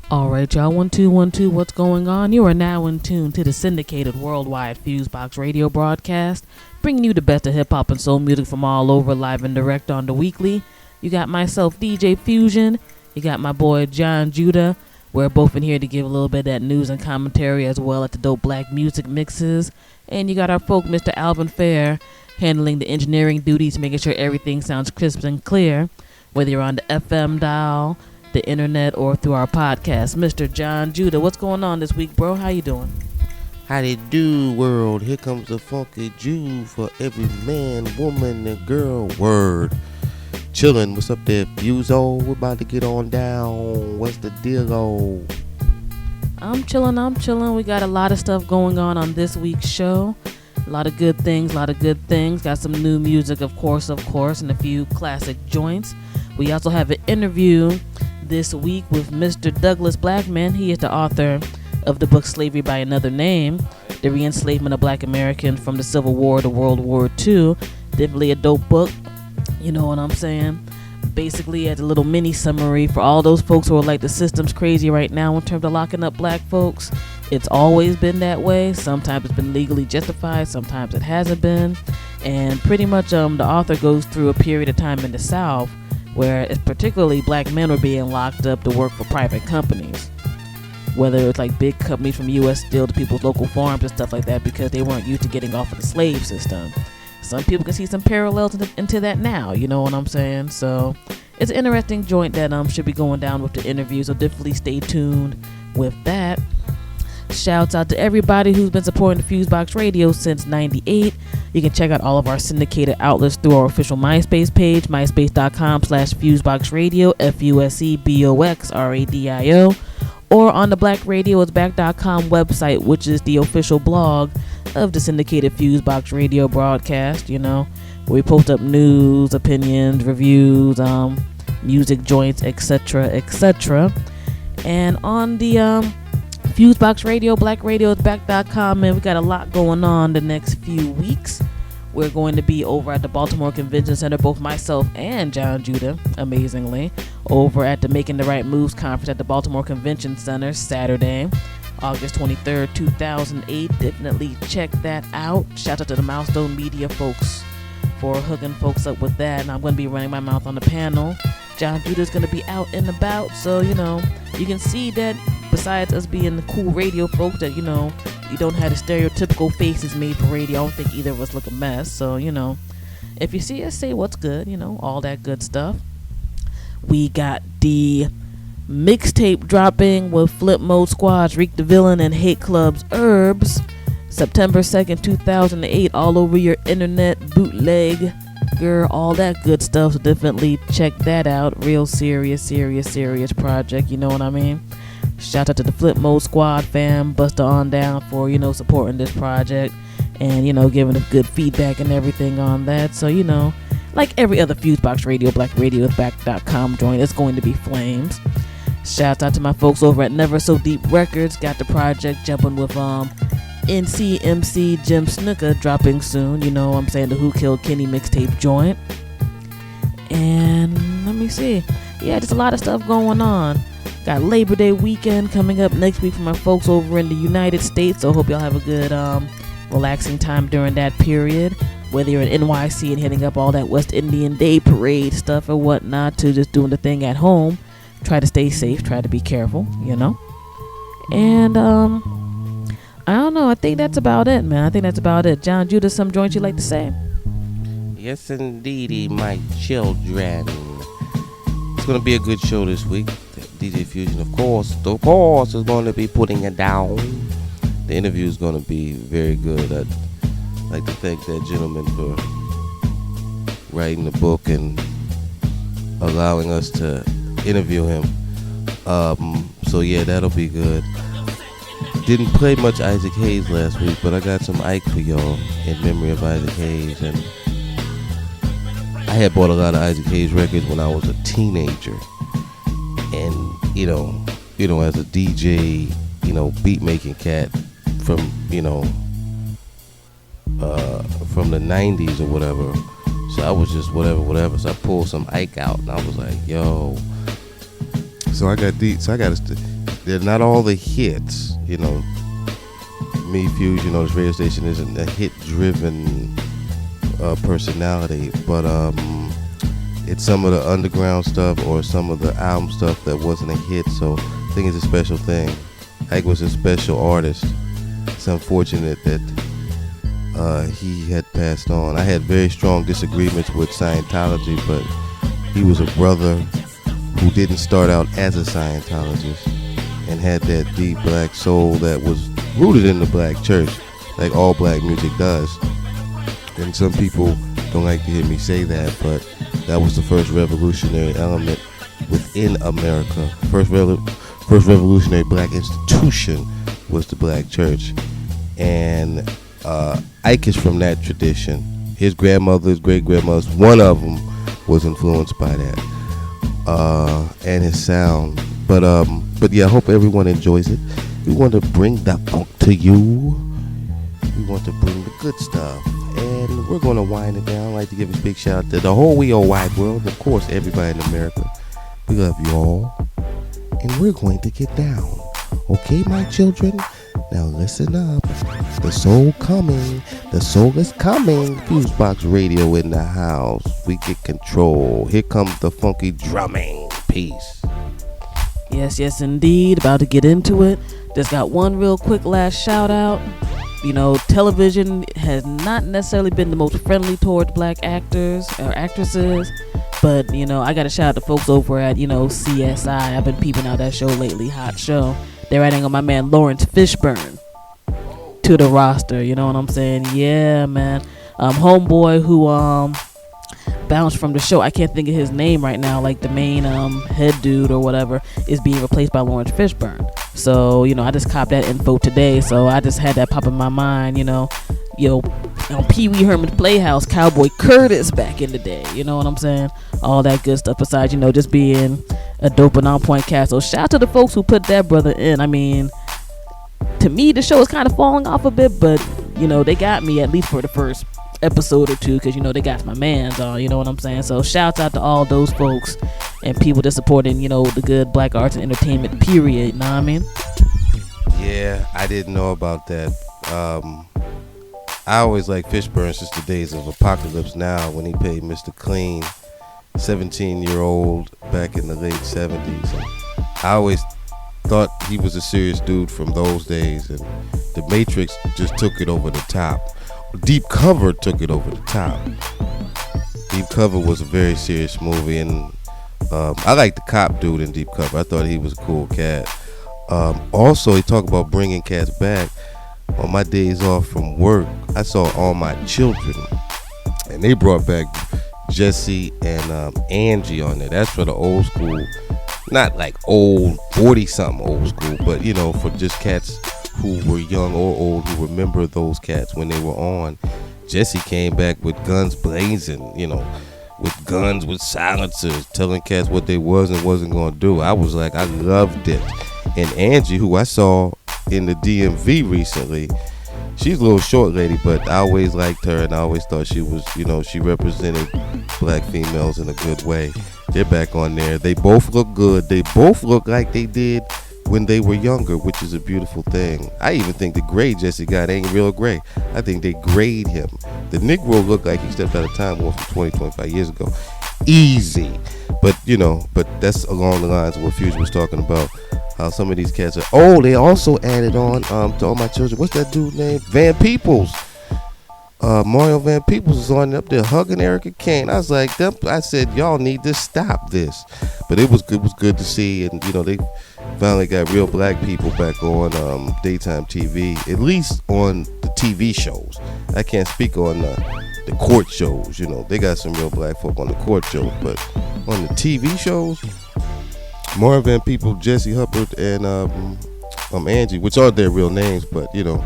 All right, y'all. 1 2 1 2. What's going on? You are now in tune to the syndicated worldwide FuseBox Radio Broadcast, bringing you the best of hip hop and soul music from all over, live and direct on the weekly. You got myself, DJ Fusion. You got my boy John Judah. We're both in here to give a little bit of that news and commentary, as well as the dope black music mixes. And you got our folk, Mr. Alvin Fair, handling the engineering duties, making sure everything sounds crisp and clear, whether you're on the FM dial, the internet, or through our podcast. Mr. John Judah, what's going on this week, bro? How you doing? How they do, world? Here comes the funky Jew for every man, woman, and girl. Word. Chillin'. What's up there, Fuso? We're about to get on down. What's the deal? I'm chilling. We got a lot of stuff going on this week's show. A lot of good things. Got some new music, of course, and a few classic joints. We also have an interview this week with Mr. Douglas Blackmon. He is the author of the book Slavery by Another Name, the Re-Enslavement of Black Americans from the Civil War to World War II. Definitely a dope book, you know what I'm saying? Basically, as a little mini summary for all those folks who are like, the system's crazy right now in terms of locking up black folks. It's always been that way. Sometimes it's been legally justified, sometimes it hasn't been. And pretty much the author goes through a period of time in the South where particularly black men were being locked up to work for private companies, whether it's like big companies from U.S. Steel to people's local farms and stuff like that, because they weren't used to getting off of the slave system. Some people can see some parallels into that now, you know what I'm saying? So it's an interesting joint that should be going down with the interview, so definitely stay tuned with that. Shouts out to everybody who's been supporting the FuseBox Radio since '98. You can check out all of our syndicated outlets through our official MySpace page, myspace.com/FuseBoxRadio, FUSEBOXRADIO, or on the BlackRadioIsBack.com website, which is the official blog of the syndicated FuseBox Radio Broadcast, you know, where we post up news, opinions, reviews, music joints, etc. And on the FuseBox Radio, BlackRadioIsBack.com, man, we got a lot going on the next few weeks. We're going to be over at the Baltimore Convention Center, both myself and John Judah, amazingly, over at the Making the Right Moves conference at the Baltimore Convention Center Saturday, August 23rd, 2008. Definitely check that out. Shout out to the Milestone Media folks for hooking folks up with that. And I'm going to be running my mouth on the panel. John Judah's going to be out and about, so, you know, you can see that besides us being the cool radio folks, that, you know, you don't have the stereotypical faces made for radio. I don't think either of us look a mess. So, you know, if you see us, say what's good, you know, all that good stuff. We got the mixtape dropping with Flip Mode Squad's Reek the Villain and Hate Club's Herbs, September 2nd, 2008, all over your internet, bootleg, girl, all that good stuff. So definitely check that out. Real serious project, you know what I mean? Shout out to the Flip Mode Squad fam, Buster on down for, you know, supporting this project and, you know, giving us good feedback and everything on that. So, you know, like every other FuseBox Radio, BlackRadioIsBack.com joint, it's going to be flames. Shout out to my folks over at Never So Deep Records, got the project jumping with NCMC Jim Snooker dropping soon, you know what I'm saying, the Who Killed Kenny mixtape joint. And let me see, yeah, just a lot of stuff going on. Got Labor Day weekend coming up next week for my folks over in the United States, so hope y'all have a good relaxing time during that period, whether you're in NYC and hitting up all that West Indian Day parade stuff or whatnot, to just doing the thing at home. Try to stay safe, try to be careful, you know. And I don't know, I think that's about it, man. John Judah, some joints you like to say? Yes, indeedy, my children. It's going to be a good show this week. DJ Fusion, of course, is going to be putting it down. The interview is going to be very good. I'd like to thank that gentleman for writing the book and allowing us to interview him. So yeah, that'll be good. Didn't play much Isaac Hayes last week, but I got some Ike for y'all in memory of Isaac Hayes. And I had bought a lot of Isaac Hayes records when I was a teenager. And, you know, as a DJ, you know, beat making cat from, you know, from the 90s or whatever. So I was just whatever. So I pulled some Ike out and I was like, yo. So I got they're not all the hits. You know, me, Fuse, you know, this radio station isn't a hit-driven personality, but it's some of the underground stuff or some of the album stuff that wasn't a hit, so I think it's a special thing. Ike was a special artist. It's unfortunate that he had passed on. I had very strong disagreements with Scientology, but he was a brother who didn't start out as a Scientologist and had that deep black soul that was rooted in the black church, like all black music does. And some people don't like to hear me say that, but that was the first revolutionary element within America. First revolutionary black institution was the black church. And Ike is from that tradition. His grandmother's great-grandmother's, one of them was influenced by that. And his sound. But yeah, I hope everyone enjoys it. We want to bring the funk to you. We want to bring the good stuff. And we're going to wind it down. I'd like to give a big shout out to the whole wide world. Of course, everybody in America. We love you all. And we're going to get down. Okay, my children? Now listen up. The soul coming. The soul is coming. FuseBox Radio in the house. We get control. Here comes the funky drumming. Peace. Yes, indeed. About to get into it. Just got one real quick last shout out. You know, television has not necessarily been the most friendly towards black actors or actresses, but, you know, I got to shout out to folks over at, you know, CSI. I've been peeping out that show lately, hot show. They're adding on my man Lawrence Fishburne to the roster, you know what I'm saying? Yeah, man. Homeboy who bounced from the show, I can't think of his name right now, like the main head dude or whatever, is being replaced by Lawrence Fishburne. So, you know, I just copped that info today, so I just had that pop in my mind, you know. On Pee Wee Herman's Playhouse, Cowboy Curtis back in the day, you know what I'm saying? All that good stuff, besides, you know, just being a dope and on-point cast. So shout out to the folks who put that brother in. I mean, to me, the show is kind of falling off a bit, but, you know, they got me at least for the first episode or two, because, you know, they got my mans on, you know what I'm saying? So shouts out to all those folks and people that supporting, you know, the good black arts and entertainment, period, you know what I mean? Yeah, I didn't know about that. I always like Fishburne since the days of Apocalypse Now, when he played Mr. Clean, 17-year-old back in the late 70s. And I always thought he was a serious dude from those days, and The Matrix just took it over the top. Deep Cover took it over the top. Deep Cover was a very serious movie, and I like the cop dude in Deep Cover. I thought he was a cool cat. Also, he talked about bringing cats back. On my days off from work, I saw All My Children, and they brought back Jesse and Angie on there. That's for the old school, not like old 40-something old school, but, you know, for just cats who were young or old who remember those cats when they were on. Jesse came back with guns blazing, you know, with guns, with silencers, telling cats what they was and wasn't going to do. I was like, I loved it. And Angie, who I saw in the DMV recently, she's a little short lady, but I always liked her, and I always thought she was, you know, she represented black females in a good way. They're back on there. They both look good. They both look like they did when they were younger, which is a beautiful thing. I even think the gray Jesse got ain't real gray. I think they grayed him. The Negro looked like he stepped out of time more from 20, 25 years ago. Easy. But, you know, but that's along the lines of what Fuse was talking about. How some of these cats are. Oh, they also added on to All My Children. What's that dude name? Van Peebles. Mario Van Peebles was on up there hugging Erica Kane. I was like, I said, y'all need to stop this. But it was good to see, and, you know, they finally got real black people back on daytime TV, at least on the TV shows. I can't speak on the court shows. You know, they got some real black folk on the court shows, but on the TV shows, Mario Van Peebles, Jesse Hubbard, and Angie, which are their real names, but, you know.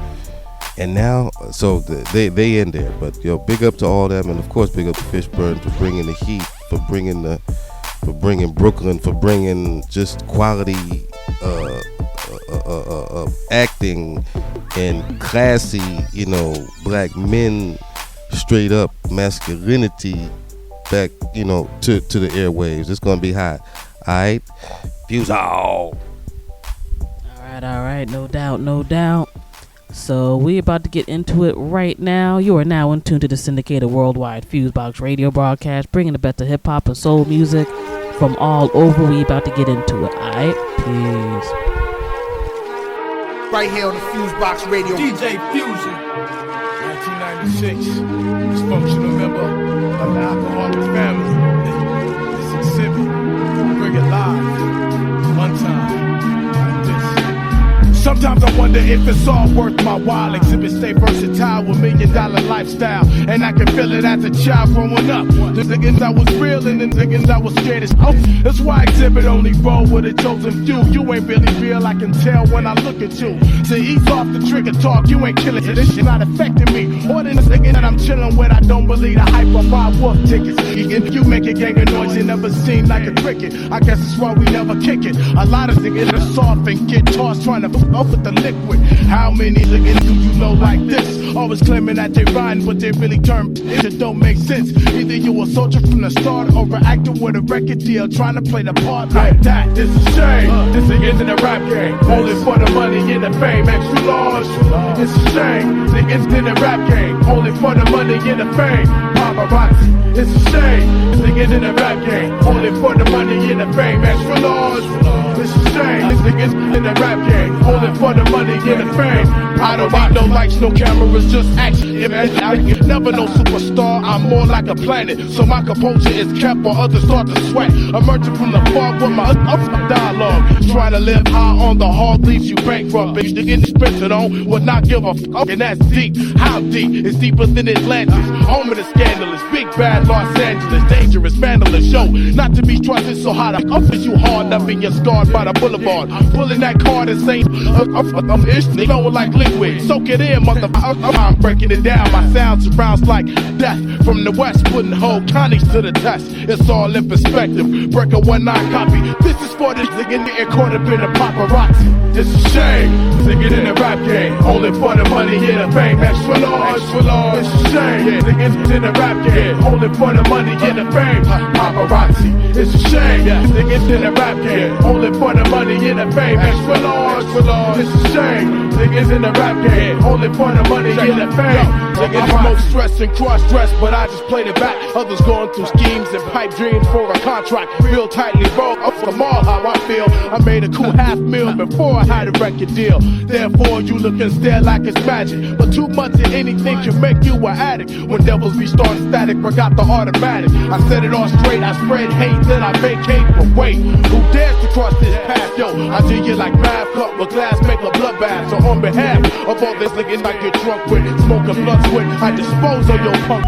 And now, so they in there, but, you know, big up to all them, and of course big up to Fishburne for bringing the heat, for bringing Brooklyn, for bringing just quality acting and classy, you know, black men, straight up masculinity back, you know, to the airwaves. It's gonna be hot. All right, Fuse all. All right, no doubt. So we about to get into it right now. You are now in tune to the syndicated worldwide FuseBox Radio Broadcast, bringing the best of hip hop and soul music from all over. We about to get into it. All right, peace. Right here on the FuseBox Radio. DJ Fusion, 1996, dysfunctional member of the alcoholic family. This exhibit, bring it live, one time, like this. Sometimes I wonder if it's all worth my while. Exhibit stay versatile with $1 million lifestyle, and I can feel it as a child growing up. The niggas I was real and the niggas I was scared as oh. That's why exhibit only roll with a chosen few. You ain't really real, I can tell when I look at you. So ease off the trigger talk, you ain't killing it. This shit not affecting me. Or than this nigga that I'm chilling with, I don't believe the hype of my wolf tickets. You make a gang of noise, you never seem like a cricket. I guess that's why we never kick it. A lot of niggas are soft and get tossed trying to up with the liquid. How many niggas do you know like this? Always claiming that they rhyme, but they really turn it don't make sense. Either you a soldier from the start or an actor with a record deal trying to play the part like that. This is shame. This niggas in the rap game, only for the money and the fame. Extra large. It's a shame. Niggas in the rap game, only for the money and the fame. Paparazzi. It's a shame. Niggas in the rap game, only for the money and the fame. Extra large. It's a shame. Niggas in the rap game, only for the money and the fame. I don't need no lights, no cameras, just action. I never no superstar, I'm more like a planet. So my composure is kept while others start to sweat. Emerging from the fog with my dialogue. Trying to live high on the hard leaves you bankrupt. Bitch, to get expensive on would not give a fuck, and that's deep. How deep? It's deeper than Atlantis. Home of the scandalous, big bad Los Angeles, dangerous, vandalous show. Not to be trusted, so how the fuck is you hard up and you're scarred by the boulevard? Pulling that card and saying, I'm ish, flowing like liquid. Soak it in, motherfucker. I'm breaking it down. My sound surrounds like death. From the west, putting whole counties to the test. It's all in perspective. Break a 1-9 copy. This is for the nigga getting caught up in the paparazzi. It's a shame. Nigga in the rap game, only for the money and the fame. Extra large. It's a shame. Niggas in the rap game, only for the money and the fame. Paparazzi. It's a shame. Niggas in the rap game, only for the money and the fame. Extra large. It's a shame. Niggas in the rap game, only for the money and the fame. Niggas smoke stress and cross-dress, but I just played it back. Others going through schemes and pipe dreams for a contract. Real tightly rolled up from all how I feel. I made a cool $500,000 before I had a record deal. Therefore, you look and stare like it's magic. But 2 months of anything can make you an addict. When devils restart static, forgot the automatic. I set it all straight, I spread hate, then I vacate. But wait, who dares to cross this path? Yo, I do you like math, cup with glass, make a bloodbath. So on behalf of all this niggas I get drunk with, smoking blunts with, I dispose of your punk.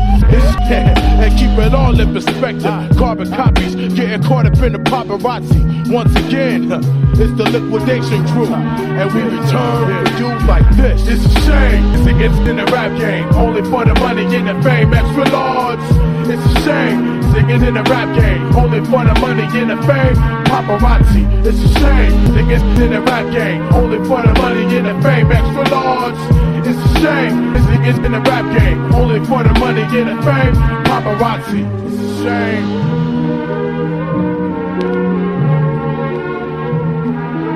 And keep it all in perspective. Carbon copies, getting caught up in the paparazzi. Once again, it's the liquidation crew, and we return for you like this. It's a shame. Niggas in the rap game, only for the money and the fame. Extra large. It's a shame. Niggas in the rap game, only for the money and the fame. Paparazzi. It's a shame. Niggas in the rap game, only for the money and the fame. Extra large. It's a shame. Niggas in the rap game, only for the money and the fame. Paparazzi. It's a shame.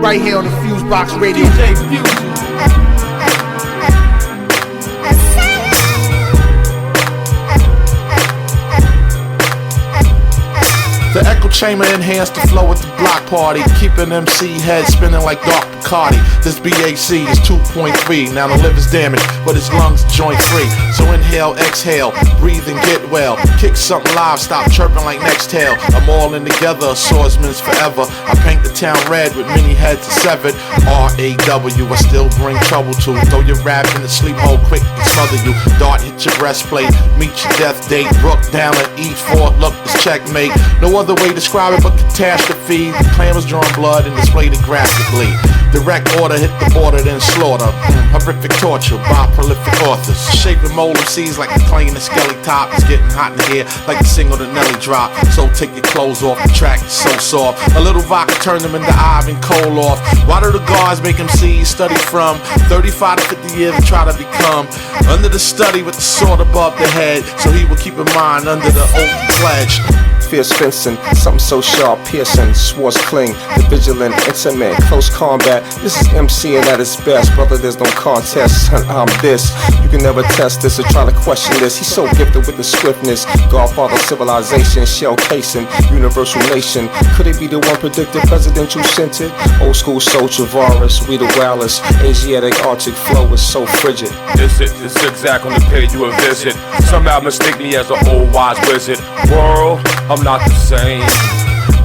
Right here on the FuseBox Radio. DJ Fusion. The echo chamber enhanced the flow at the block party, keeping MC head spinning like Dark Bacardi. This BAC is 2.3, now the liver's damaged, but his lungs joint free. So inhale, exhale, breathe and get well. Kick something live, stop chirping like Nextel. I'm all in together, swordsman's forever. I paint the town red with many heads severed. R-A-W, I still bring trouble to. Throw your rap in the sleep hole quick and smother you. Dart hit your breastplate, meet your death date. Rook down at E4, look, it's checkmate. No other way to describe it but catastrophe. The clan was drawing blood and displayed it graphically. Direct order hit the border, then slaughter. Horrific torture by prolific authors. Shaping mold MCs like a plane and skelly top. It's getting hot in here like the single the Nelly drop. So take your clothes off, the track is so soft. A little vodka turned them into Ivan Koloff. Why do the guards make MCs study from 35 to 50 years and try to become under the study with the sword above the head, so he will keep in mind under the oath pledge. fierce fencing, something so sharp, piercing, swords cling, the vigilant, intimate, close combat. This is MCing at its best, brother, there's no contest, son, I'm this. You can never test this or try to question this. He's so gifted with the swiftness, Godfather civilization, shell casing, universal nation. Could it be the one predicted presidential scented? Old school soul Travaris, we the wildest, Asiatic Arctic flow is so frigid. Is it? It's exact on the page you a visit. Somehow mistake me as an old wise wizard. World, I'm not the same.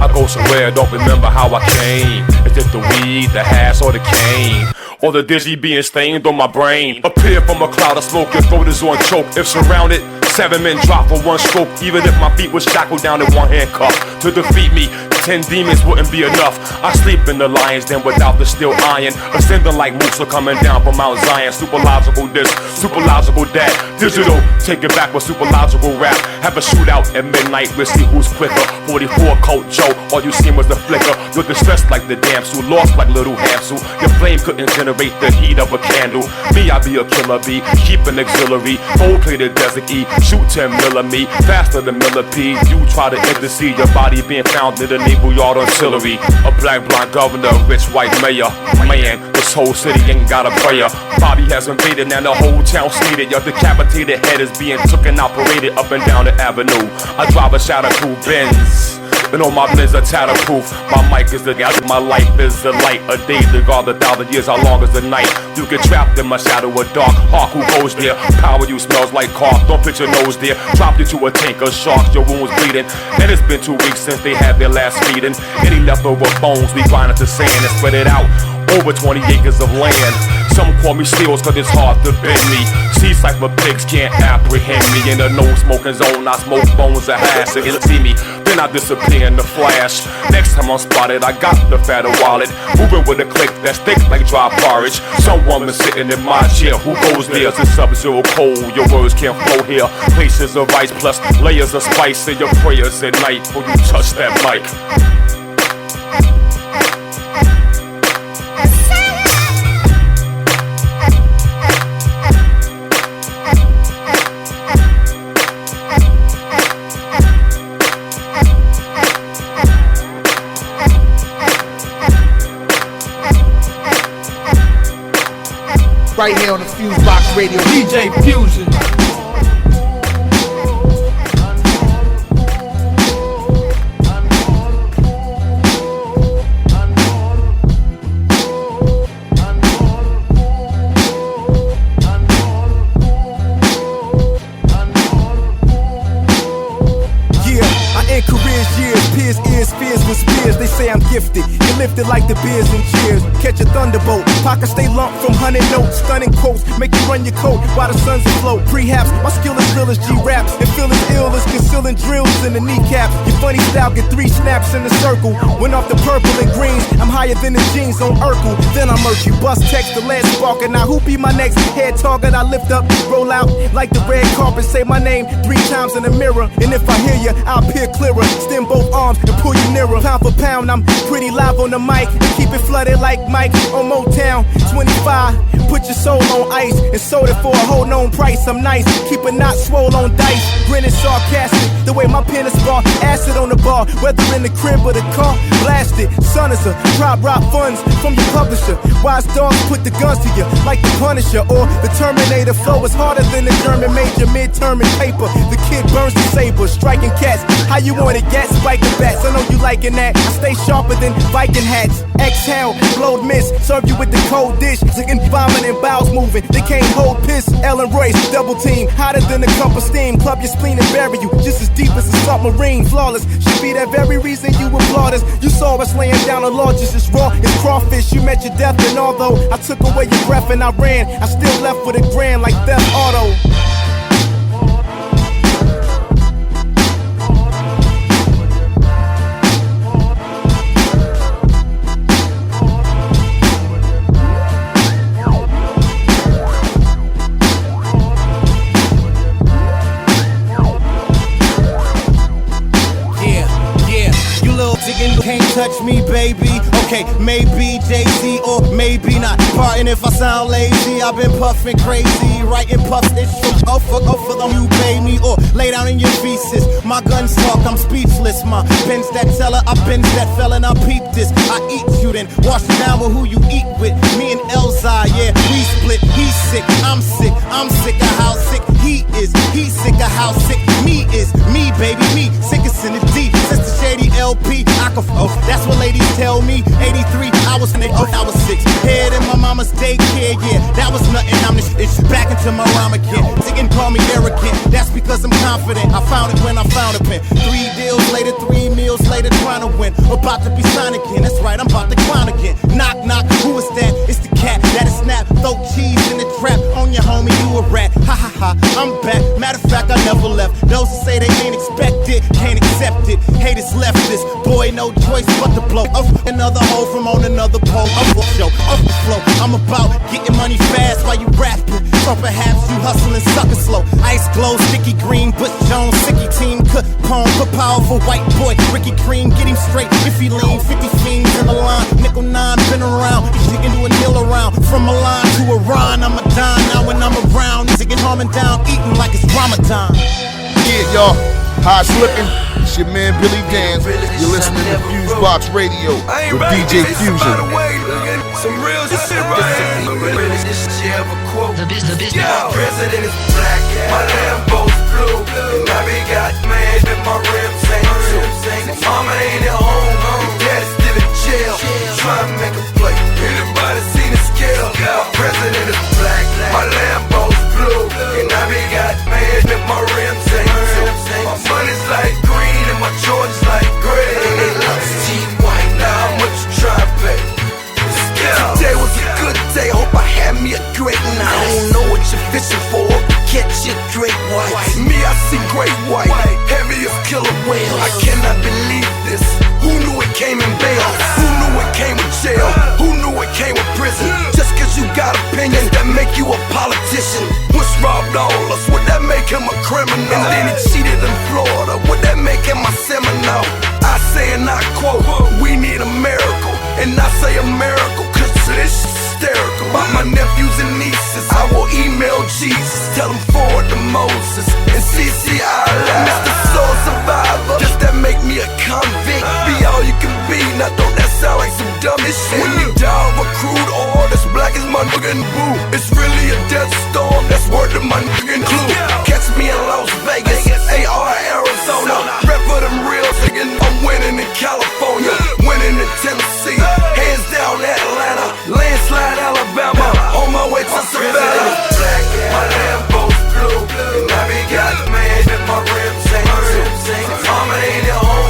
I go somewhere, don't remember how I came. Is it the weed, the hash, or the cane? Or the dizzy being stained on my brain? Appear from a cloud of smoke, your throat is on choke. If surrounded, 7 men drop for one stroke. Even if my feet was shackled down in one handcuff. To defeat me, 10 demons wouldn't be enough. I sleep in the lions den without the steel iron. Ascending like Musa coming down from Mount Zion. Superlogical this, superlogical that. Digital, take it back with superlogical rap. Have a shootout at midnight, we'll see who's quicker. 44 Colt Joe, all you seen was the flicker. You're distressed like the damsel, lost like little Hansel. Your flame couldn't generate the heat of a candle. Me, I be a killer bee, keep an auxiliary. Gold-plated Desert E, shoot 10 millimeter, faster than millipede. You try to intercede, your body being found in the Naval Yard artillery. A black blonde governor, a rich white mayor. Man, this whole city ain't got a prayer. Bobby has invaded, now the whole town's needed. Your decapitated head is being taken out, paraded up and down the avenue. I drive a shatterproof Benz, and on my Benz a tatterproof. My mic is the gas, my life is the light. A day to guard 1,000 years, how long is the night? You get trapped in my shadow, a dark hawk who goes there. Power you smells like cough, don't put your nose there. Drop you to a tank of sharks, your wounds bleeding. And it's been 2 weeks since they had their last feeding. Any leftover bones, we grind it to sand and spread it out over 20 acres of land. Some call me steals cause it's hard to bend me. Sea cypher pigs can't apprehend me. In the no smoking zone, I smoke bones of hash. They can see me, then I disappear in the flash. Next time I'm spotted, I got the fatter wallet. Moving with a click that's thick like dry porridge. Some woman sitting in my chair, who goes there? It's sub-zero cold, your words can't flow here. Places of ice plus layers of spice in your prayers at night before you touch that mic. Right here on the FuseBox Radio. DJ Fusion. Gifted, you lifted like the beers and cheers. Catch a thunderbolt, pockets stay lumped from 100 notes. Stunning quotes, make you run your coat while the sun's afloat. Prehaps, my skill is real as G-raps. And feel as ill as concealing drills in the kneecap. Your funny style get 3 snaps in the circle. Went off the purple and greens, I'm higher than the jeans on Urkel. Then I murk you, bust text the last spark. And now who be my next head target? I lift up, roll out like the red carpet. Say my name 3 times in the mirror. And if I hear you, I'll peer clearer. Stem both arms and pull you nearer. Pound for pound, I'm pretty live on the mic, and keep it flooded like Mike on Motown. 25, put your soul on ice and sold it for a whole known price. I'm nice, keep a knot swole on dice. Grinning sarcastic, the way my pen is bar. Acid on the bar, whether in the crib or the car. Blasted, son is a prop rock funds from your publisher. Wise dogs put the guns to you like the Punisher or the Terminator. Flow is harder than the German major midterm in paper. The kid burns the saber, striking cats. How you want it, gat spiking bats? I know you liking that. I stay sharper than Viking hats. Exhale, blowed mist, serve you with the cold dish. Sickin' vomit and bowels moving. They can't hold piss. Ellen Royce, double team, hotter than a cup of steam. Club your spleen and bury you just as deep as a submarine. Flawless, should be that very reason you applaud us. You saw us laying down a law just as raw as crawfish. You met your death, and although I took away your breath and I ran, I still left with a grand like Theft Auto. touch me, baby. Okay, maybe Jay-Z or maybe not. Pardon if I sound lazy, I've been puffing crazy, writing puffs, it's for them you pay me, or lay down in your feces. My guns talk, I'm speechless. My pen's that teller, I bends that fella, and I peep this. I eat you, then wash you down with who you eat with. Me and Elzai, yeah, we split. He's sick, I'm sick of how sick he is. He's sick of how sick me is. Me, baby, me, sickest in the D. Since the Shady LP, I can that's what ladies tell me. 83, I was 6. Head in my mama's daycare, yeah, that was nothing. I'm the shit, back into my rhyme again. They can call me arrogant, that's because I'm confident. I found it when I found a pen. 3 deals later, 3 meals later, trying to win. About to be signed again, that's right, I'm about to clown again. Knock, knock, who is that? It's the cat, that is snap. Throw cheese in the trap, on your homie, you a rat. Ha ha ha, I'm back, matter of fact, I never left. Those who say they ain't expect it, can't accept it. Haters left this, boy, no choice but to blow up another hole from on another pole. Up the show, up the flow, I'm about getting money fast while you rapping. So perhaps you hustling sucker slow. Ice glow, sticky green, Butch Jones, sicky team, cut cone, put powerful white boy, Ricky Cream, get him straight if he lean. 50 fiends in the line, nickel 9, been around. You can do a deal around, from a line to a rhyme. I'm a dime now when I'm around. Niggas get harming down, eating like it's Ramadan. Yeah, y'all, high slipping. It's your man Billy Dan. You're listening to FuseBox Radio with DJ Fusion. Some real shit right here. This shit of a quote. The business. My president is black, my Lambo's blue, and I be got mad that my rims ain't too. Mama ain't at home, daddy's still in jail, trying to make a play. Anybody seen the scale? My president is black, my Lambo's blue, and I be got mad that my rims ain't too. My money's like green and my Jordans like gray. They love Steve White, now how much you try to pay? Today was a good day, hope I had me a great night. I don't know what you're fishing for, catch your great white. Me, I see great white, heavy as killer whale. I cannot believe this, who knew it came in bail? Who knew it came with jail? Who knew it came with prison? Just cause you got opinions that make you a politician. Bush robbed all us, would that make him a criminal? And then he cheated in Florida, would that make him a Seminole? I say and I quote, we need a miracle. And I say a miracle, cause this shit's hysterical. About my nephews and nieces, I will email Jesus, tell them forward to Moses and CC Allah. Mr. Soul Survivor, does that make me a convict? Be all you can be, now don't that sound like some dummy shit? When you die over crude oil that's black as my nigga and boo, it's really a death storm, that's word to my nigga and clue. Catch me in Las Vegas, AR Arizona, rep for them real niggas. I'm winning in California, winning in Tennessee, hands down Atlanta, landslide Alabama, on my way to Savannah. Black, my Lambo's blue, and I be got mad that my rims ain't too. Mama ain't at home,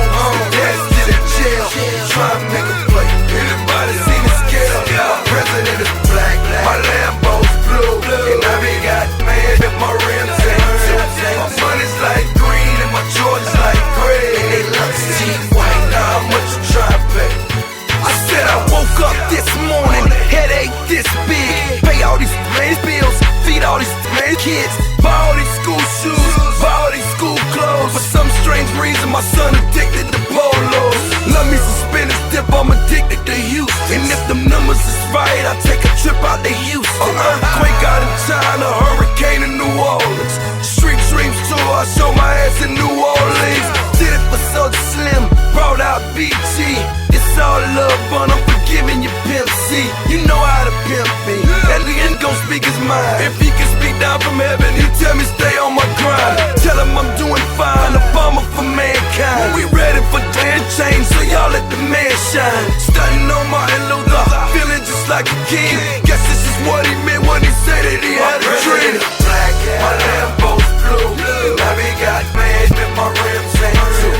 dad's still in jail, trying to make a play. Anybody seen the scale? My president is black, my Lambo's blue, and I be got mad that my rims ain't too. My money's like green and my Jordans like gray. And they love Steve White, now how much you try to pay? I said I woke up this morning, headache this big, pay all these bills, feed all these kids, buy all these school shoes, buy all these school clothes. For some strange reason, my son addicted to polos. Love me some spinach dip, I'm addicted to Houston. And if them numbers is right, I take a trip out to Houston. Earthquake out in China, hurricane in New Orleans. Street Dreams tour, I show my ass in New Orleans. Did it for Soulja Slim, brought out BG. It's all love, but I'm forgiving you, Pimp C. You know how to pimp me. That nigga gon' speak his mind. If he can speak down from heaven, he tell me stay on my grind. Tell him I'm doing fine, a farmer for mankind. We ready for damn change, so y'all let the man shine. Stunning on Martin Luther, feeling just like a king. Guess this is what he meant when he said that he had a dream. Black, my Lambo's blue, and I be got mad that my rims ain't too.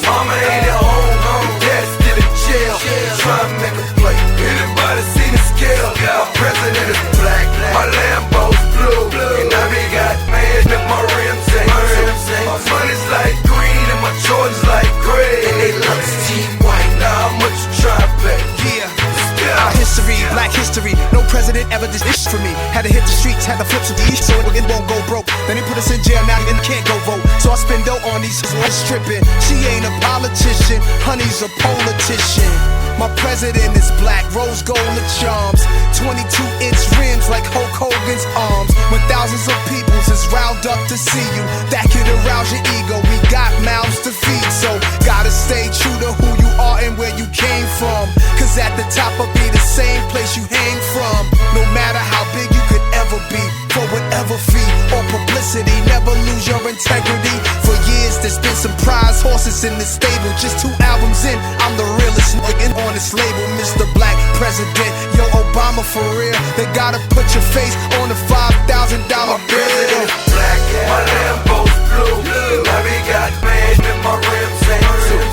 Mama ain't at home, dad's still in jail, trying to make a play. Anybody seen the scale? My president is black, my Lambo's blue, and I be got mad that my rims ain't too. My money's like green and my Jordans like gray. And they love Steve White, now how much you try to pay? Yeah. Our history, black history, no president ever did this for me. Had to hit the streets, had to flip some D's so it won't go broke. Then he put us in jail, now he can't go vote. So I spend dough on these stripping. She ain't a politician, honey's a politician. My president is black, rose gold and charms. 22-inch rims like Hulk Hogan's arms. When thousands of peoples is riled up to see you, that could arouse your ego. We got mouths to feed, so gotta stay true to who you are and where you came from. Cause at the top will be the same place you hang from. No matter how big you could ever be, for whatever fee or publicity, never lose your integrity. For years there's been some prize horses in the stable. Just 2 albums in, I'm the realest nigga on this label. Mr. Black President, yo Obama for real. They gotta put your face on the $5,000 bill. Black, my Lambo's blue. And now we got man in my rims ain't too.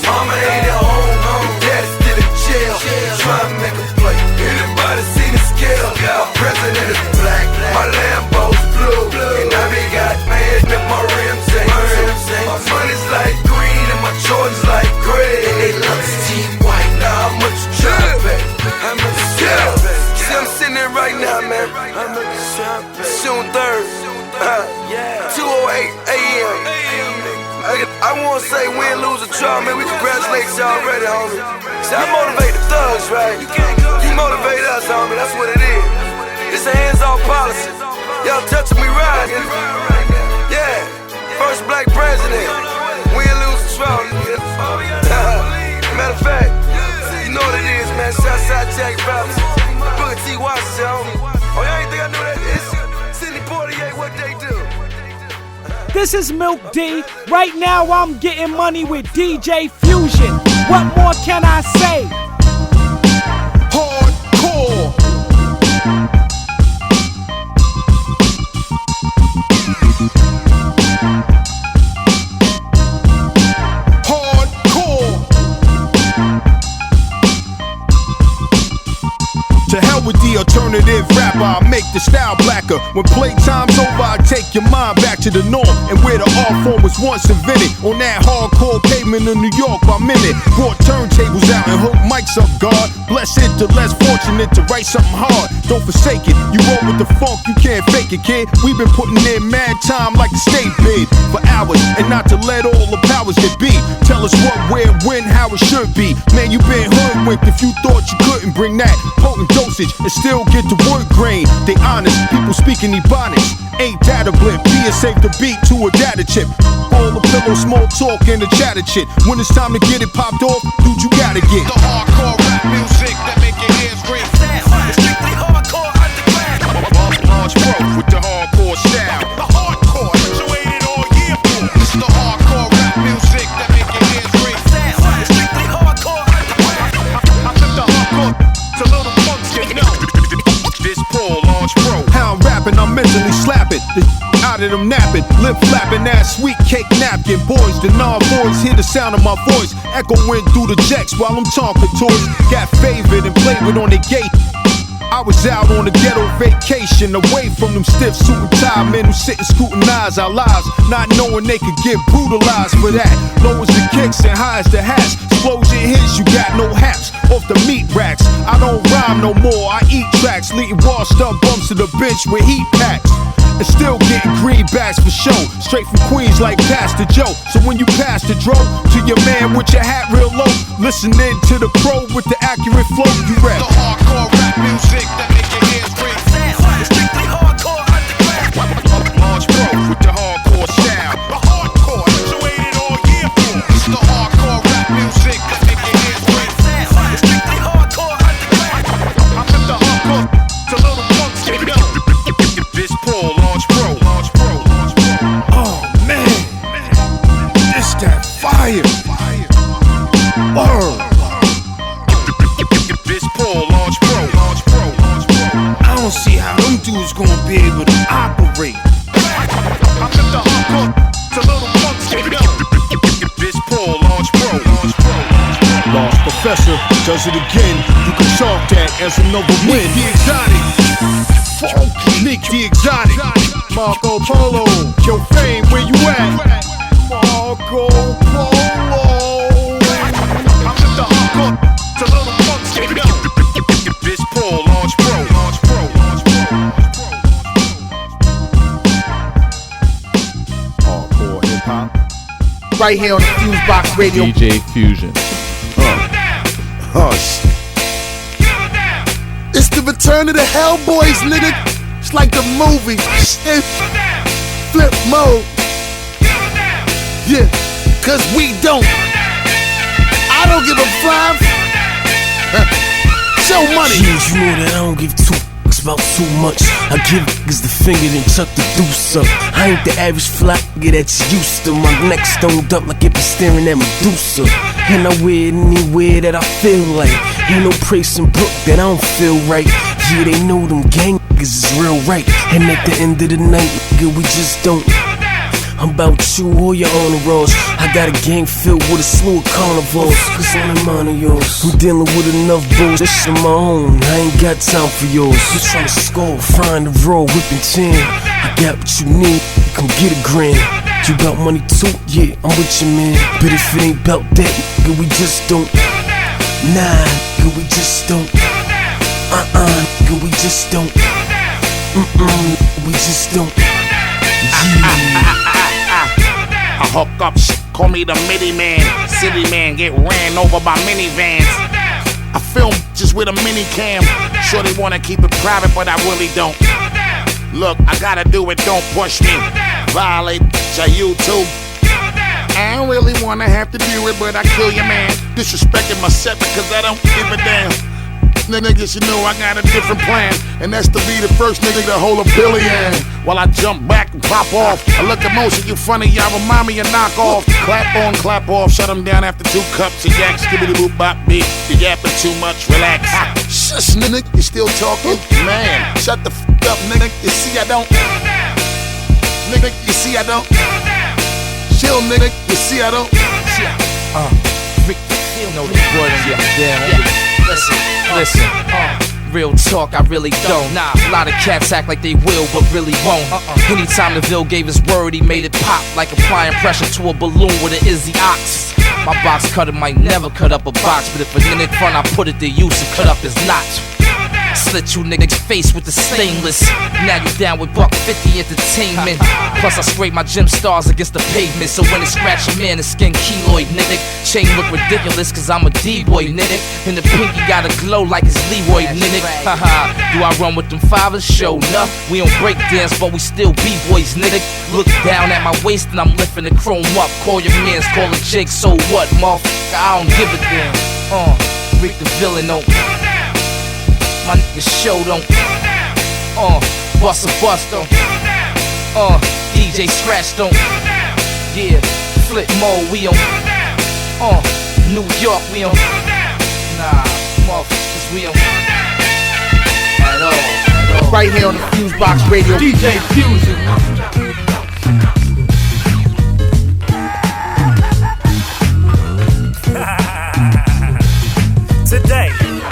Mama ain't at home, dad's still in jail. Trying to make a play. Anybody seen the scale? My president is black, my Lambo's blue. And now we got man in my rims ain't too. My money's like green and my Jordans like gray. And they love to team white. Now how much you try to pay? How much you try to pay? See, I'm sitting there right now, man. How much you try to pay? June 3rd, 2:08 a.m. I wanna say win, lose, or draw, man. We congratulate y'all already, homie. See, I motivate the thugs, right? You motivate us, homie. That's what it is. It's a hands-off policy. Y'all touching me right. Yeah, first black president. Win, lose, or draw. Matter of fact, you know what it is, man. Southside Jack Robinson, Booker T. Washington, homie. Oh, y'all ain't think I knew that? It's Sidney Portier, what they do. This is Milk D. Right now I'm getting money with DJ Fusion. What more can I say? Hardcore. To hell with the alternative rapper, I make the style blacker. When playtime's over, I take your mind back to the norm and where the art form was once invented. On that hardcore pavement in New York by minute. Brought turntables out and hooked mics up, God. Bless it to less fortunate to write something hard. Don't forsake it, you roll with the funk, you can't fake it, kid. We've been putting in mad time like a state bid for hours, and not to let all the powers that be tell us what, where, when, how it should be. Man, you been hoodwinked if you thought you couldn't bring that potent dosage and still get the wood grain. They honest, people speaking ebonics. Ain't that a blip? Be it safe to beat to a data chip. All the pillow, small talk, and the chatter shit. When it's time to get it popped off, dude, you gotta get the hardcore rap music that make your ears ring. It's strictly hardcore underground. Launch Pro with the hardcore style. The hardcore, so ain't it all year for? It's the hardcore rap music that make your ears ring. It's strictly hardcore underground. I took the hardcore to little punks get known. This Paul Launch Pro. How I'm rapping, I'm mentally slapping. The out of them napping, lip flapping, ass sweet cake napkin. Boys, the non-boys hear the sound of my voice echoing through the jacks while I'm talking toys. Got favored and played with on the gate. I was out on a ghetto vacation, away from them stiff suit and tie men who sit and scrutinize our lives, not knowing they could get brutalized for that. Low as the kicks and high as the hats. Explosion hits, you got no haps off the meat racks. I don't rhyme no more, I eat tracks, leading washed up bumps to the bench with heat packs. And still getting greenbacks for show, straight from Queens like Pastor Joe. So when you pass the dro to your man with your hat real low, listening to the pro with the accurate flow, you rap the hardcore rap music that make your ears ring. It's strictly hardcore underground. Launch Pro with the hardcore style. The hardcore, so ain't it all year for? It's the hardcore rap music that make your ears ring. It's strictly hardcore underground. I took the hardcore to little punks get known. This Paul Launch Pro. Oh man, this that fire. Word. This Paul Launch Pro. I don't see how them dudes gonna be able to operate. I took the hardcore to little punks get known. This Paul Launch Pro. Lost Professor does it again. You can chalk that as another win. The exotic. Nick the exotic, Marco Polo, your fame, where you at? Marco Polo. I'm just the hardcore to little punks get known. This Paul Launch Pro. right here on the FuseBox Radio. DJ Fusion. Hush. It's the return of the Hellboys, nigga. It's like the movie. Shit. Flip mode. Yeah, cause we don't. I don't give a flying. Show money. Yeah, you know that I don't give two fucks about too much. I give niggas the finger then chuck the deuce up. I ain't the average fly nigga that you used to. My neck stoned up like it be staring at Medusa. And I wear it anywhere that I feel like. Ain't no praise in Brook that I don't feel right. Yeah, they know them gang niggas is real right. And at the end of the night, nigga, we just don't. I'm about you or your honor rolls. I got a gang filled with a slew of carnivals. Cause I'm the mind of yours. I'm dealing with enough bullshit of my own. I ain't got time for yours. You tryna score, find the roll, whipping 10. I got what you need, come get a grand. You got money too? Yeah, I'm with you, man. But if it ain't about that, nigga, we just don't. Nah, nigga, we just don't. Nigga, we just don't. We just don't. Yeah. I hook up shit, call me the midi man. City man, get ran over by minivans. I film just with a mini cam. Sure they wanna keep it private, but I really don't. Look, I gotta do it, don't push me. Violate your YouTube. I don't really wanna have to do it, but I kill your man. Disrespecting my set because I don't give a damn. Niggas, you know I got a different plan, and that's to be the first nigga to hold $1 billion. While I jump back and pop off, I look at most of you funny, y'all remind me of knockoff. Clap on, clap off, shut them down after 2 cups of yak. Skibbity boop bop beep, you yapping too much, relax. Shush, nigga, you still talking? Man, shut the f up, nigga, you see I don't. Nigga, you see I don't. Chill, nigga, you see I don't. Rick, you know the word on your damn. Listen, real talk, I really don't. Nah, a lot of cats act like they will, but really won't. Anytime DeVille gave his word, he made it pop like applying pressure to a balloon with an Izzy ox. My box cutter might never cut up a box, but if a nigga front, I put it to use and cut up his notch. Slit you niggas face with the stainless. Now you down with $150 entertainment. Plus I scrape my gym stars against the pavement, so when it scratch a man, it's skin keloid, nigga. Chain look ridiculous cause I'm a D-boy, nigga. And the pinky gotta glow like it's Leroy, nigga. Haha, do I run with them fathers? Show enough. We don't break dance, but we still B-boys, nigga. Look down at my waist and I'm lifting the chrome up. Call your mans, call it Jake, so what, motherfucker? I don't give a damn. Rick the villain, don't. My niggas show don't. Bust a bust don't. DJ Scratch don't. Yeah, flip mode we on. New York we on. Nah, motherfuckers we on. At all. Right here on the FuseBox Radio. DJ Fusion. Today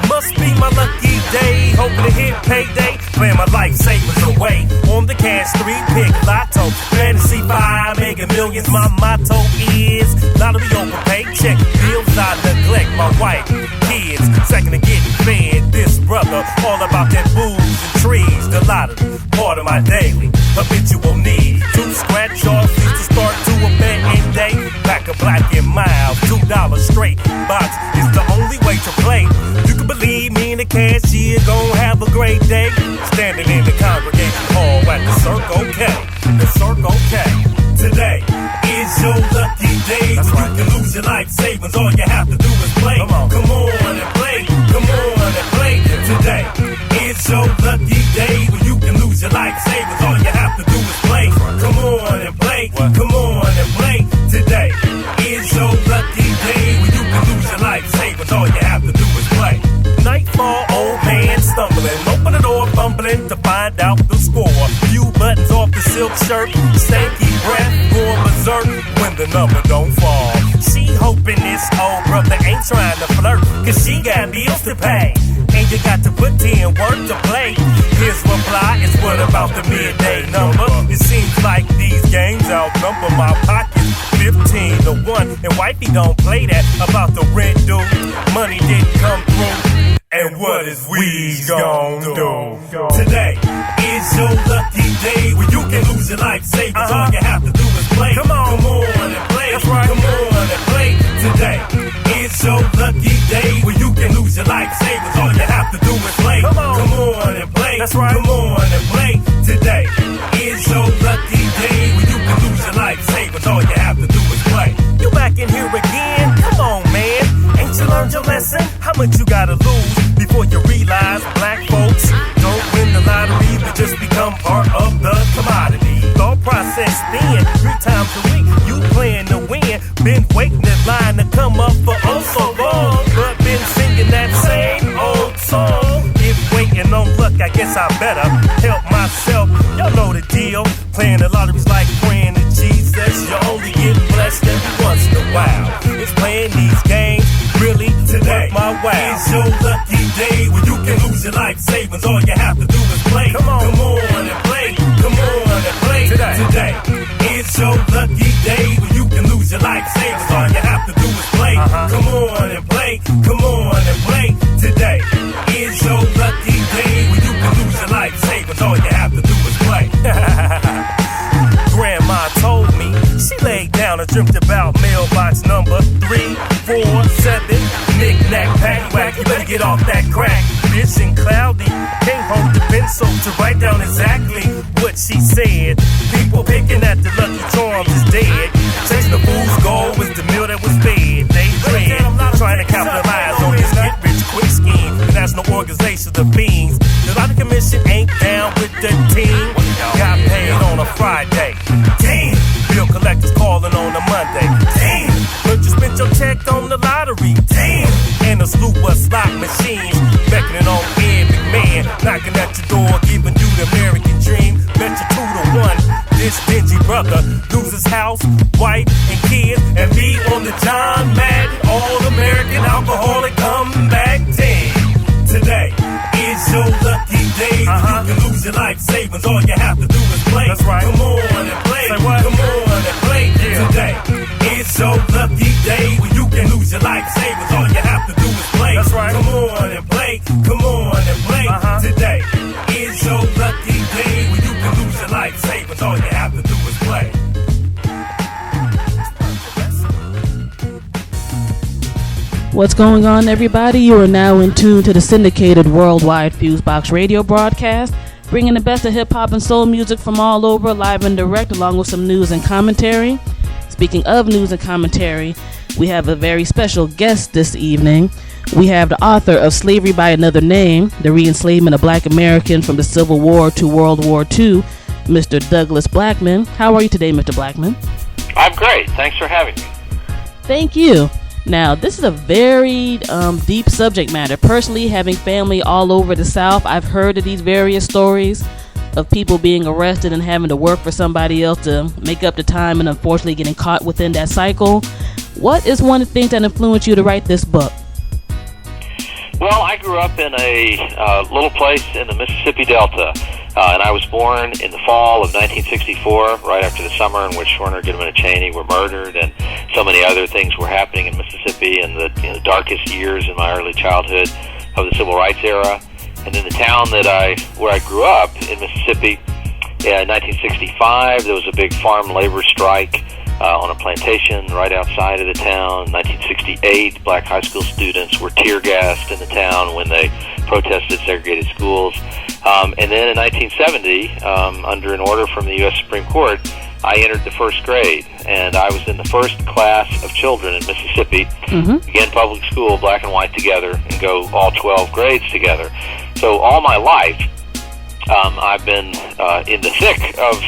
must be my lucky day. Hoping to hit payday. Playing my life savings away. On the cash 3 pick lotto. Fantasy 5 mega millions. My motto is lottery overpay. Check bills I neglect. My wife, kids, second to getting fed. This brother, all about them booze and trees. The lottery, part of my daily habitual need. To scratch off to start to a betting day. Pack a black and mild, $2 straight. Box is the only way to play. You can believe me and the cashier gon' have a great day. Standing in the congregation hall at the Circle K. The Circle K. Today is your lucky day. That's right. You can lose your life savings. All you have to do is play. Come on and play. Come on and play. Today is your lucky day when you can lose your life savings. All you have to do is play. Come on and play. Come on and play. Today is your lucky day when you can lose your life savings. All you have to do is play. Nightfall, old man stumbling, open the door, fumbling to find out the score. Few buttons off the silk shirt, stanky breath, going berserk when the number don't fall. She hoping this old brother ain't trying to flirt, cause she got bills to pay. And you got to put in work to play. His reply is what about the midday number? It seems like these games outnumber my pockets 15 to 1. And wifey don't play that about the rent due. Money didn't come through. And what is we gon' do? Today is your lucky day when you can lose your life savings. All you have to do is play. Come on and play. That's right. Come day when you can lose your life savings. All you have to do is play. Come on and play. That's right. Come on and play. Today is your lucky day when you can lose your life savings. All you have to do is play. You back in here again? Come on, man. Ain't you learned your lesson? How much you gotta lose before you realize black folks don't win the lottery, but just become part of the commodity? Thought process then, 3 times a week, you playing to win. Been waiting in line to come up for oh so long, but been singing that same old song. If waiting on luck, I guess I better help myself. Y'all know the deal. Playing the lottery's like praying to Jesus. You only get blessed every once in a while. It's playing these games really today. My wow. It's your lucky day when you can lose your life savings. All you have to do is play. Come on and play. Come on and play today. It's your lucky day when you can lose your life savings. All you have to do is play. Come on and play. Come on and play today. It's your lucky day when you can lose your life savings. All you have to do is play. Grandma told me she laid down and dreamt about mailbox number 347. Knick-knack, paddywhack, you better get off that crack. Bitch and cloudy, can't hold the pencil to write down exactly what she said. People picking at the lucky charms is dead. Chasing the fool's goal was the meal that was fed. They dread, trying to capitalize on this get-rich-quick scheme. The National Organization of Beings. The Lottery Commission ain't down with the team. Got paid on a Friday. Damn. Bill collectors calling on a Monday. Damn. But you spent your check on the lottery. Damn. And a slew of slot machines beckoning on every man, knocking at your door, giving you the American dream. Bet you 2-1. This dingy brother loses house, wife, and kids, and be on the John Madden All-American Alcoholic Comeback Team. Today is your lucky day. You can lose your life savings. All you have to do is play. That's right. Come on and play. Say what? Come on and play. Yeah. Today is your lucky day when you can lose your life savings. All you have to do is play. That's right. Come on and play. Come on and play. Today is your lucky day when you can lose your life savings. All you have to do is play. What's going on, everybody? You are now in tune to the syndicated worldwide FuseBox Radio Broadcast, bringing the best of hip-hop and soul music from all over, live and direct, along with some news and commentary. Speaking of news and commentary, we have a very special guest this evening. We have the author of Slavery by Another Name, The Re-Enslavement of Black Americans from the Civil War to World War II, Mr. Douglas Blackmon. How are you today, Mr. Blackmon? I'm great. Thanks for having me. Thank you. Now, this is a very deep subject matter. Personally, having family all over the South, I've heard of these various stories of people being arrested and having to work for somebody else to make up the time and unfortunately getting caught within that cycle. What is one of the things that influenced you to write this book? Well, I grew up in a little place in the Mississippi Delta, and I was born in the fall of 1964, right after the summer in which Schwerner, Goodman, and Cheney were murdered, and so many other things were happening in Mississippi in the darkest years in my early childhood of the Civil Rights era. And in the town where I grew up in Mississippi, in 1965, there was a big farm labor strike on a plantation right outside of the town. In 1968, black high school students were tear gassed in the town when they protested segregated schools. And then in 1970, under an order from the U.S. Supreme Court, I entered the first grade, and I was in the first class of children in Mississippi, again, public school, black and white together, and go all 12 grades together. So all my life, I've been in the thick of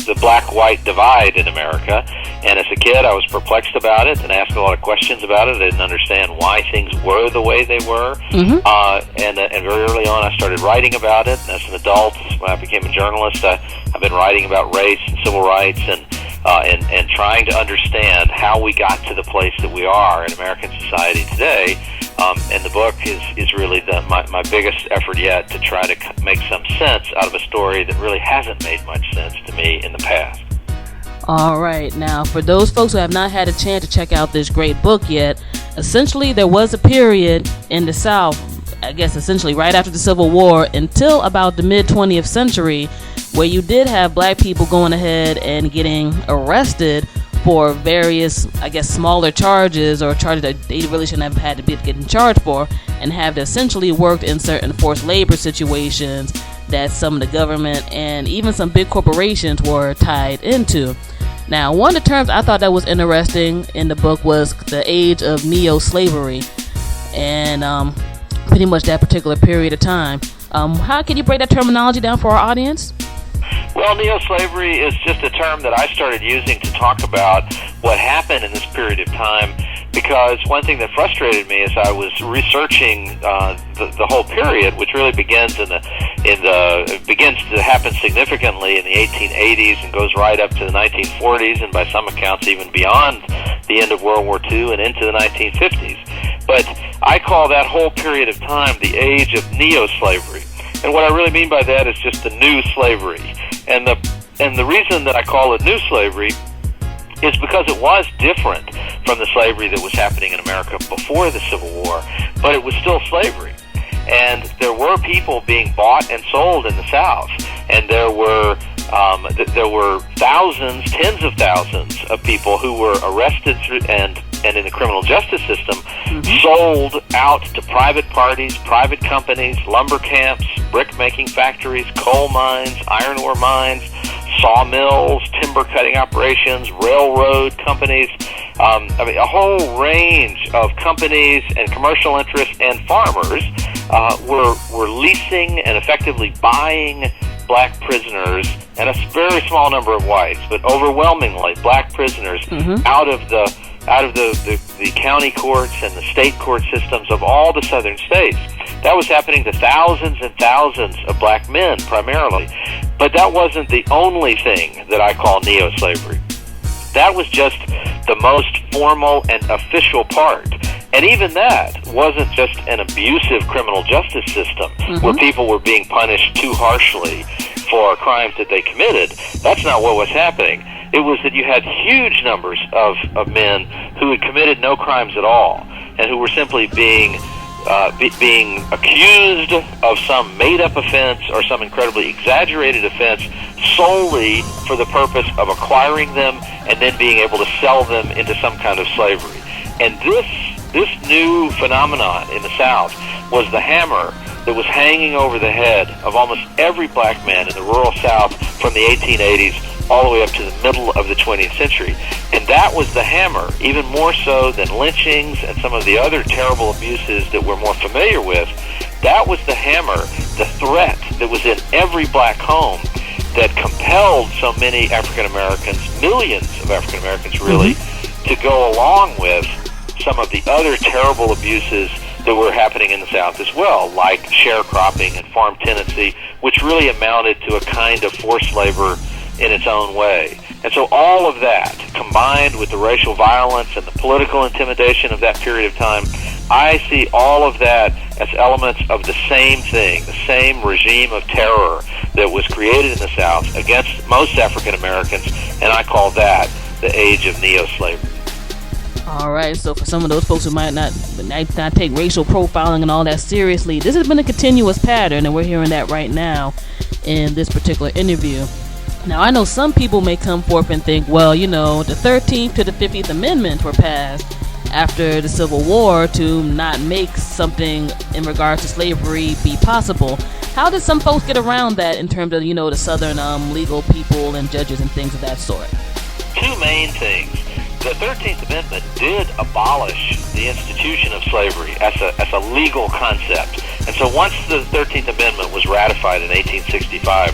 the black-white divide in America, and as a kid I was perplexed about it and asked a lot of questions about it. I didn't understand why things were the way they were, and very early on I started writing about it. As an adult, when I became a journalist, I've been writing about race and civil rights and trying to understand how we got to the place that we are in American society today. And the book is really my biggest effort yet to try to make some sense out of a story that really hasn't made much sense to me in the past. All right. Now, for those folks who have not had a chance to check out this great book yet, essentially there was a period in the South, I guess essentially right after the Civil War until about the mid-20th century, where you did have black people going ahead and getting arrested for various, I guess, smaller charges or charges that they really shouldn't have had to be getting charged for, and have essentially worked in certain forced labor situations that some of the government and even some big corporations were tied into. Now, one of the terms I thought that was interesting in the book was the age of neo-slavery, and pretty much that particular period of time. How can you break that terminology down for our audience? Well, neo-slavery is just a term that I started using to talk about what happened in this period of time, because one thing that frustrated me as I was researching the whole period, which really begins begins to happen significantly in the 1880s and goes right up to the 1940s, and by some accounts even beyond the end of World War II and into the 1950s. But I call that whole period of time the age of neo-slavery. And what I really mean by that is just the new slavery. And the reason that I call it new slavery is because it was different from the slavery that was happening in America before the Civil War, but it was still slavery. And there were people being bought and sold in the South, and there were thousands, tens of thousands of people who were arrested and in the criminal justice system, sold out to private parties, private companies, lumber camps, brick-making factories, coal mines, iron ore mines, sawmills, timber cutting operations, railroad companies, a whole range of companies and commercial interests and farmers were leasing and effectively buying black prisoners, and a very small number of whites, but overwhelmingly black prisoners out of the county courts and the state court systems of all the southern states. That was happening to thousands and thousands of black men primarily. But that wasn't the only thing that I call neo-slavery. That was just the most formal and official part. And even that wasn't just an abusive criminal justice system where people were being punished too harshly for crimes that they committed. That's not what was happening. It was that you had huge numbers of men who had committed no crimes at all and who were simply being accused of some made-up offense or some incredibly exaggerated offense solely for the purpose of acquiring them and then being able to sell them into some kind of slavery. And this new phenomenon in the South was the hammer that was hanging over the head of almost every black man in the rural South from the 1880s all the way up to the middle of the 20th century. And that was the hammer, even more so than lynchings and some of the other terrible abuses that we're more familiar with. That was the hammer, the threat that was in every black home that compelled so many African Americans, millions of African Americans really, to go along with some of the other terrible abuses that were happening in the South as well, like sharecropping and farm tenancy, which really amounted to a kind of forced labor in its own way. And so all of that, combined with the racial violence and the political intimidation of that period of time, I see all of that as elements of the same thing, the same regime of terror that was created in the South against most African Americans, and I call that the age of neo-slavery. All right, so for some of those folks who might not take racial profiling and all that seriously, this has been a continuous pattern, and we're hearing that right now in this particular interview. Now, I know some people may come forth and think, well, you know, the 13th to the 50th Amendment were passed after the Civil War to not make something in regards to slavery be possible. How did some folks get around that in terms of, you know, the Southern legal people and judges and things of that sort? Two main things. The 13th Amendment did abolish the institution of slavery as a legal concept. And so once the 13th Amendment was ratified in 1865,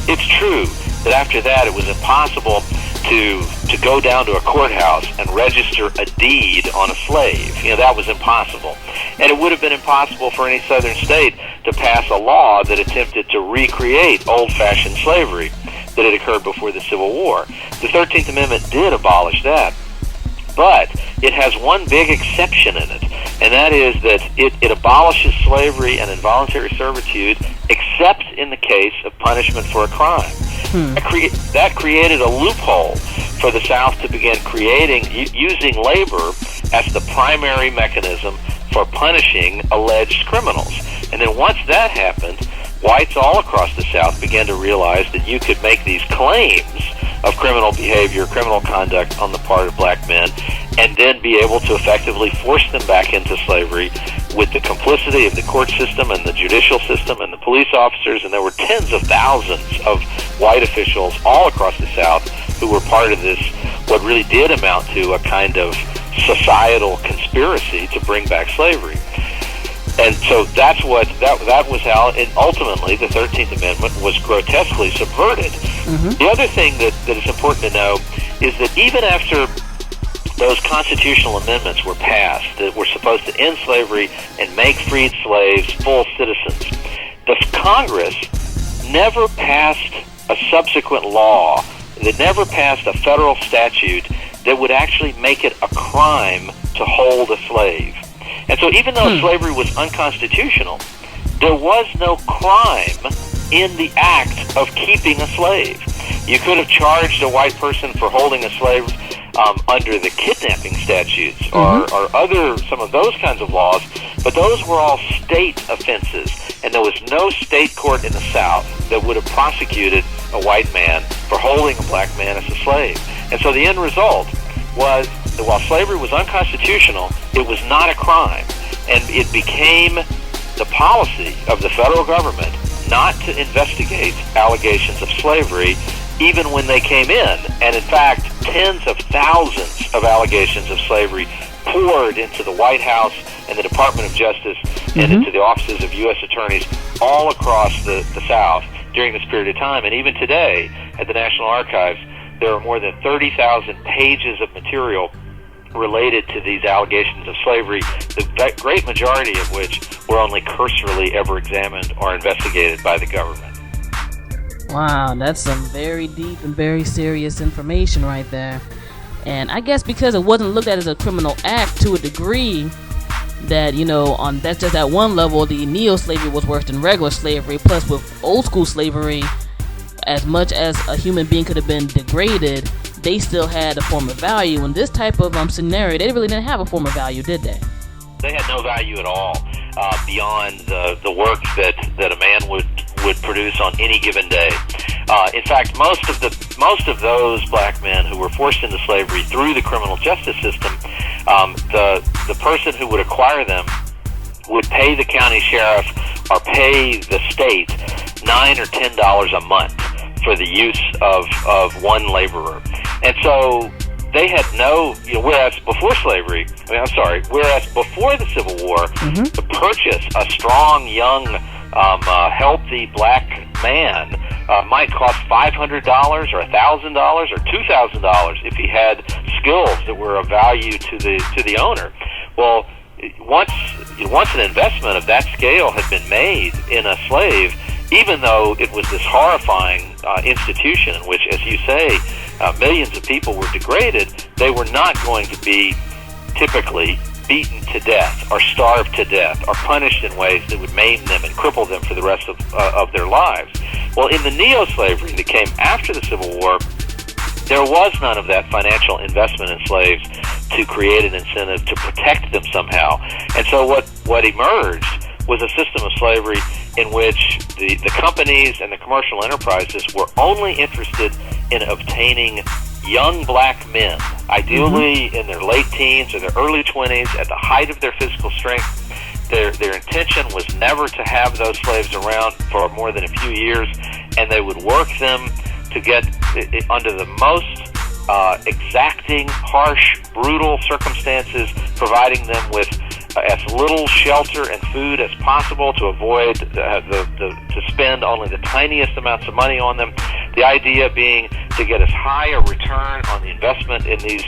it's true that after that it was impossible to go down to a courthouse and register a deed on a slave. You know, that was impossible. And it would have been impossible for any southern state to pass a law that attempted to recreate old-fashioned slavery that had occurred before the Civil War. The 13th Amendment did abolish that. But it has one big exception in it, and that is that it abolishes slavery and involuntary servitude except in the case of punishment for a crime. That created a loophole for the South to begin using labor as the primary mechanism for punishing alleged criminals. And then once that happened, whites all across the South began to realize that you could make these claims of criminal behavior, criminal conduct on the part of black men, and then be able to effectively force them back into slavery with the complicity of the court system and the judicial system and the police officers. And there were tens of thousands of white officials all across the South who were part of this, what really did amount to a kind of societal conspiracy to bring back slavery. And so that was how, and ultimately, the 13th Amendment was grotesquely subverted. The other thing that is important to know is that even after those constitutional amendments were passed that were supposed to end slavery and make freed slaves full citizens, the Congress never passed a subsequent law, that never passed a federal statute that would actually make it a crime to hold a slave. And so even though slavery was unconstitutional, there was no crime in the act of keeping a slave. You could have charged a white person for holding a slave under the kidnapping statutes or some of those kinds of laws, but those were all state offenses, and there was no state court in the South that would have prosecuted a white man for holding a black man as a slave. And so the end result was that while slavery was unconstitutional, it was not a crime, and it became the policy of the federal government not to investigate allegations of slavery even when they came in. And in fact, tens of thousands of allegations of slavery poured into the White House and the Department of Justice and into the offices of U.S. attorneys all across the South during this period of time. And even today, at the National Archives, there are more than 30,000 pages of material related to these allegations of slavery, the great majority of which were only cursorily ever examined or investigated by the government. Wow, that's some very deep and very serious information right there. And I guess because it wasn't looked at as a criminal act to a degree that, that's just at one level, the neo-slavery was worse than regular slavery. Plus, with old school slavery, as much as a human being could have been degraded, they still had a form of value. In this type of scenario, they really didn't have a form of value, did they? They had no value at all beyond the work that a man would produce on any given day. In fact, most of those black men who were forced into slavery through the criminal justice system, the person who would acquire them would pay the county sheriff or pay the state $9 or $10 a month for the use of one laborer. And so they had no, whereas before the Civil War, to purchase a strong, young, healthy black man might cost $500 or $1,000 or $2,000 if he had skills that were of value to the owner. Well, once an investment of that scale had been made in a slave, even though it was this horrifying institution in which, as you say, millions of people were degraded, they were not going to be typically beaten to death or starved to death or punished in ways that would maim them and cripple them for the rest of their lives. Well, in the neo-slavery that came after the Civil War, there was none of that financial investment in slaves to create an incentive to protect them somehow. And so what emerged was a system of slavery in which the companies and the commercial enterprises were only interested in obtaining young black men, ideally in their late teens or their early 20s, at the height of their physical strength. Their intention was never to have those slaves around for more than a few years, and they would work them to get under the most exacting, harsh, brutal circumstances, providing them with as little shelter and food as possible to avoid to spend only the tiniest amounts of money on them. The idea being to get as high a return on the investment in these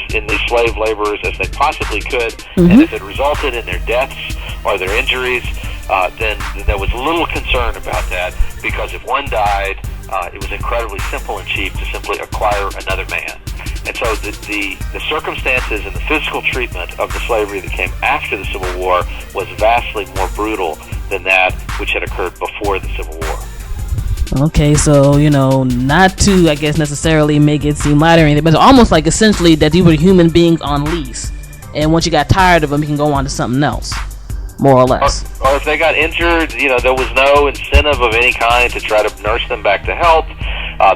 slave laborers as they possibly could, and if it resulted in their deaths or their injuries, then there was little concern about that, because if one died, it was incredibly simple and cheap to simply acquire another man. And so the circumstances and the physical treatment of the slavery that came after the Civil War was vastly more brutal than that which had occurred before the Civil War. Okay, so, not to, I guess, necessarily make it seem light or anything, but it's almost like essentially that these were human beings on lease. And once you got tired of them, you can go on to something else, more or less. Or if they got injured, there was no incentive of any kind to try to nurse them back to health.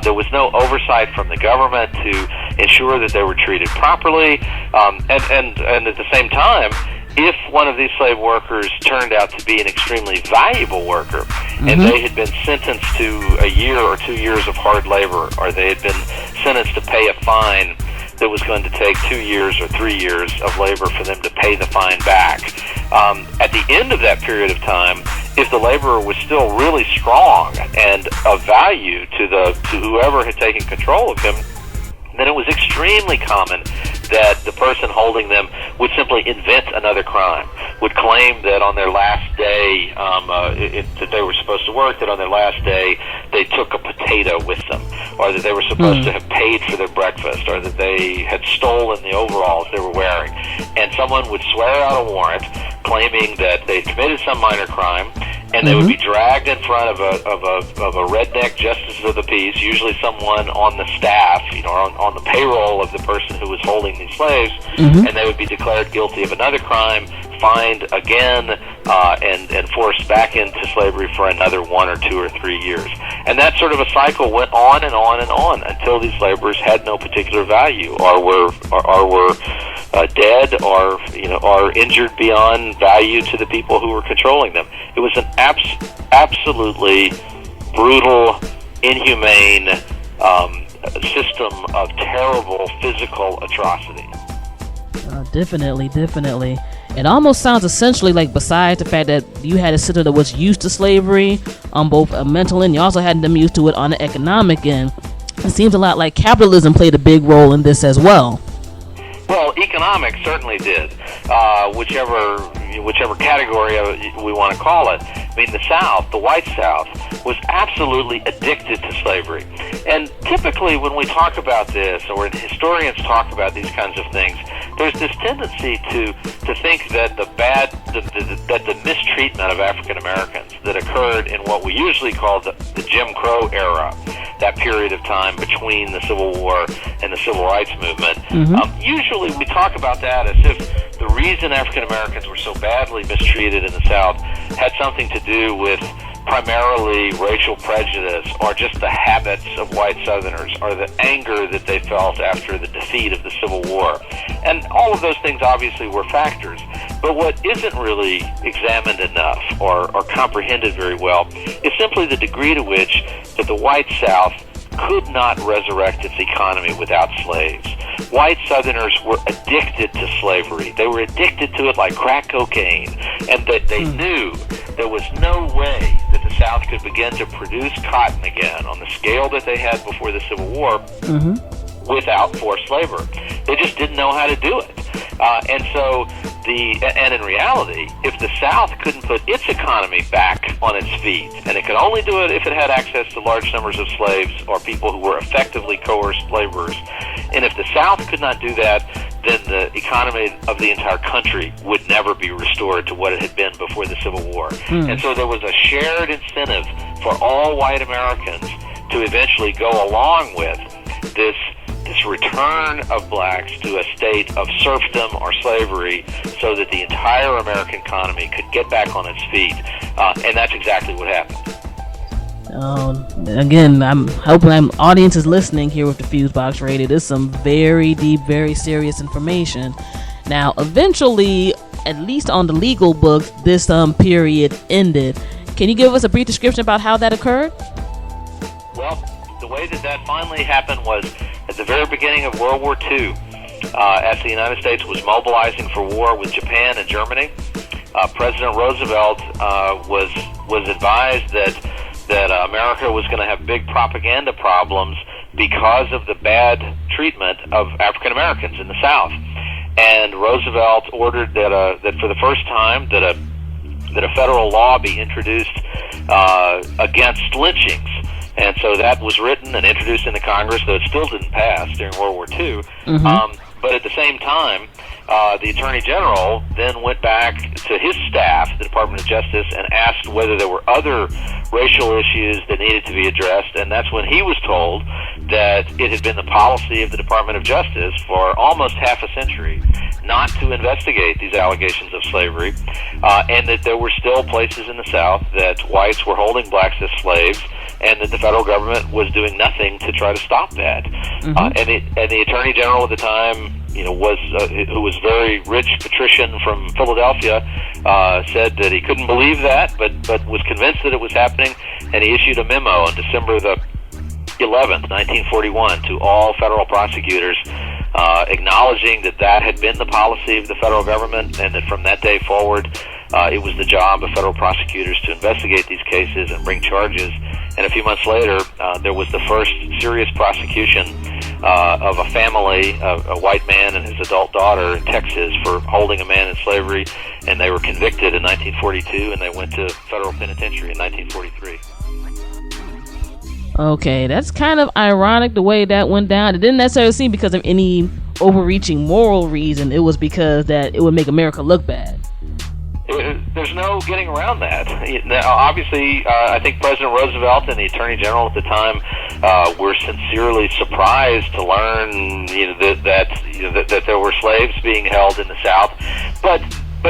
There was no oversight from the government to ensure that they were treated properly, and at the same time, if one of these slave workers turned out to be an extremely valuable worker, and they had been sentenced to a year or 2 years of hard labor, or they had been sentenced to pay a fine that was going to take 2 years or 3 years of labor for them to pay the fine back. At the end of that period of time, if the laborer was still really strong and of value to whoever had taken control of him, then it was extremely common that the person holding them would simply invent another crime, would claim that on their last day that they were supposed to work, that on their last day they took a potato with them, or that they were supposed to have paid for their breakfast, or that they had stolen the overalls they were wearing. And someone would swear out a warrant claiming that they committed some minor crime, and they would be dragged in front of a redneck justice of the peace, usually someone on the staff, on the payroll of the person who was holding these slaves, and they would be declared guilty of another crime, fined again, and forced back into slavery for another 1 or 2 or 3 years. And that sort of a cycle went on and on and on until these laborers had no particular value, or were dead, or injured beyond value to the people who were controlling them. It was an absolutely brutal, inhumane system of terrible physical atrocity. Definitely. It almost sounds essentially like, besides the fact that you had a system that was used to slavery on both a mental end, you also had them used to it on the economic end. It seems a lot like capitalism played a big role in this as well. Well, economics certainly did, whichever category we want to call it. I mean, the South, the white South, was absolutely addicted to slavery. And typically when we talk about this, or when historians talk about these kinds of things, there's this tendency to think that the mistreatment of African Americans that occurred in what we usually call the Jim Crow era, that period of time between the Civil War and the Civil Rights Movement, usually we talk about that as if the reason African Americans were so badly mistreated in the South had something to do with primarily racial prejudice, or just the habits of white Southerners, or the anger that they felt after the defeat of the Civil War. And all of those things obviously were factors. But what isn't really examined enough or comprehended very well is simply the degree to which that the white South could not resurrect its economy without slaves. White Southerners were addicted to slavery. They were addicted to it like crack cocaine, and that they knew there was no way that the South could begin to produce cotton again on the scale that they had before the Civil War without forced labor. They just didn't know how to do it. And in reality, if the South couldn't put its economy back on its feet, and it could only do it if it had access to large numbers of slaves or people who were effectively coerced laborers, and if the South could not do that, then the economy of the entire country would never be restored to what it had been before the Civil War. And so there was a shared incentive for all white Americans to eventually go along with this return of blacks to a state of serfdom or slavery, so that the entire American economy could get back on its feet. And that's exactly what happened. Again, I'm hoping my audience is listening here with the FuseBox Radio. This is some very deep, very serious information. Now, eventually, at least on the legal books, this period ended. Can you give us a brief description about how that occurred? Well, the way that finally happened was at the very beginning of World War II, as the United States was mobilizing for war with Japan and Germany. President Roosevelt was advised that America was going to have big propaganda problems because of the bad treatment of African Americans in the South. And Roosevelt ordered that for the first time that a federal law be introduced against lynchings. And so that was written and introduced into Congress, though it still didn't pass during World War II. But at the same time, the Attorney General then went back to his staff, the Department of Justice, and asked whether there were other racial issues that needed to be addressed. And that's when he was told that it had been the policy of the Department of Justice for almost half a century not to investigate these allegations of slavery, and that there were still places in the South that whites were holding blacks as slaves, and that the federal government was doing nothing to try to stop that. And the Attorney General at the time, was who was very rich patrician from Philadelphia, said that he couldn't believe that, but was convinced that it was happening, and he issued a memo on December the 11th, 1941, to all federal prosecutors, acknowledging that had been the policy of the federal government, and that from that day forward, it was the job of federal prosecutors to investigate these cases and bring charges. And a few months later, there was the first serious prosecution of a family, a white man and his adult daughter in Texas, for holding a man in slavery, and they were convicted in 1942, and they went to federal penitentiary in 1943. Okay, that's kind of ironic the way that went down. It didn't necessarily seem because of any overreaching moral reason. It was because that it would make America look bad. There's no getting around that. Obviously, I think President Roosevelt and the Attorney General at the time were sincerely surprised to learn that there were slaves being held in the South. But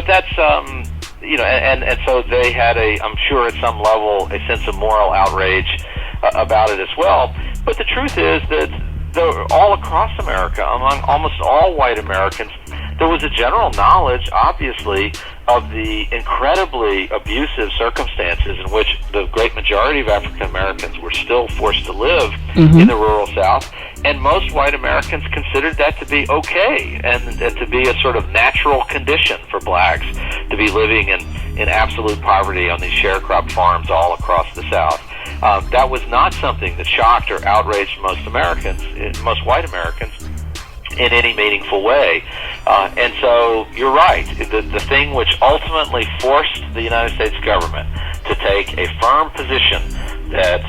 that's and so they had I'm sure at some level a sense of moral outrage about it as well. But the truth is that all across America, among almost all white Americans, there was a general knowledge, obviously, of the incredibly abusive circumstances in which the great majority of African Americans were still forced to live in the rural South. And most white Americans considered that to be okay, and to be a sort of natural condition for blacks to be living in absolute poverty on these sharecrop farms all across the South. That was not something that shocked or outraged most Americans, most white Americans, in any meaningful way. And so you're right. The thing which ultimately forced the United States government to take a firm position that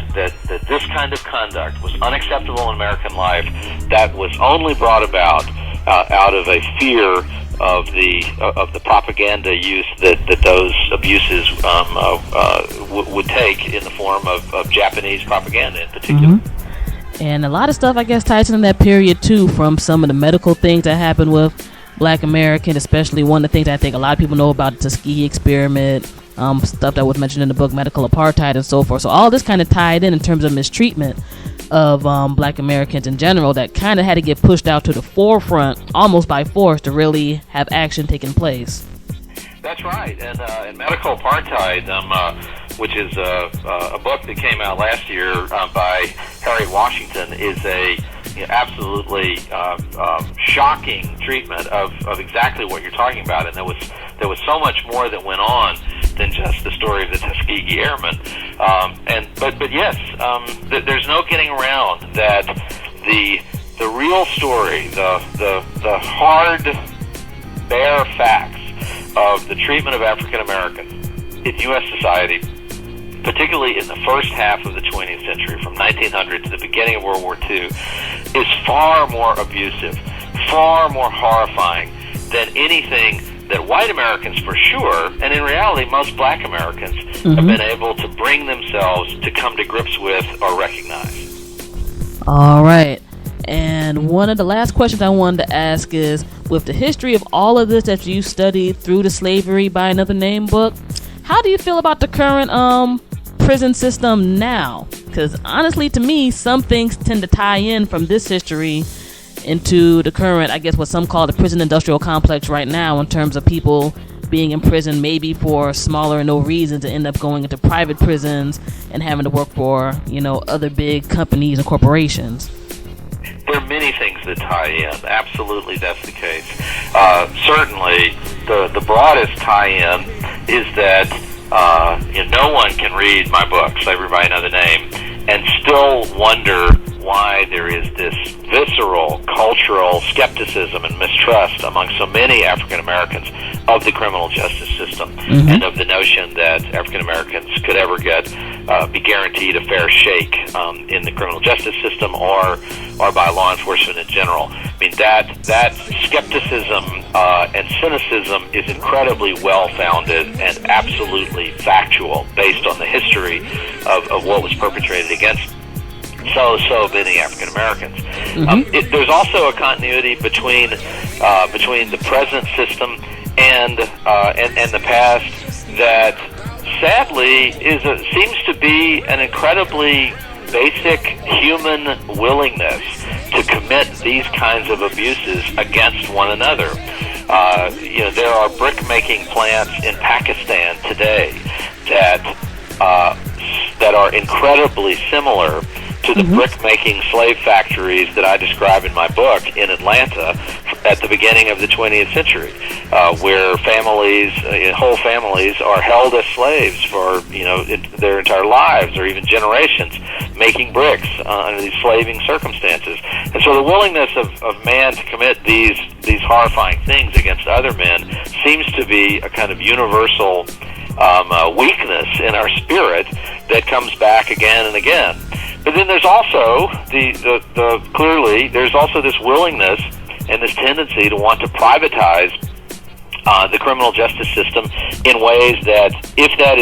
this kind of conduct was unacceptable in American life, that was only brought about out of a fear of the propaganda use that those abuses would take in the form of Japanese propaganda in particular. And a lot of stuff, I guess, ties in that period too, from some of the medical things that happened with Black Americans, especially one of the things I think a lot of people know about, the Tuskegee experiment, stuff that was mentioned in the book, medical apartheid and so forth. So all this kind of tied in terms of mistreatment of Black Americans in general, that kind of had to get pushed out to the forefront almost by force to really have action taking place. That's right. And medical apartheid, which is a book that came out last year by Harry Washington, is a absolutely shocking treatment of exactly what you're talking about. And there was so much more that went on than just the story of the Tuskegee Airmen. But yes, there's no getting around that the real story, the hard, bare facts of the treatment of African Americans in U.S. society, particularly in the first half of the 20th century, from 1900 to the beginning of World War II, is far more abusive, far more horrifying than anything that white Americans, for sure, and in reality most Black Americans, have been able to bring themselves to come to grips with or recognize. All right. And one of the last questions I wanted to ask is, with the history of all of this that you studied through the Slavery by Another Name book, how do you feel about the current prison system now? Because honestly, to me, some things tend to tie in from this history into the current, I guess what some call the prison industrial complex right now, in terms of people being in prison maybe for smaller or no reason to end up going into private prisons and having to work for, other big companies and corporations. There are many things that tie in. Absolutely, that's the case. Certainly, the broadest tie-in is that no one can read my book, Slavery by Another Name, and still wonder why there is this visceral cultural skepticism and mistrust among so many African Americans of the criminal justice system, and of the notion that African Americans could ever be guaranteed a fair shake in the criminal justice system or by law enforcement in general. I mean, that skepticism and cynicism is incredibly well-founded and absolutely factual, based on the history of what was perpetrated against so many African Americans. There's also a continuity between the present system and the past that sadly, seems to be an incredibly basic human willingness to commit these kinds of abuses against one another. There are brick-making plants in Pakistan today that are incredibly similar to the brick-making slave factories that I describe in my book in Atlanta at the beginning of the 20th century, where whole families are held as slaves for their entire lives or even generations, making bricks under these slaving circumstances. And so the willingness of man to commit these horrifying things against other men seems to be a kind of universal weakness in our spirit that comes back again and again. But then there's also clearly there's also this willingness and this tendency to want to privatize the criminal justice system in ways that, if that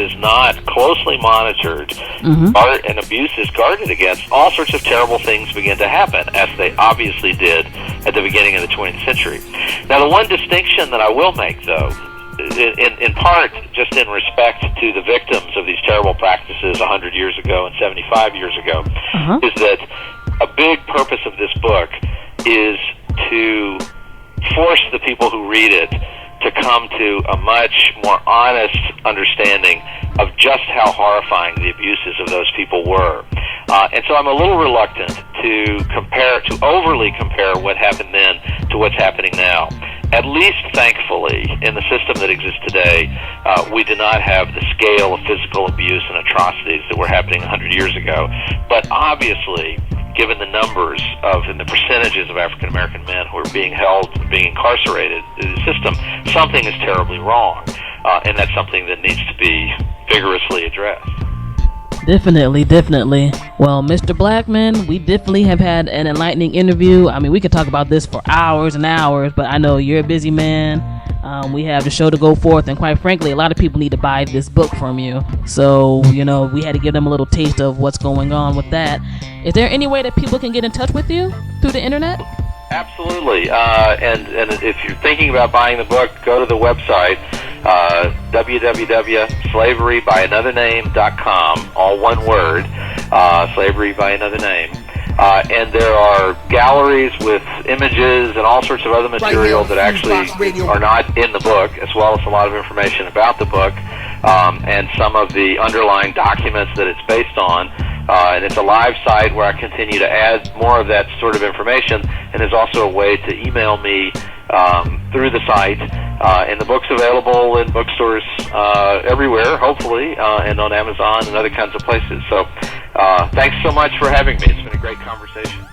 is not closely monitored, and abuse is guarded against, all sorts of terrible things begin to happen, as they obviously did at the beginning of the 20th century. Now, the one distinction that I will make, though, in part just in respect to the victims of these terrible practices 100 years ago and 75 years ago, is that a big purpose of this book is to force the people who read it to come to a much more honest understanding of just how horrifying the abuses of those people were. And so I'm a little reluctant to overly compare what happened then to what's happening now. At least, thankfully, in the system that exists today, we do not have the scale of physical abuse and atrocities that were happening 100 years ago. But obviously, given the numbers and the percentages of African American men who are being incarcerated in the system, something is terribly wrong, and that's something that needs to be vigorously addressed. Definitely. Well, Mr. Blackmon, we definitely have had an enlightening interview. I mean, we could talk about this for hours and hours, but I know you're a busy man. We have the show to go forth, and quite frankly, a lot of people need to buy this book from you. So, we had to give them a little taste of what's going on with that. Is there any way that people can get in touch with you through the internet? Absolutely. And if you're thinking about buying the book, go to the website, www.slaverybyanothername.com, all one word, Slavery by Another Name. And there are galleries with images and all sorts of other material that actually are not in the book, as well as a lot of information about the book, and some of the underlying documents that it's based on. And it's a live site where I continue to add more of that sort of information, and there's also a way to email me through the site. And the book's available in bookstores everywhere, hopefully, and on Amazon and other kinds of places. So thanks so much for having me. It's been a great conversation.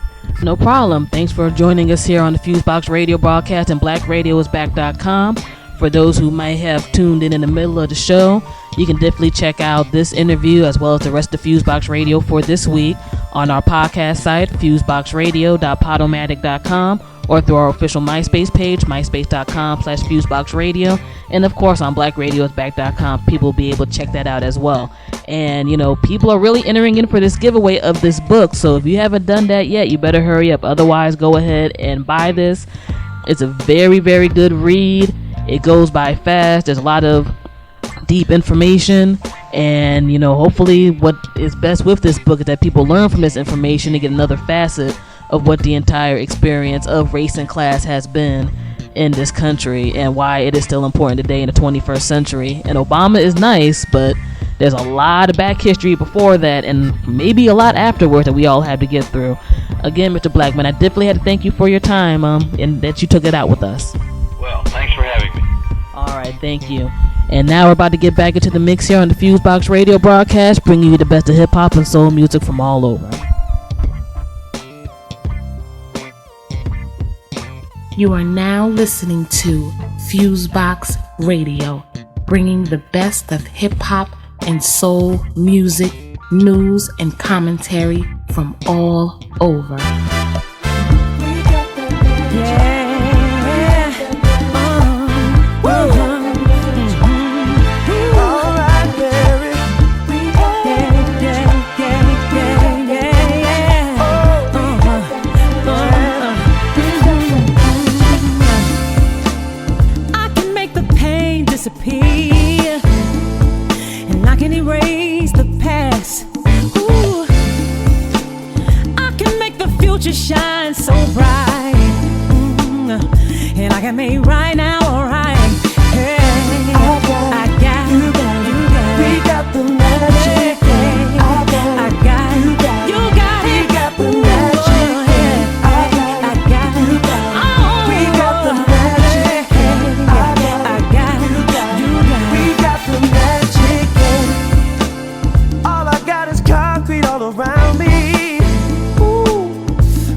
No problem. Thanks for joining us here on the FuseBox Radio Broadcast and BlackRadioIsBack.com. For those who might have tuned in the middle of the show, you can definitely check out this interview as well as the rest of FuseBox Radio for this week on our podcast site, fuseboxradio.podomatic.com, or through our official MySpace page, myspace.com/FuseBoxRadio, and of course on BlackRadioIsBack.com. People will be able to check that out as well. And people are really entering in for this giveaway of this book, so if you haven't done that yet, you better hurry up. Otherwise, go ahead and buy this. It's a very, very good read. It goes by fast. There's a lot of deep information, and hopefully what is best with this book is that people learn from this information and get another facet of what the entire experience of race and class has been in this country and why it is still important today in the 21st century. And Obama is nice, but there's a lot of back history before that and maybe a lot afterwards that we all have to get through. Again, Mr. Blackmon, I definitely had to thank you for your time and that you took it out with us. Well, thanks for having me. All right, thank you. And now we're about to get back into the mix here on the FuseBox Radio Broadcast, bringing you the best of hip-hop and soul music from all over. You are now listening to FuseBox Radio, bringing the best of hip-hop and soul music, news, and commentary from all over. future shines so bright, and I can make right now alright. Hey, I got you, we got the magic. I got you, you got it. We got the magic. I got you, we got the magic. I got you, we got the magic. All I got is concrete all around me. Ooh,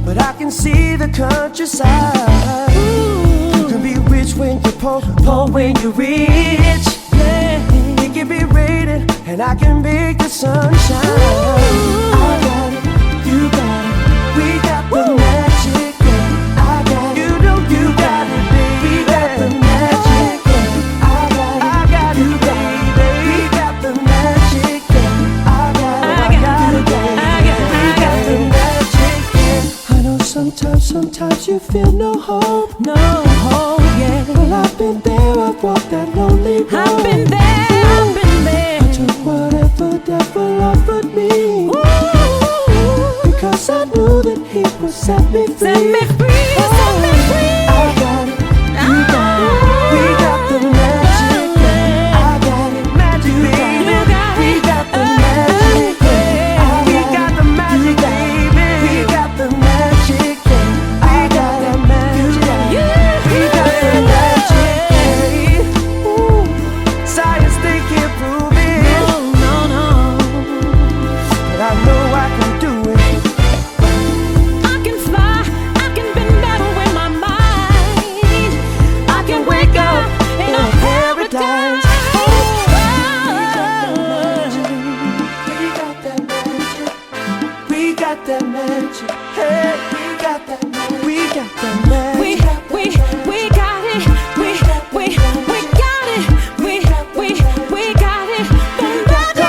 but I can see the countryside. You can be rich when you're poor, poor when you're rich. Yeah, it can be raining, and I can make the sun shine. I got it, you got it, we got the magic. Yeah, I got it, you know you got it, baby. We got the magic. Yeah, I got you, baby. We got the magic. Yeah, I got it, we got the magic. Yeah, I know sometimes you feel no hope, yeah. Well, I've been there, I've walked that lonely road. I've been there. I took whatever devil offered me. Ooh, because I knew that he would set me free. Set me free, set me free. I got it, you got it, we got the magic. I got it, magic, baby. We got the magic. We got the magic, baby. We got the magic. I got the magic. We got the magic. Ooh, science they can't prove it. No. But I know I can do it. I can fly, I can bend metal with my mind. I can wake up in a paradise. We got that magic. Hey, we got that magic. We got that magic. We got it. We got it. We got it. We got it. The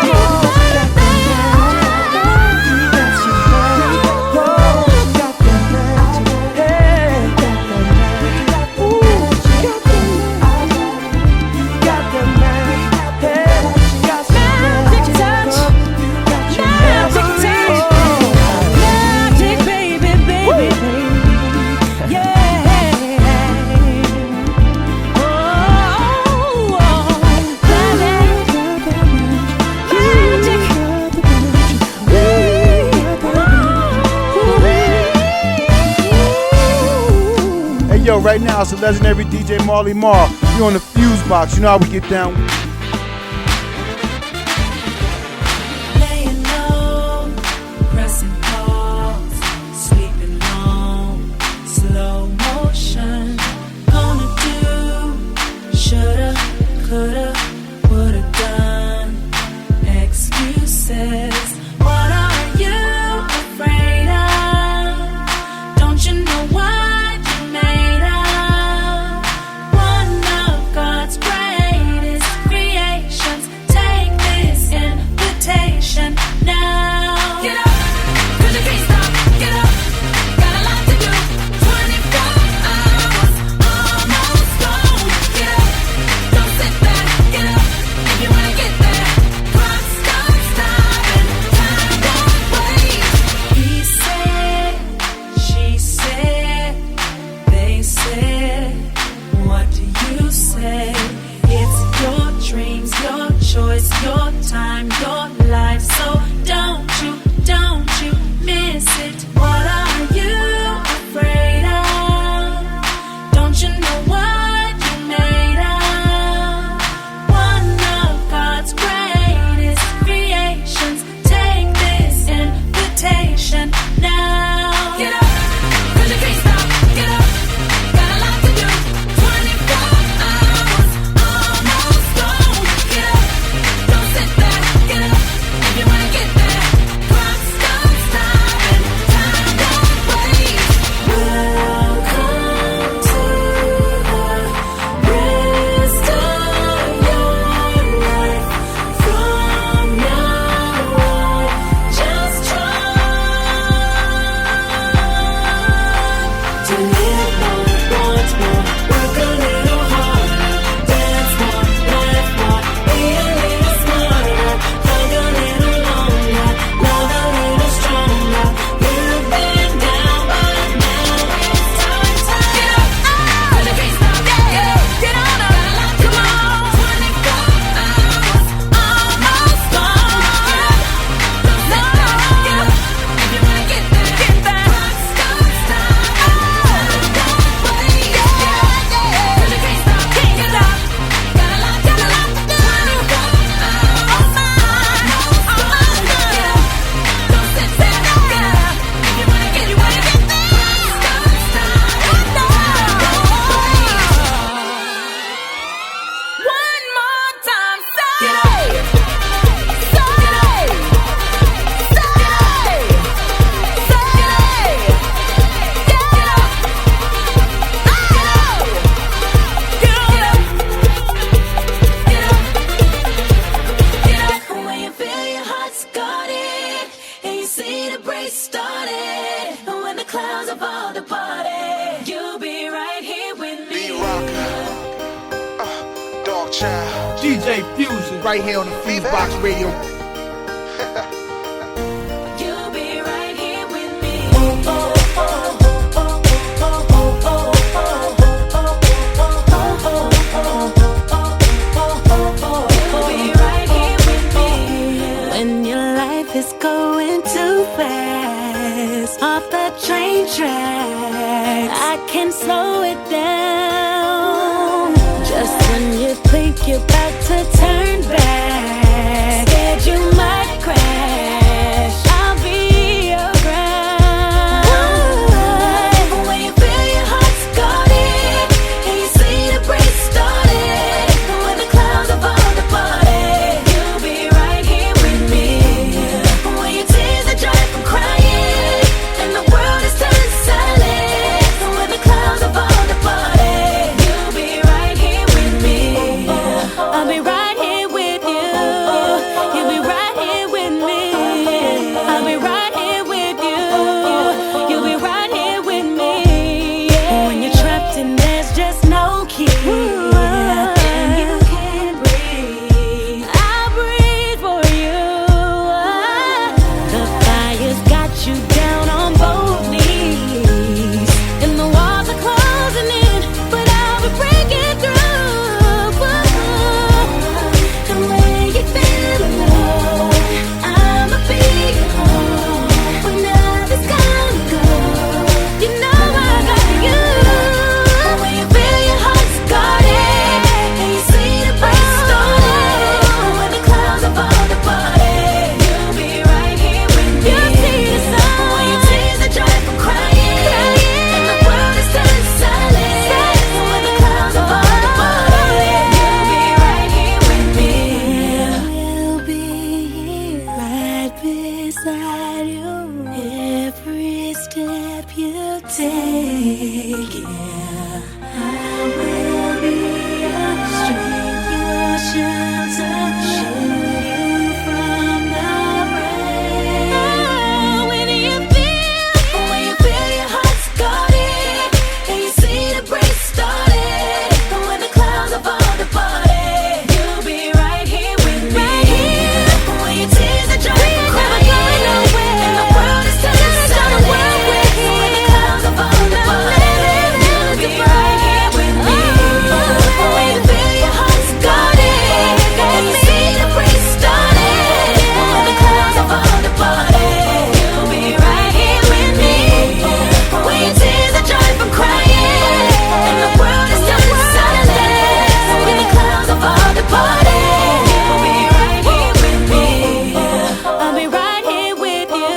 Yo, right now it's the legendary DJ Marley Marl. You on the FuseBox, you know how we get down. Laying low, pressing pause, sleeping long, slow motion. Gonna do, shoulda, coulda, woulda done. Excuses. What are you afraid of? Don't you know what you made of? One of God's greatest creatures. brace started, and when the clouds have all departed, you'll be right here with me. Dog Child. DJ Fusion. Right here on the FuseBox Radio. You'll be right here with me. You'll be right here with me. When your life is going too fast, off the train tracks, I can slow it down. Just when you think you're about to turn back, scared you might crash, I'll be around. When you feel your heart's guarded, and you see the break started, when the clouds have all departed, you'll be right here with me. When your tears are dry from crying, and the world is turned silent, when the clouds have all departed, you'll be right here with me. I'll be right here with you. You'll be right here with me. I'll be right here with you. You'll be right here with me. When you're trapped and there's just no key, and you can't breathe, I'll breathe for you. The fire's got you down on both knees, and the walls are closing in, but I'll be breaking through. And when you feel alone, I'ma be your home. When others gonna go, you know I got you. When you feel your heart's guarded, and you see the break started, when the clouds have all departed, you'll be right here with me. You'll see the sun. When your tears are dry from crying, and the world is turned silent, when the clouds have all departed, you'll be right here with me. We'll be here right beside you. Every step you take, yeah. I will be your strength, your shelter, shield you from the rain. When you feel your heart's guarded, and you see the break started, and when the clouds have all departed, you'll be right here with me. When your tears are dry from crying, and the world is turning silent, when the clouds have all departed, you'll be right here with me. When you feel your heart's guarded, and you see the break started, and when the clouds have all departed, you'll be right here with me. When your tears are dry from crying, and the world is turning silent, when the clouds have all departed, you'll be right here with me. I'll be right here with you.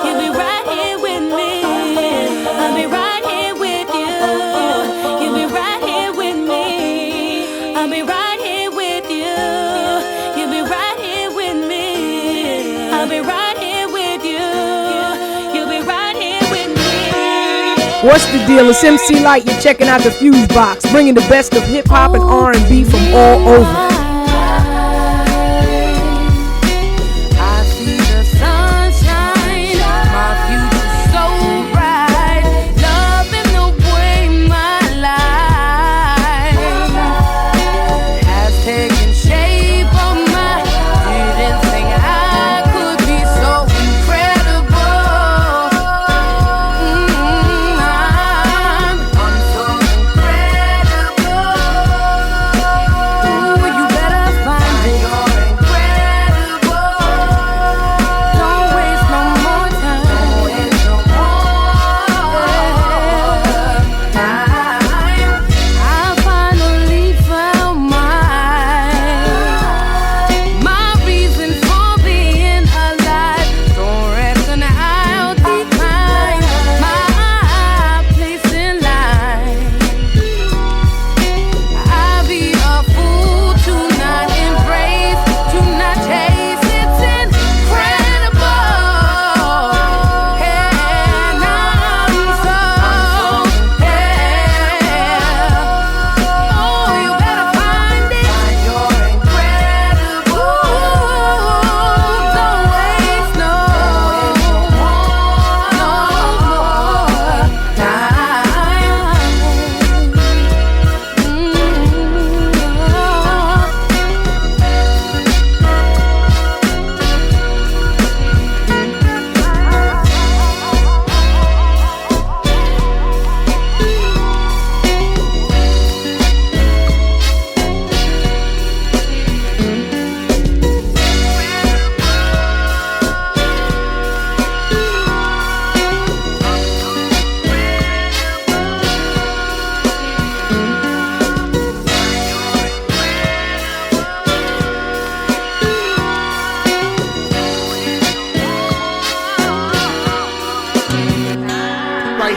You'll be right here with me. I'll be right here with you. You'll be right here with me. I'll be right here with you. You'll be right here with me. I'll be right here with you. You'll be right here with me. What's the deal? It's MC Light. You're checking out the FuseBox, bringing the best of hip hop and R&B from all over. I see the sunshine, my future's so bright, loving the way my life has taken shape of mine. Didn't think I could be so incredible. I'm so incredible. Ooh, you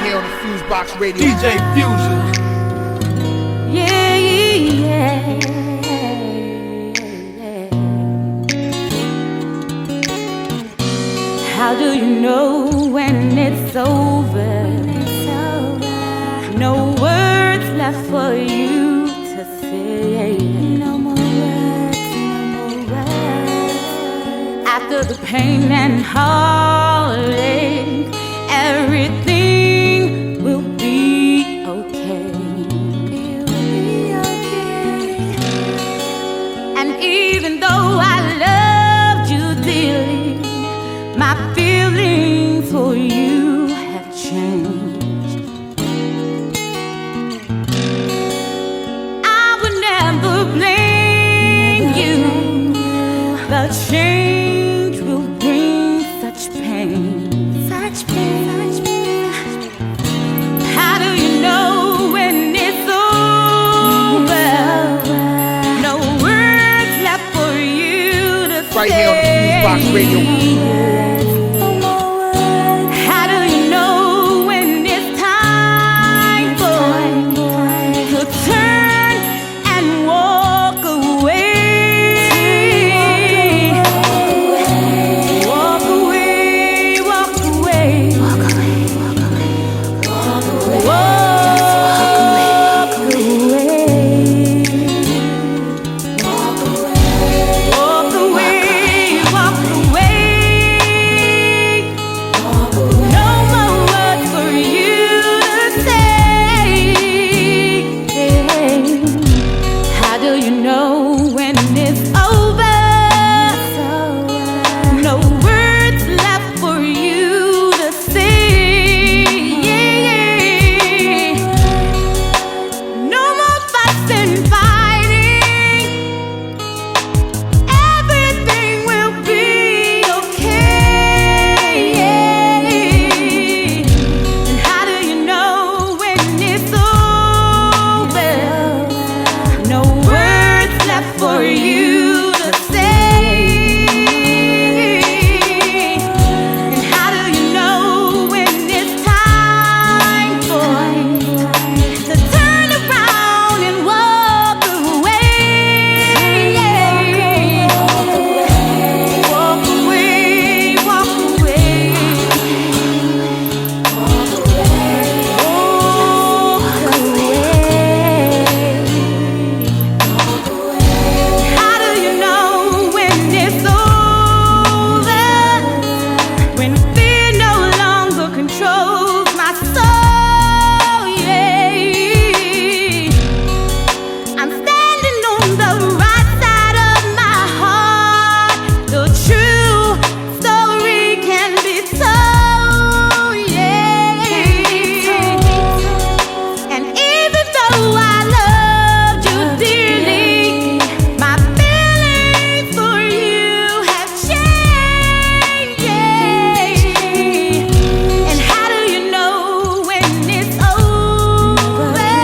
here on the FuseBox Radio. DJ Fusion. Yeah, yeah. How do you know when it's over? No words left for you to say. No more words, no more words. After the pain and heartache, everything will be okay. It will be okay. And even though I loved you dearly, my feelings for you have changed. Blame you. The change will bring such pain, such pain, such pain. How do you know when it's over? No words left for you to say. Right here on the FuseBox Radio. How do you know when it's time for to turn and walk away? Walk away, walk away, walk away, walk away, walk away, walk away, walk away, walk away. No more words for you to say. How do you know when it's over? No words left for you to say. No more fussing, fighting. Everything will be okay. And how do you know when it's over? No words left for you to say. And how do you know when it's time for to turn around and walk away? Walk away, walk away. How do you know when it's over? When fear no longer controls my soul, yeah. I'm standing on the right side of my heart. The true story can be told, yeah. And even though I loved you dearly, my feelings for you have changed, yeah. And how do you know when it's over?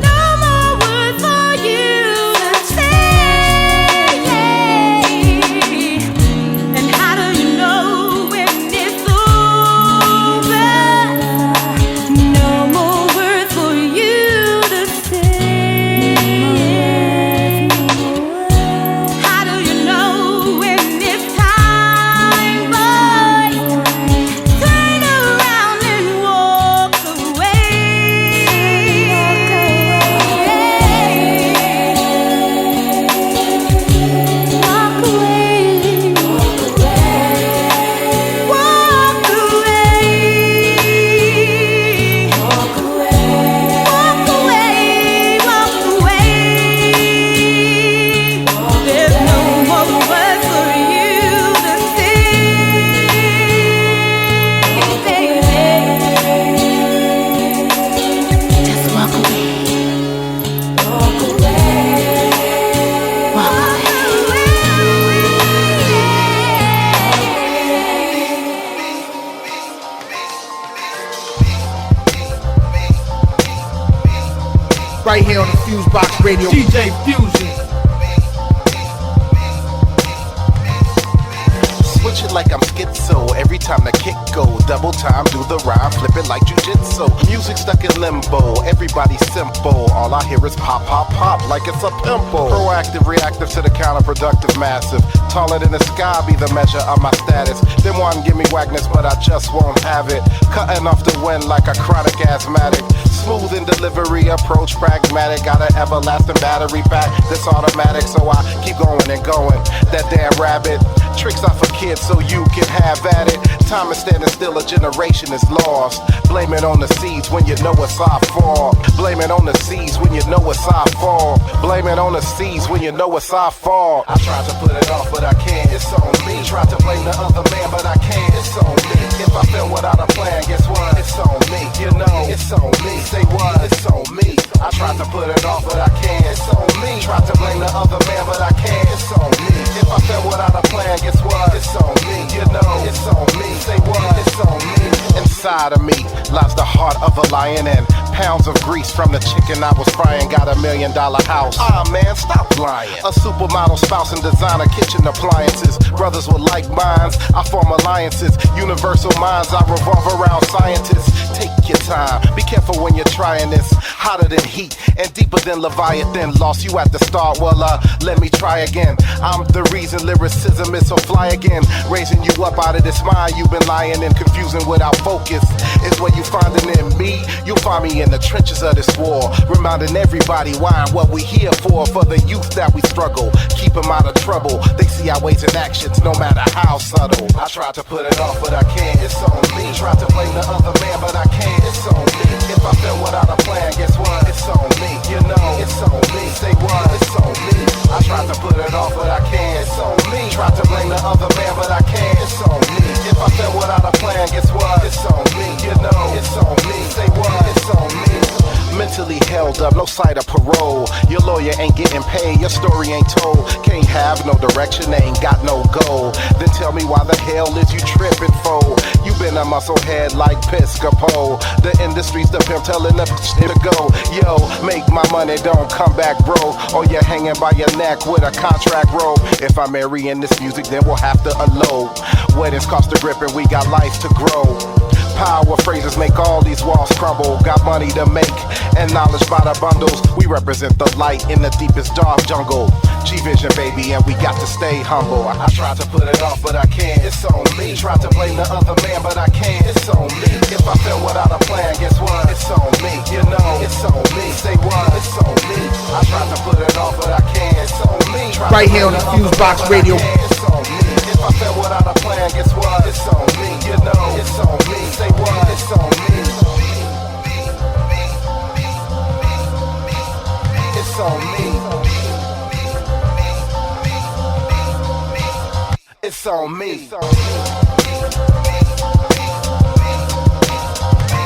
No more words for you to say, yeah. And how do you know when it's over? No more words for you to say. How do you know when it's time, boy? Turn around and walk away. Walk away. Walk away. Walk away. Walk away. Walk away. There's no more words for you to say, baby. Just walk away. Walk away. Walk Right here on the FuseBox Radio. DJ Fusion. What shit like I'm schizo. Every time the kick go, double time, do the rhyme, flip it like jujitsu. Music stuck in limbo, everybody simple. All I hear is pop, pop, pop, like it's a pimple. Proactive, reactive to the counterproductive, massive. Taller than the sky be the measure of my status. Them want give me wagness, but I just won't have it. Cutting off the wind like a chronic asthmatic. Smooth in delivery, approach pragmatic. Got an everlasting battery pack that's automatic, so I keep going and going. That damn rabbit. Tricks are for kids so you can have at it. Time is standing still, a generation is lost. Blame it on the seeds when you know it's our fault. Blame it on the seeds when you know it's our fault. Blame it on the seeds when you know it's our fault. I tried to put it off, but I can't, it's on me. Tried to blame the other man, but I can't, it's on me. If I feel without a plan, guess what? It's on me, you know, it's on me. Say what? It's on me. I tried to put it off, but I can't, it's on me. Tried to blame the other man, but I can't, it's on me. If I feel without a plan, guess what? It's on me, you know, it's on me. Say what? It's on me. Inside of me lies the heart of a lion and pounds of grease from the chicken I was frying. Got $1 million house. Ah man, stop lying. A supermodel spouse and designer kitchen appliances. Brothers with like minds, I form alliances. Universal minds, I revolve around scientists. Take your time, be careful when you're trying this. Hotter than heat and deeper than Leviathan. Lost you at the start, well let me try again. I'm the reason lyricism is so fly again. Raising you up out of this mind you've been lying and confusing without focus. Is where you find it in me. You'll find me in the trenches of this war, reminding everybody why and what we here for the youth that we struggle. Keep them out of trouble. They see our ways and actions no matter how subtle. I tried to put it off, but I can't, it's on me. Tried to blame the other man, but I can't, it's on me. If I feel without a plan, guess what? It's on me, you know, it's on me. Say what? It's on me. I tried to put it off, but I can't, it's on me. Tried to blame the other man, but I can't, it's on me. If I feel without a plan, guess what? It's on me, you know, it's on me. Say what? It's on me. Mentally held up, no sight of parole. Your lawyer ain't getting paid, your story ain't told. Can't have no direction, ain't got no goal. Then tell me why the hell is you tripping for? You been a musclehead like Piscopo. The industry's the pimp telling the to go. Yo, make my money, don't come back, bro. Or you're hanging by your neck with a contract robe. If I'm marrying this music, then we'll have to elope. Weddings cost a grip and we got life to grow. Power phrases make all these walls crumble. Got money to make and knowledge by the bundles. We represent the light in the deepest dark jungle. G-Vision, baby, and we got to stay humble. I tried to put it off, but I can't, it's on me. Tried to blame the other man, but I can't, it's on me. If I feel without a plan, guess what? It's on me, you know, it's on me. Say what? It's on me. I tried to put it off, but I can't, it's on me. Right here on the FuseBox Radio. It's on me. If I feel without a plan, guess what? It's on me, you know, it's on me. Say what? It's on me. It's on me. It's on me.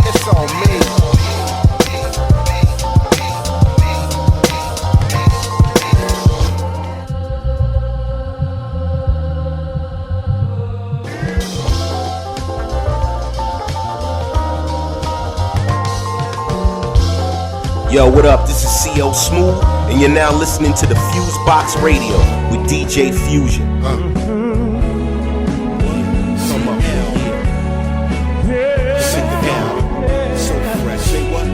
It's on me. Yo, what up? This is CO Smooth, and you're now listening to the FuseBox Radio with DJ Fusion. Come up. Sit down. So fresh. Say what?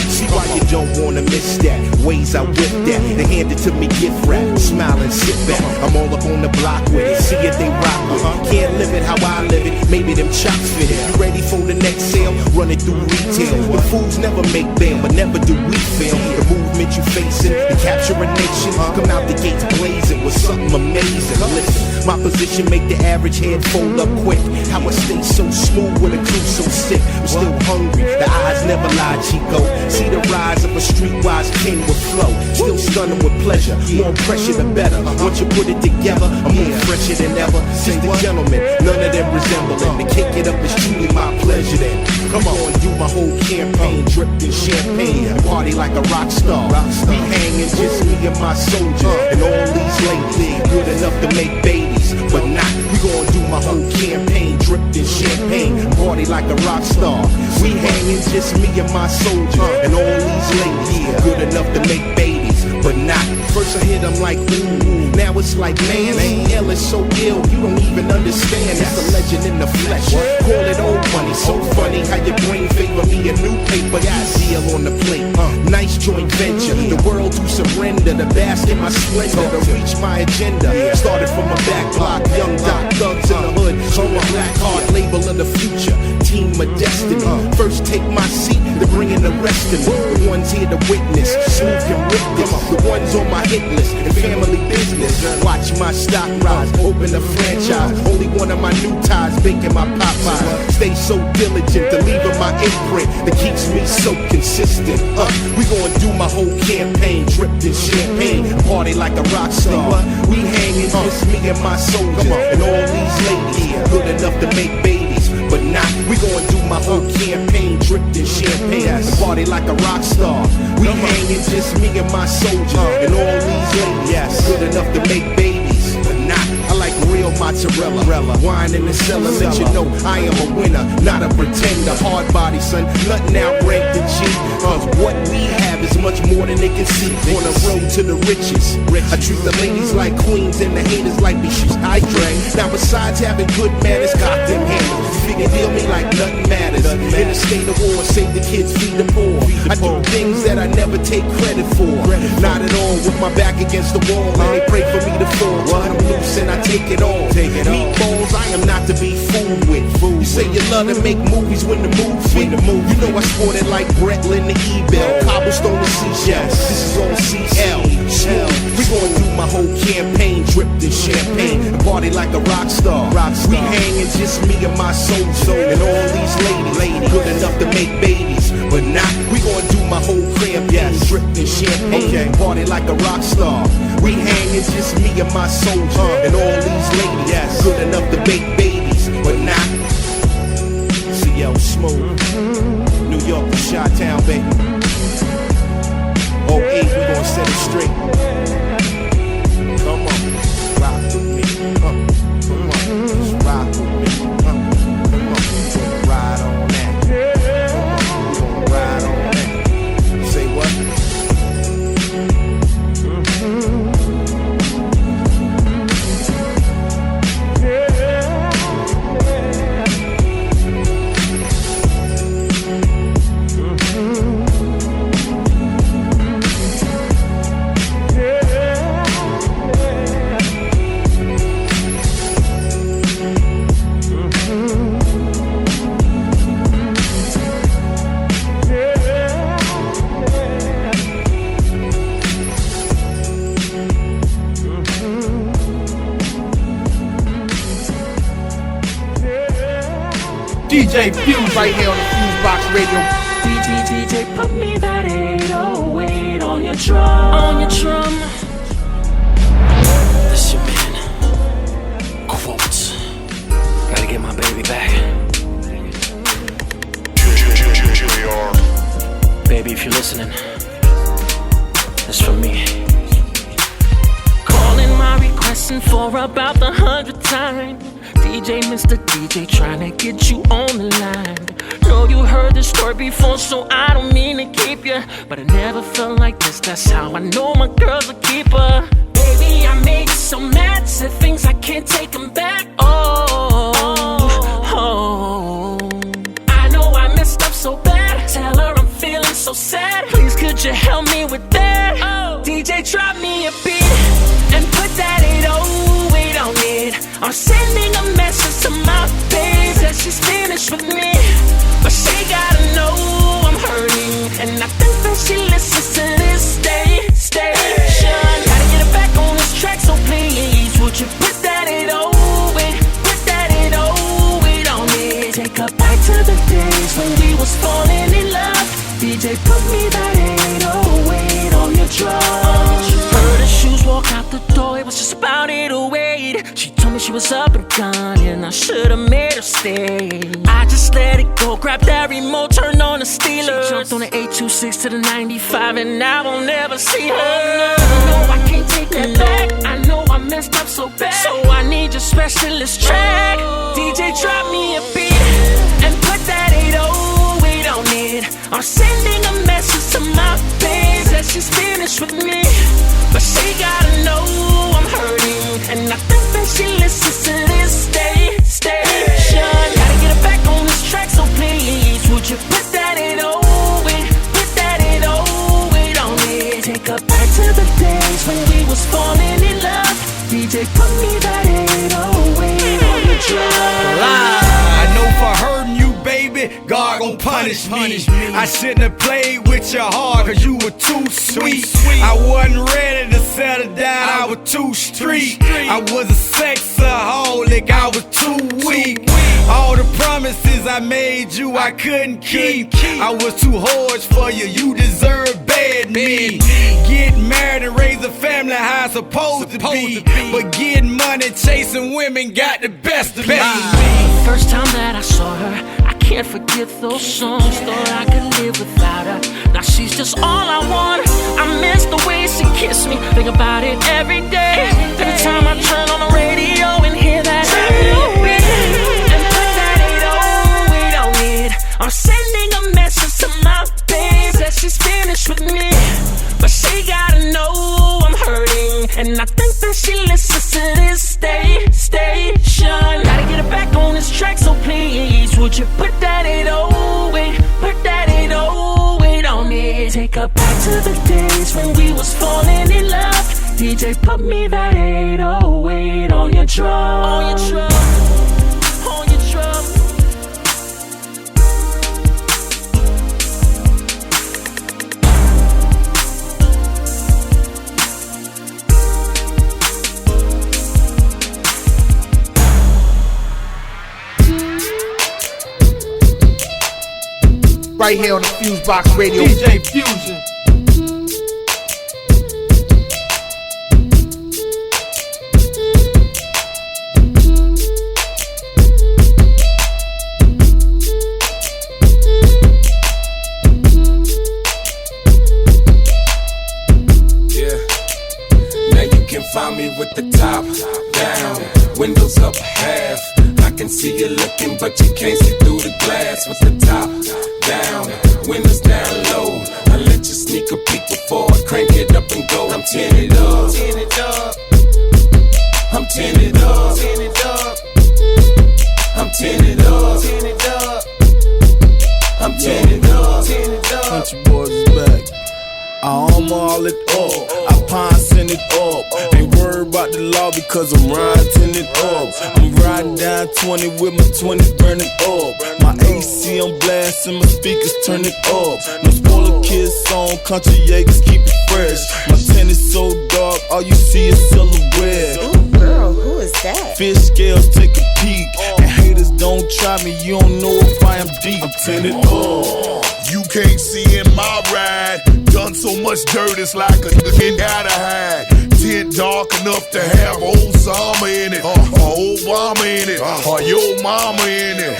See why you don't wanna miss that. Ways I whip that. They hand it to me gift wrap. Smile and sit back. I'm all up on the block with it. See it, they rock with it. Can't live it how I live it. Maybe them chops fit it. You ready for the next sale? Run it through retail. The fools never make bail, but never do we fail. The movement you facing, to capture a nation. Come out the gates blazing with something amazing. Listen, my position make the average head fold up quick. How I stay so smooth with a crew so sick. I'm still hungry. The eyes never lie, Chico. See the rise of a streetwise king with flow. Still stunning with pleasure. More pressure the better. Once you put it together, I'm more fresher than ever. Just a gentleman, none of them resembling. To kick it up is truly my pleasure then. Come on, do my whole campaign dripped in champagne. Party like a rock star. We hanging just me and my soldier. And all these ladies good enough to make babies, but not. We gon' do my whole campaign dripped in champagne. Party like a rock star. We hanging just me and my soldier. And all these ladies good enough to make babies, but not. First I hit them like ooh, now it's like man, hell is so ill, you don't even can understand. It's a legend in the flesh. Call it old money, so funny how your brain favor me a new paper. Got deal on the plate. Nice joint venture. The world to surrender. The bask in my splendor to reach my agenda. Started from a back block, young doc thugs in the hood. So a black heart label of the future. Team of destiny. First take my seat, they're bringing the rest of me. The ones here to witness, smooth can rip this. The ones on my hit list and family business. Watch my stock rise, open a franchise. Only one of my new ties, baking my Popeyes. Stay so diligent, to leave my imprint that keeps me so consistent. We gonna do my whole campaign, dripped in champagne, party like a rock star. We hanging, just me and my soldiers, and all these ladies good enough to make babies, but not. We gonna do my whole campaign, dripped in champagne, party like a rock star. We hanging, just me and my soldiers, and all these ladies good enough to make babies, but not. I like real mozzarella, wine in the cellar, let you know I am a winner, not a pretender. Hard body, son, nothing outranked the G. What we have is much more than they can see. On the road to the riches, I treat the ladies like queens and the haters like bitches. I drink. Now besides having good manners, got them handles. Figure deal me like nothing matters. In a state of war, save the kids, feed the poor. I do things that I never take credit for. Not at all, with my back against the wall, and they pray for me to fall. Turn them loose and I take it all. Meatballs, I am not to be fooled with. You say you love to make movies when the mood fit. You know I sport it like Bretlin the E-Bell, cobblestone to seashells. This is all CL. We gonna do my whole campaign, dripped in champagne, and party like a rock star. We hanging, just me and my soldiers, and all these ladies good enough to make babies, but not. We gonna do my whole campaign, dripped in champagne, party like a rock star. We hanging, just me and my soldiers, and all these ladies good enough to make babies, but not. CL Smooth, New York to Chi-Town, baby. 08, we gon' set it straight. Come on, rock with me. Come on, just rock with me. Come on, we gon' ride on that. Come on, we gon' ride on that. Say what? DJ Fuse right here on the FuseBox Radio. DJ, put me that 808 on your drum. On your drum. This your man. Quotes. Gotta get my baby back. Baby, if you're listening, it's from me. Calling my requesting for about the 100th time. DJ, Mr. DJ, trying to get you on the line. Know you heard this story before, so I don't mean to keep you, but I never felt like this. That's how I know my girl's a keeper. Baby, I made you so mad, said things I can't take them back. I know I messed up so bad. Tell her I'm feeling so sad. Please, could you help me with that? DJ, drop me a beat and put that 808 on it. I'm sending a message to my babe that she's finished with me, but she gotta know I'm hurting, and I think that she listens to this station. Gotta get her back on this track, so please, would you put that 808, put that 808 on it. Take her back to the days when we was falling in love. DJ, put me that 808 on your drum. Heard her shoes walk out the door, it was just about 808. She told me she was up and gone, and I should've made her stay. I just let it go, grabbed that remote, turned on the Steelers. She jumped on the 826 to the 95, and now I'll never see her. No, I can't take that back. I know I messed up so bad, so I need your specialist track. DJ, drop me a beat and put that 808 on it. I'm sending a message to my babe that she's finished with me, but she gotta know I'm hurting, and I think that that she listens to this station. Gotta get her back on this track, so please, would you put that in on me? Take her back to the days when we was falling in love. DJ, put me that 808 on the drum. I know for hurting you, baby, God gon' punish me. I shouldn't have played with your heart, cause you were too sweet. I wasn't ready to settle down, I was too street. I was a sexaholic, I was too weak. All the promises I made you, I couldn't keep. I was too harsh for you, you deserve bad me. Getting married and raise a family how it's supposed to be. But getting money, chasing women got the best of me. First time that I saw her, I can't forget those songs. Thought I could live without her. Now she's just all I want. I miss the way she kissed me. Think about it every day. Every time I turn on the radio and hear that beat, and put that 808 on it. I'm sending a message to my babe that she's finished with me, but she gotta know I'm hurting, and I think that she listens to this station. Gotta get her back on this track, so please, would you put that 808 on me? Take her back to the days when we was falling in love. DJ, put me that 808 on your drum. On your drum. On your drum. Right here on the FuseBox Radio. DJ Fusion. Yeah. Now you can find me with the top down, windows up half. I can see you looking, but you can't see through the glass. With the top down, windows down low. I let you sneak a peek before I crank it up and go. I'm tinted up. I'm tinted up. I'm tinted up. I'm tinted up. Country boys is back. I all it up, I pine send it up. Ain't worried about the law because I'm riding it up. I'm riding down 20 with my 20 burning up. My AC on blast and my speakers turn it up. No spoiler kids song, country Jaegers keep it fresh. My tent is so dark, all you see is silhouette. Ooh, girl, who is that? Fish scales take a peek, and haters don't try me, you don't know if I am deep. I'm tinted up. You can't see in my ride. Done so much dirt, it's like a nigga gotta hide. Tent dark enough to have Osama in it, or Obama in it, or your mama in it.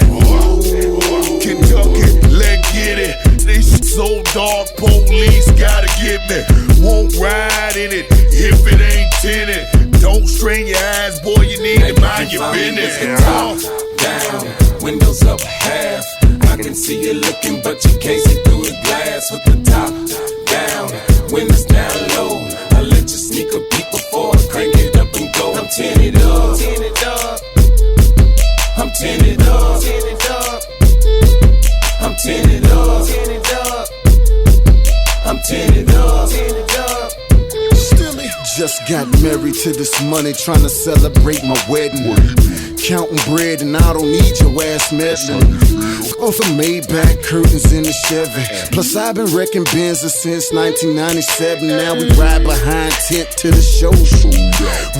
Kentucky, let's get it. This shit so dark, police gotta get me. Won't ride in it if it ain't tinted. Don't strain your eyes, boy, you need to mind your business. Top down, windows up half. I can see you looking, but you can't see through the glass. With the top down, windows down low. I let you sneak a peek before I crank it up and go. I'm tinted up. I'm tinted up. I'm tinted up. I'm tinted up. Just got married to this money, trying to celebrate my wedding. Counting bread and I don't need your ass meddling. On some Maybach curtains in the Chevy. Plus I've been wrecking Benzes since 1997. Now we ride behind tent to the show.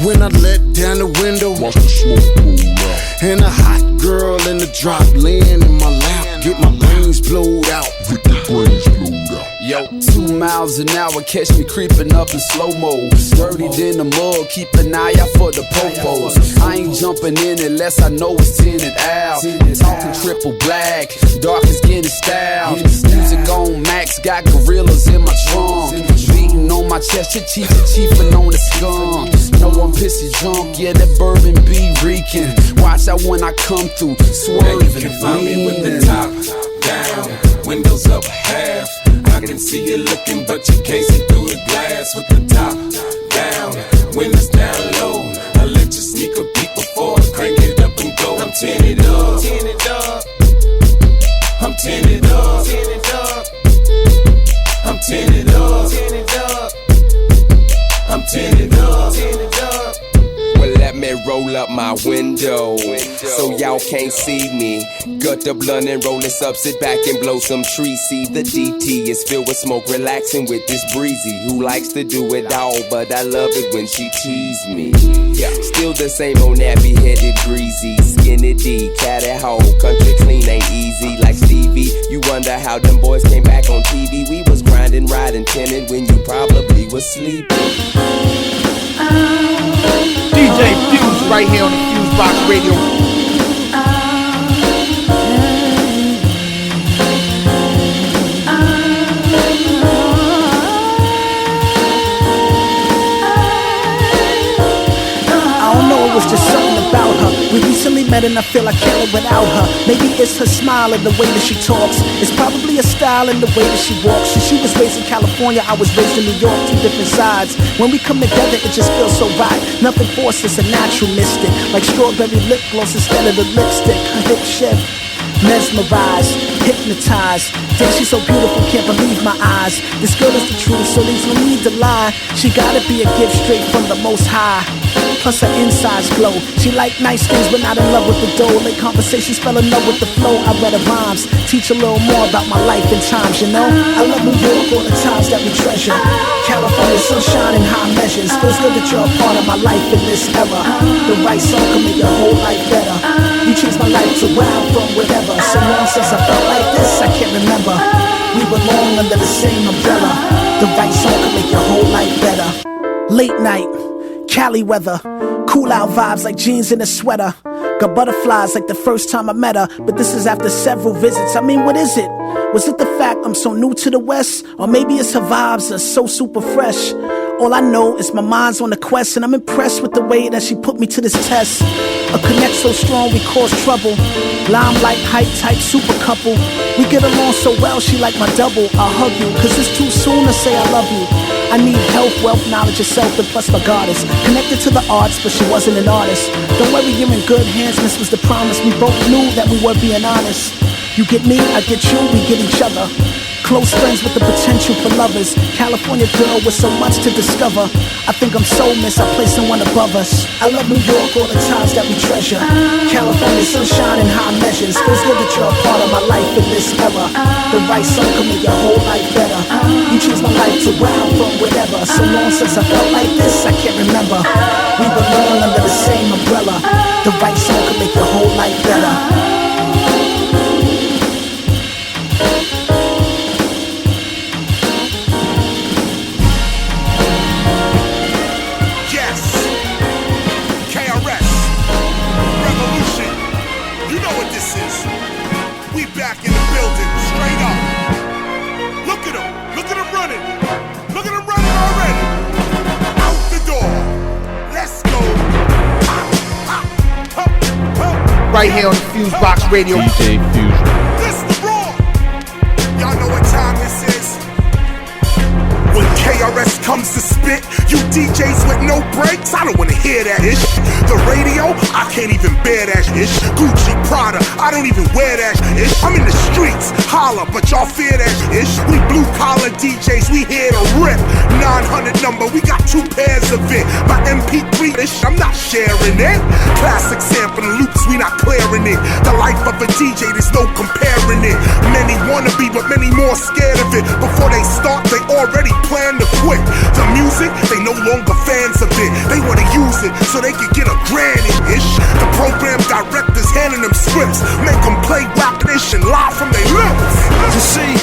When I let down the window, and a hot girl in the drop laying in my lap, get my brains blowed out. Yo, 2 miles an hour, catch me creeping up in slow-mo. Dirtied in the mud, keep an eye out for the popos. I ain't jumping in unless I know it's tinted out. Talking triple black, darkest skin and style. Music on max, got gorillas in my trunk. Beating on my chest, chiefin' on the skunk. No one pissy drunk, yeah, that bourbon be reeking. Watch out when I come through, swerving. You can find me with the top down, windows up half. I can see you looking, but you can't see through the glass. With the top down, windows down low. I let you sneak a peek my window, so y'all can't see me. Gut the blunt and roll this up, sit back and blow some trees. See the DT is filled with smoke, relaxing with this breezy. Who likes to do it all, but I love it when she tease me. Still the same old nappy-headed greasy, skinny D, cat at home, country clean ain't easy like Stevie. You wonder how them boys came back on TV. We was grinding, riding, tinning when you probably was sleeping. DJ Fuse right here on the FuseBox Radio. It was just something about her. We recently met and I feel I can't live without her. Maybe it's her smile and the way that she talks. It's probably a style and the way that she walks. She was raised in California, I was raised in New York, two different sides. When we come together, it just feels so right. Nothing forced, it's a natural mystic. Like strawberry lip gloss instead of the lipstick. Her hip shift, mesmerized, hypnotized. Damn, she's so beautiful, can't believe my eyes. This girl is the truth, so there's no need to lie. She gotta be a gift straight from the Most High. Plus her insides glow. She like nice things but not in love with the dough. Late conversations fell in love with the flow. I read her rhymes, teach a little more about my life and times, you know. I love New York, all the times that we treasure. California sunshine in high measures. Feels good that you're a part of my life in this era. The right song can make your whole life better. You changed my life to where I'm from, whatever. So long since I felt like this, I can't remember. We belong under the same umbrella. The right song can make your whole life better. Late night, Cali weather, cool out vibes like jeans and a sweater. Got butterflies like the first time I met her, but this is after several visits. I mean, what is it? Was it the fact I'm so new to the West? Or maybe it's her vibes are so super fresh. All I know is my mind's on the quest, and I'm impressed with the way that she put me to this test. A connect so strong we cause trouble. Limelight, hype type, super couple. We get along so well, she like my double. I'll hug you, cause it's too soon to say I love you. I need health, wealth, knowledge of self, and plus my goddess. Connected to the arts, but she wasn't an artist. Don't worry, you're in good hands, this was the promise. We both knew that we were being honest. You get me, I get you, we get each other. Close friends with the potential for lovers. California girl with so much to discover. I think I'm so miss, I place someone above us. I love New York, all the times that we treasure. California sunshine in high measures. Feels good that you're a part of my life in this era. The right song can make your whole life better. You changed my life to where I'm from, whatever. So long since I felt like this, I can't remember. We belong under the same umbrella. The right song can make your whole life better. Right here on the FuseBox Radio. DJ Fusion. This the raw. Y'all know what time this is. When KRS comes to spit, you DJs with no breaks, I don't wanna hear that ish. The radio, I can't even bear that ish. Gucci, Prada, I don't even wear that ish. I'm in the streets, holla, but y'all fear that ish. We blue collar DJs, we here to rip. 900 number, we got 2 pairs of it. My MP3 ish, I'm not sharing it. Classic sampling loops, we not clearing it. The life of a DJ, there's no comparing it. Many wanna be, but many more scared of it. Before they start, they already plan to quit. The music, they no longer fans of it. They wanna use it so they can get a granny-ish. The program directors handing them scripts, make them play rap-ish and lie from their lips. You see,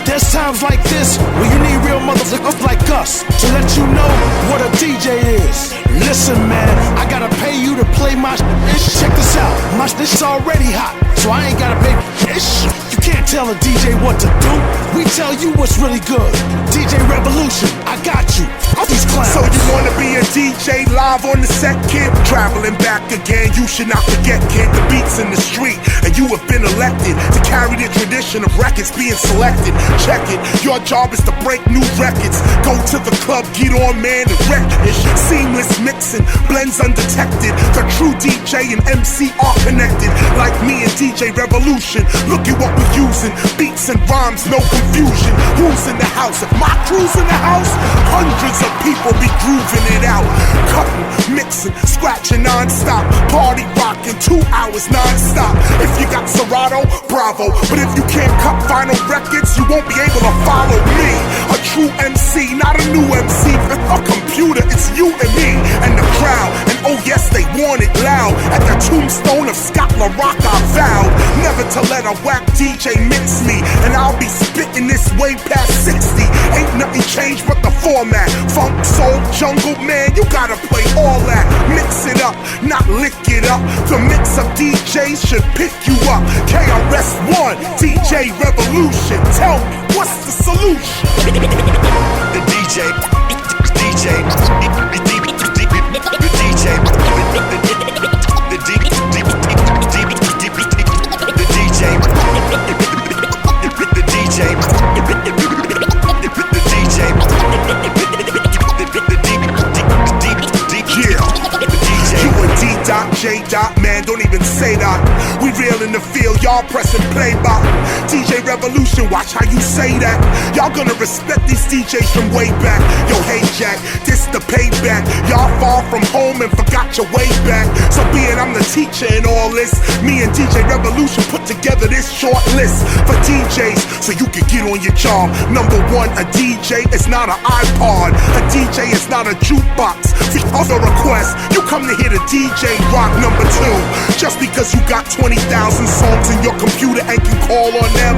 there's times like this where you need real motherfuckers like us to let you know what a DJ is. Listen, man, I gotta pay you to play my ish. Check this out, my shit's already hot, so I ain't gotta pay ish. You can't tell a DJ what to do. We tell you what's really good. DJ Revolution, I got you. All these clowns. So you wanna be a DJ live on the set, kid? Traveling back again, you should not forget, kid. The beats in the street, and and you have been elected to carry the tradition of records being selected. Check it, your job is to break new records. Go to the club, get on, man, and wreck it. Seamless mixing, blends undetected. The true DJ and MC are connected, like me and DJ Revolution. Look at what we're using, beats and rhymes, no confusion. Who's in the house? If my crew's in the house, hundreds of people be grooving it out. Cutting, mixing, scratching non-stop. Party rocking 2 hours non-stop. If you got Serato, bravo. But if you can't cut vinyl records, you won't be able to follow me. A true MC, not a new MC. A computer, it's you and me and the crowd. And oh yes, they want it loud. At the tombstone of Scott LaRock, I vowed never to let a whack DJ mix me. And I'll be spitting this way past 60. Ain't nothing changed but the format. Funk, soul, jungle, man, you gotta play all that. Mix it up, not lick it up. The mix of DJs should pick you up. KRS-One, DJ Revolution. Tell me, what's the solution? The DJ, J. Man, don't even say that. We real in the field, y'all pressing play by. DJ Revolution, watch how you say that. Y'all gonna respect these DJs from way back. Yo, hey Jack, this the payback. Y'all far from home and forgot your way back. So being I'm the teacher in all this, me and DJ Revolution put together this short list for DJs so you can get on your job. Number one, a DJ is not an iPod. A DJ is not a jukebox. For other requests, you come to hear the DJ rock. Number two, just because you got 20,000 songs in your computer and can call on them,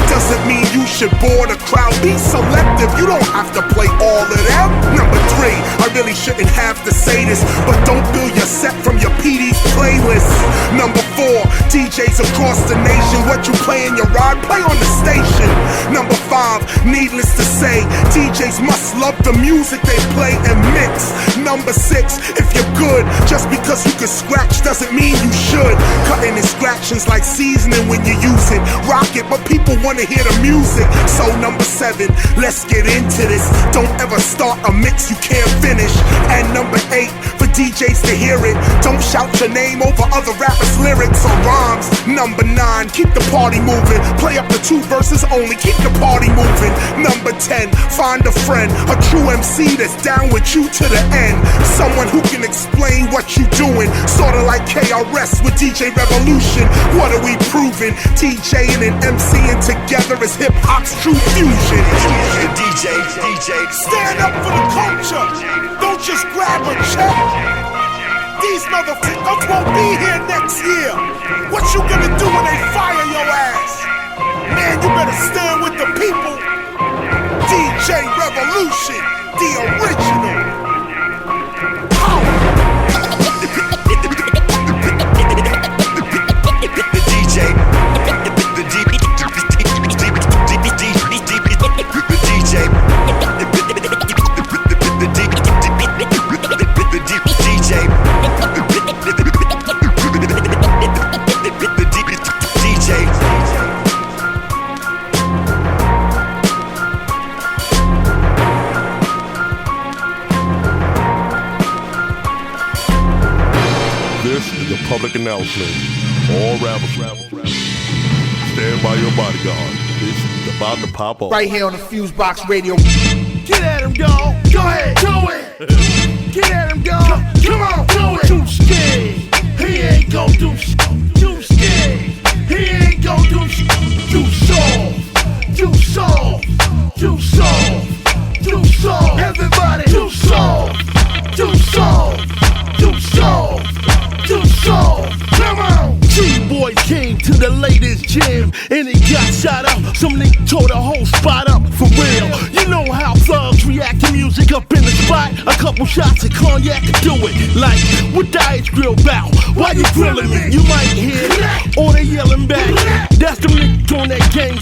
doesn't mean you should bore the crowd. Be selective, you don't have to play all of them. Number three, I really shouldn't have to say this, but don't build your set from your PD's playlist. Number four, DJs across the nation, what you play in your ride, play on the station. Number five, needless to say, DJs must love the music they play and mix. Number six, if you're good, just because you can scratch doesn't mean you should. Cutting and scratching's like seasoning when you use it. Rock it, but people wanna hear the music. So number seven, let's get into this. Don't ever start a mix you can't finish. And number eight, for DJs to hear it, don't shout your name over other rappers' lyrics or rhymes. Number nine, keep the party moving. Play up the 2 verses only, keep the party moving. Number 10, find a friend, a true MC that's down with you to the end. Someone who can explain what you doing, sorta like KRS with DJ Revolution. What are we proving? DJing and MCing together is hip-hop's true fusion. DJ, stand up for the culture. Don't just grab a check. These motherfuckers won't be here next year. What you gonna do when they fire your ass? Man, you better stand with the people. DJ Revolution, the original. Public announcement. All rappers, stand by your bodyguard. It's about to pop off. Right here on the FuseBox Radio. Get at him, dog. Go ahead, do it. Get at him, dog. Come on, do it. Too scared. He ain't gon' do shit. Too scared. He ain't gon' do shit. Too soft. Too soft. Too soft. Too soft. Everybody. Too soft. Too soft. Too soft. Too soft. Come on. G-Boy came to the latest gym and he got shot up. Some nigga tore the whole spot up for real. You know how thugs react to music up in the spot. A couple shots of cognac to do it. Like, what diet's grill bout? Why you grilling me? You might hear or they yelling back. That's them niggas on that gang.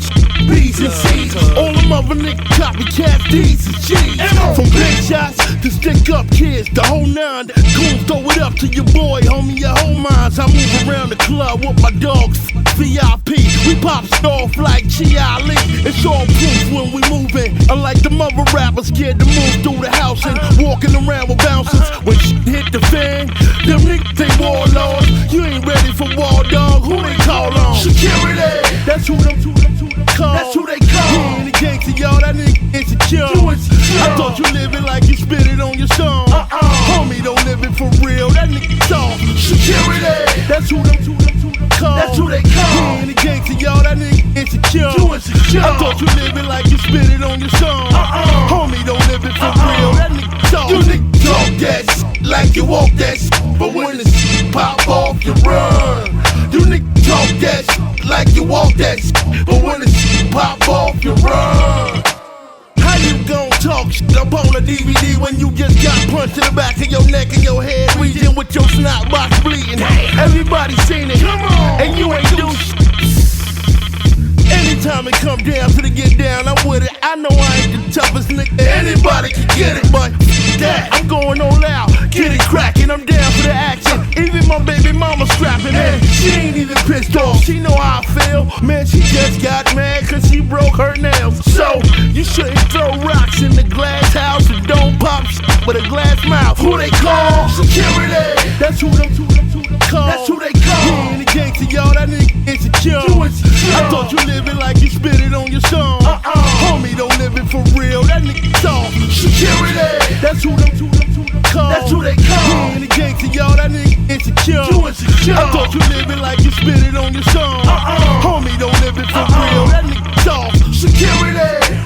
B's and C's. All them other niggas copycat D's and G's. From big shots to stick up kids, the whole nine. Goons throw it up to your boy, homie, your whole minds. I move around the club with my dogs. VIP. We pop off like Chi-Ali. It's all proof when we moving. Unlike the mother rappers scared to move through the house and walking around with bouncers. When shit hit the fan, them niggas they warlords. You ain't ready for war, dog. Who they call on? Security. That's who them call. That's who they call. You ain't a gangster, y'all. That nigga insecure. I thought you living like you spit it on your song. Homie, don't live it for real. That nigga talk. Security. That's who them call. That's who they call. You ain't a gangster, y'all. That nigga insecure. I thought you living like you spit it on your song. Homie, don't live it for real. That nigga talk. You niggas talk that shit like you walk that shit, but when the shit pop off, you run. You niggas talk that shit like you walk that shit, but when the shit pop off, you run. How you gon' talk shit up on a DVD when you just got punched in the back of your neck and your head region with your snot box bleeding? Everybody seen it, and you ain't do shit. Anytime it come down to the get down, I'm with it. I know I ain't the toughest nigga. Anybody can get it, but that I'm going all out. Get it crackin', I'm down for the action. Even my baby mama strapping in. She ain't even pissed off, she know how I feel. Man, she just got mad cause she broke her nails. So, you shouldn't throw rocks in the glass house and don't pop shit with a glass mouth. Who they call? Security. That's who them call. That's who they call. You ain't a gangster, y'all. That nigga insecure. I thought you living like you spit it on your song. Homie, don't live it for real. That nigga talk. Security. That's who them call. That's who they call. You ain't a gangster, y'all. That nigga insecure. I thought you living like you spit it on your song. Homie, don't live it for real. That nigga talk. Security.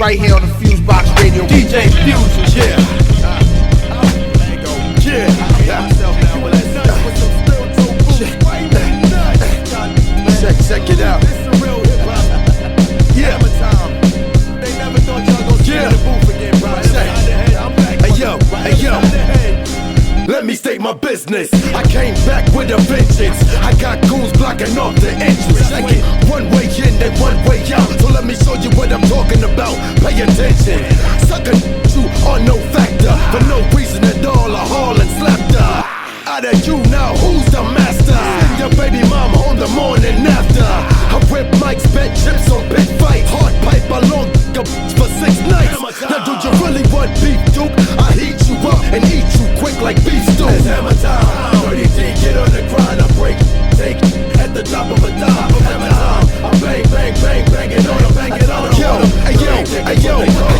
Right here on the FuseBox Radio. DJ Fusion, yeah. Check it out. Yeah. They never thought y'all gonna get in the booth again, bro. Hey yo. Let me state my business. I came back with a vengeance. I got goons blocking off the entrance. Check it. One way in and one way out. So let me show you what I'm talking about. Pay attention. Sucker, you are no factor. For no reason at all, I haul and slapped her. Out of you now, who's the master? Send your baby mama on the morning after. I rip mics, bet chips on big fight. Hard pipe, I long for 6 nights. Now do you really want beef, Duke? I heat you up and eat you quick like beef stew. It's hammer time. 30 D, get on the grind. I break, take at the top of a dime. Hammer time. I bang, bang, bang, bang it on them, bang it on them.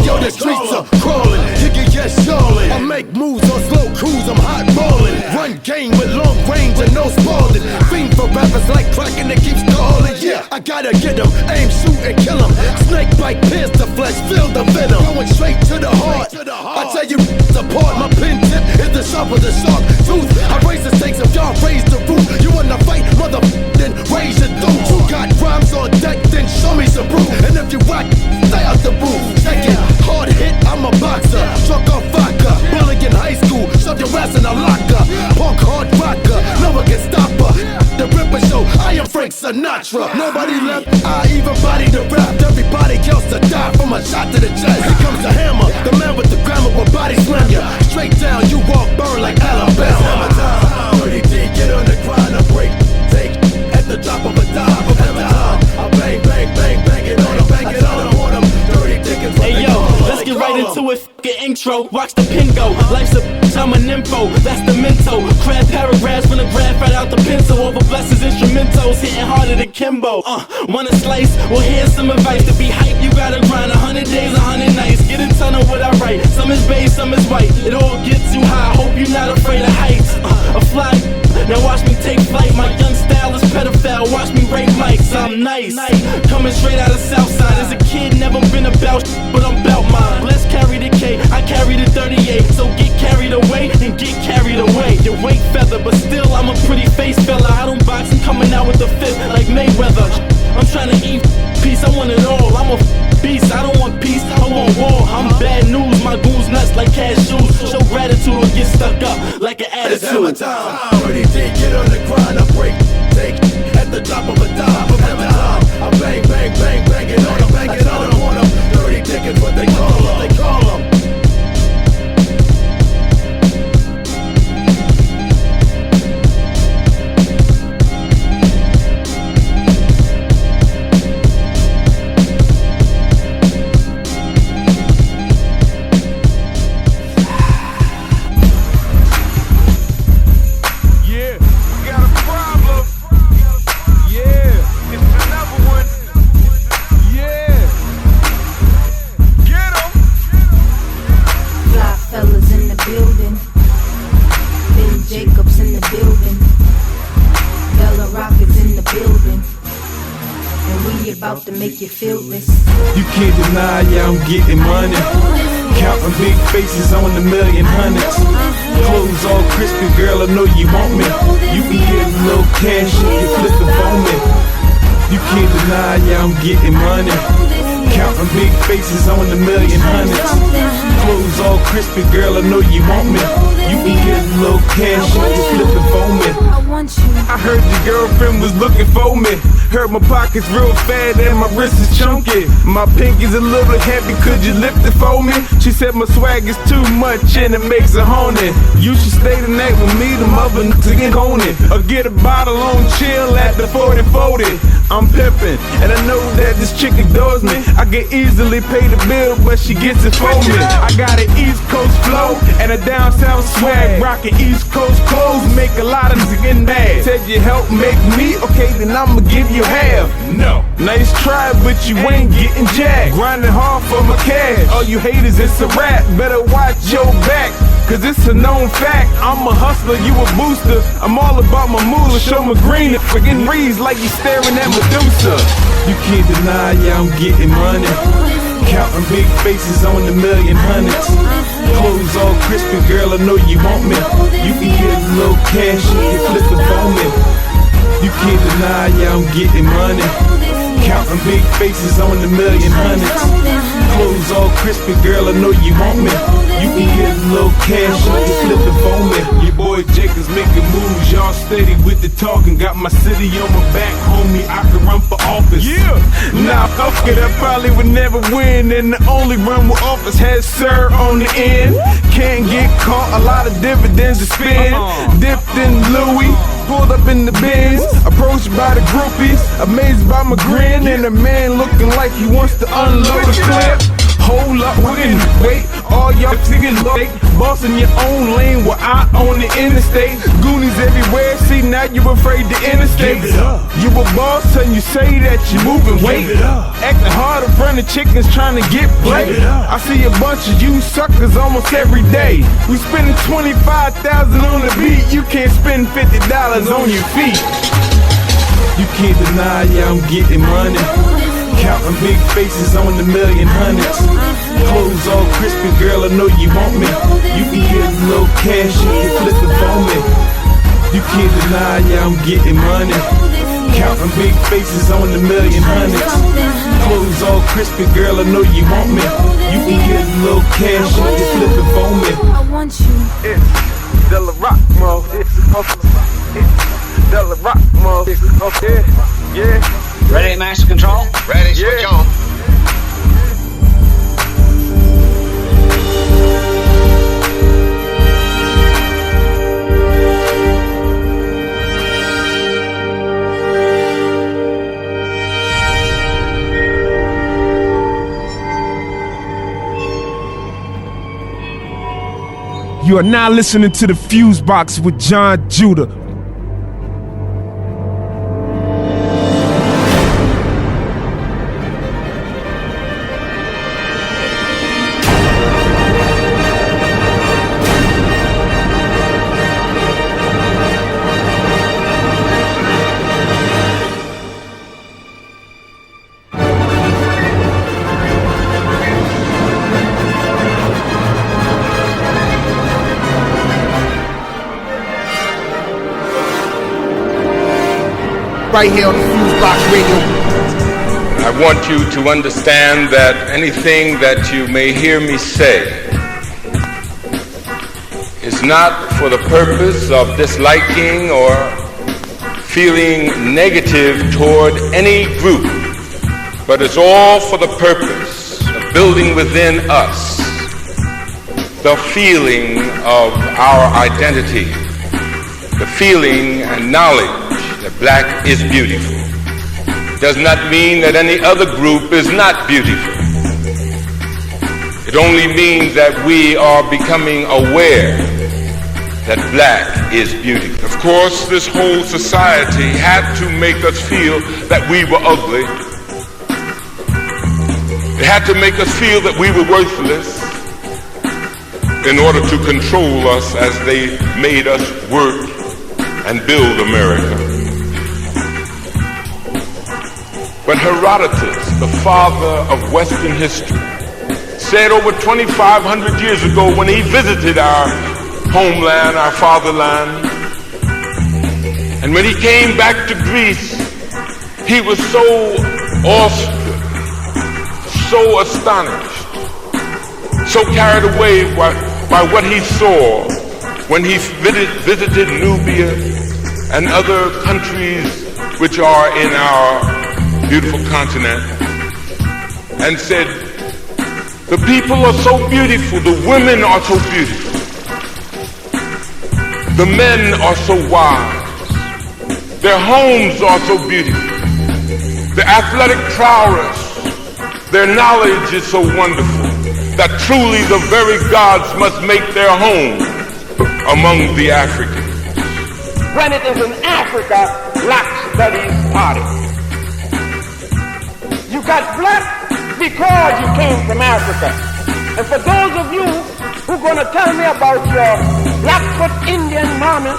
Yo, the streets are crawling. Kick it, yes, shawling. I make moves on slow cruise, I'm hot balling. Run game with long range and no spalling. Fiend for rappers like cracking that keeps calling. Yeah, I gotta get them, aim, shoot, and kill them. Snake bite, pierce the flesh, feel the venom. Going straight to the heart. I tell you apart, my pen tip is the sharp of the shark tooth. I raise the stakes if y'all raise the roof. You wanna fight, mother, then raise your dude. You got rhymes on deck, then show me some proof. And if you rock, stay out the booth. Check it, hard hit, I'm a boxer. Struck off vodka, bully in high school. Shove your ass in a locker. Punk hard rocker, no one can stop her. The Ripper Show, I am Frank Sinatra. Nobody left, I even body the rap. Everybody else to die from a shot to the chest. Here comes the hammer, the man with the grammar will body slam ya. Straight down, you walk, burn like Alabama. Hammer time, 30 D, get on the grind, I break, take at the drop of a dime. Hammer time, I bang, bang, bang, bang it on them, bang it on them. Dirty dickens. Hey yo, let's get right into it. Fucking intro, watch the pin go. Life's a I'm an info, that's the mental. Crab paragraphs from the graph right out the pencil. Over blessings, instrumentals, hitting harder than Kimbo. Wanna slice? Well, here's some advice. To be hype, you gotta grind 100 days, 100 nights. Get a ton of what I write. Some is beige, some is white. It all gets you high. Hope you're not afraid of heights. A fly. Now watch me take flight. My young style is pedophile. Watch me rape mics. I'm nice. Coming straight out of Southside. As a kid, never been about but I'm about mine. Let's carry the K, I carry the 38. So get carried away and get carried away. Your weight feather, but still I'm a pretty face fella. I don't box, I'm coming out with the fifth like Mayweather. I'm trying to eat peace, I want it all. I'm a beast, I don't want peace, I want war. I'm bad news, my goons nuts like cashews. Show gratitude or get stuck up like an attitude. It's hammer time, 30 D, get on the grind, I break, take at the drop of a dime. Hammer time, about to make you feel this. You can't deny, yeah, I'm getting money. Counting big faces on the million hundreds. Clothes all crispy, girl, I know you want me. You can get a little cash if you flip the phone me. You can't deny, yeah, I'm getting money. Counting big faces on the million hundreds. Clothes all crispy, girl, I know you want me. You can get a little cash if you flip the phone me. I heard your girlfriend was looking for me. Heard my pockets real fat and my wrist is chunky. My pinky's a little heavy, could you lift it for me? She said my swag is too much and it makes it haunted. You should stay the night with me, the mother niggas get on it. Or get a bottle on chill at the 40-40. I'm pimpin', and I know that this chick adores me. I can easily pay the bill, but she gets it for me. I got an East Coast flow and a down south swag. Rockin' East Coast clothes, make a lot of niggas get mad. Said you help make me, okay, then I'ma give you half. No, nice try, but you ain't getting jacked. Grinding hard for my cash. All you haters, it's a rap. Better watch your back, cause it's a known fact. I'm a hustler, you a booster. I'm all about my moolah. Show my green and friggin' reads like you staring at Medusa. You can't deny, yeah, I'm getting money. Counting big faces on the million hundreds. Clothes all crispy, girl, I know you want me. You can get a little cash if you flip the phone me. You can't deny, yeah, I'm getting money. Counting big faces on the million hundreds. Clothes all crispy, girl, I know you want me. You can get a little cash if you flip the phone me. Your boy Jacobs making moves, y'all steady with the talking. Got my city on my back, homie, I can run for office. Yeah, nah, fuck it, I probably would never win. And the only run with office has sir on the end. Can't get caught, a lot of dividends to spend. Dipped in Louis, pulled up in the Benz. Approached by the groupies, amazed by my grin. And a man looking like he wants to unload a clip. Hold up, wait, all y'all singing late. Bossing your own lane while I own the interstate. Goonies everywhere, see now you afraid to interstate. You a boss and you say that you moving weight. Acting hard in front of chickens trying to get played. I see a bunch of you suckers almost every day. We spending $25,000 on the beat. You can't spend $50 on your feet. You can't deny, yeah, I'm getting money. Counting big faces on the million hundreds. Clothes all crispy, girl, I know you want me. You can get a little cash if you flip the phone me. You can't deny, yeah, I'm getting money. Counting big faces on the million hundreds. Clothes all crispy, girl, I know you want me. You can get a little cash if you flip the phone me. I want you. It's De La Rock, mo. It's De La Rock, mo. Okay, yeah. Ready, master control? Ready, switch on. You are now listening to the FuseBox with John Judah. Right here on the FuseBox Radio. I want you to understand that anything that you may hear me say is not for the purpose of disliking or feeling negative toward any group, but it's all for the purpose of building within us the feeling of our identity, the feeling and knowledge that black is beautiful. Does not mean that any other group is not beautiful. It only means that we are becoming aware that black is beautiful. Of course, this whole society had to make us feel that we were ugly. It had to make us feel that we were worthless in order to control us as they made us work and build America. But Herodotus, the father of Western history, said over 2,500 years ago when he visited our homeland, our fatherland, and when he came back to Greece, he was so awestruck, so astonished, so carried away by what he saw when he visited Nubia and other countries which are in our beautiful continent, and said, the people are so beautiful, the women are so beautiful, the men are so wise, their homes are so beautiful, the athletic prowess, their knowledge is so wonderful, that truly the very gods must make their home among the Africans. When it is in Africa, black studies started. You got black because you came from Africa. And for those of you who are going to tell me about your Blackfoot Indian mommy,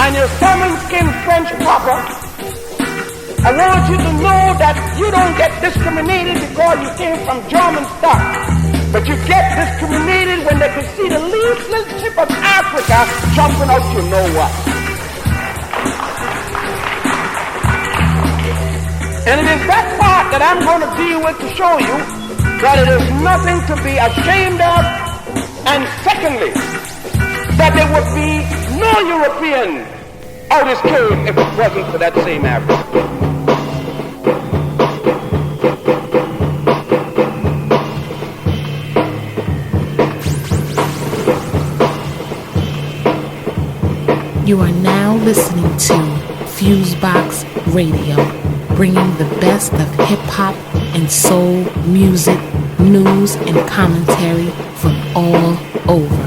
and your salmon-skin French papa, I want you to know that you don't get discriminated because you came from German stock, but you get discriminated when they can see the least little tip of Africa jumping out you know what. And it is that part that I'm going to deal with to show you that it is nothing to be ashamed of, and secondly, that there would be no European out this cave if it wasn't for that same Africa. You are now listening to FuseBox Radio, bringing the best of hip-hop and soul music, news, and commentary from all over.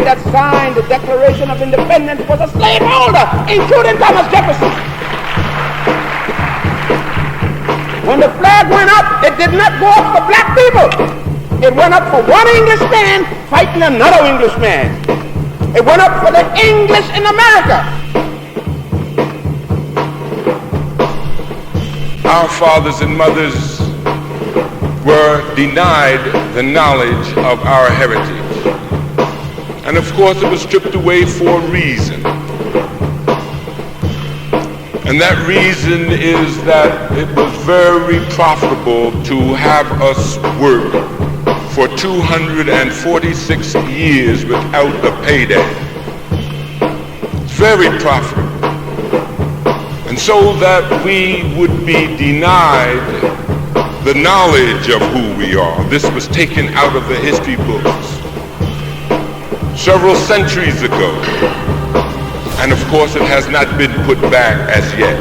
That signed the Declaration of Independence was a slaveholder, including Thomas Jefferson. When the flag went up, it did not go up for black people. It went up for one Englishman fighting another Englishman. It went up for the English in America. Our fathers and mothers were denied the knowledge of our heritage. And of course it was stripped away for a reason. And that reason is that it was very profitable to have us work for 246 years without a payday. It's very profitable. And so that we would be denied the knowledge of who we are. This was taken out of the history books several centuries ago, and of course it has not been put back as yet.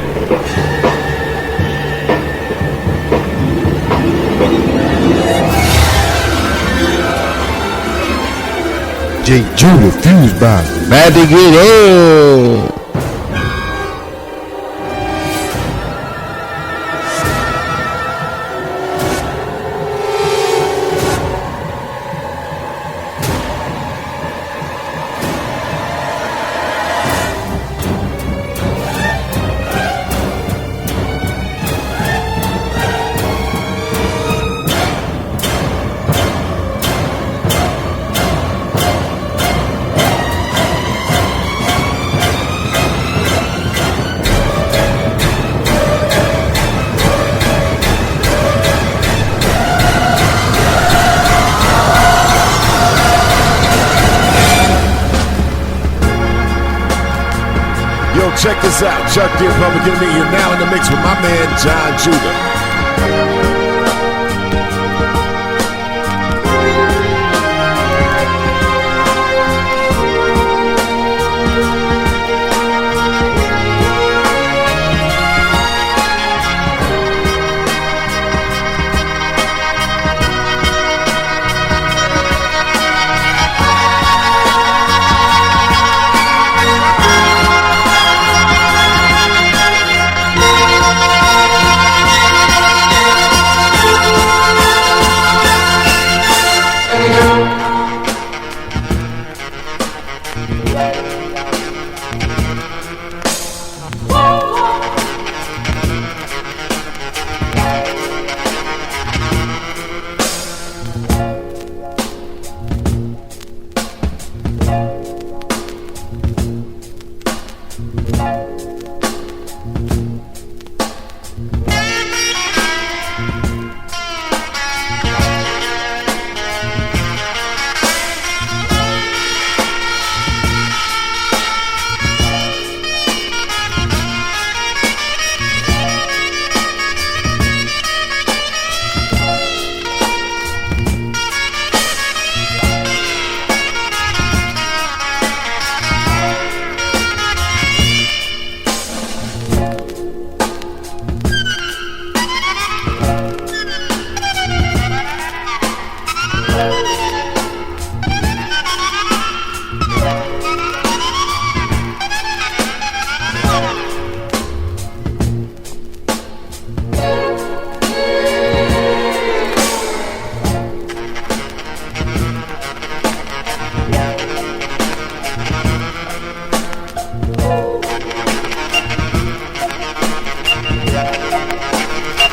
J. Judah, FuseBox, mad to get up. Check this out, Chuck the Republican Me. You're now in the mix with my man, John Judah.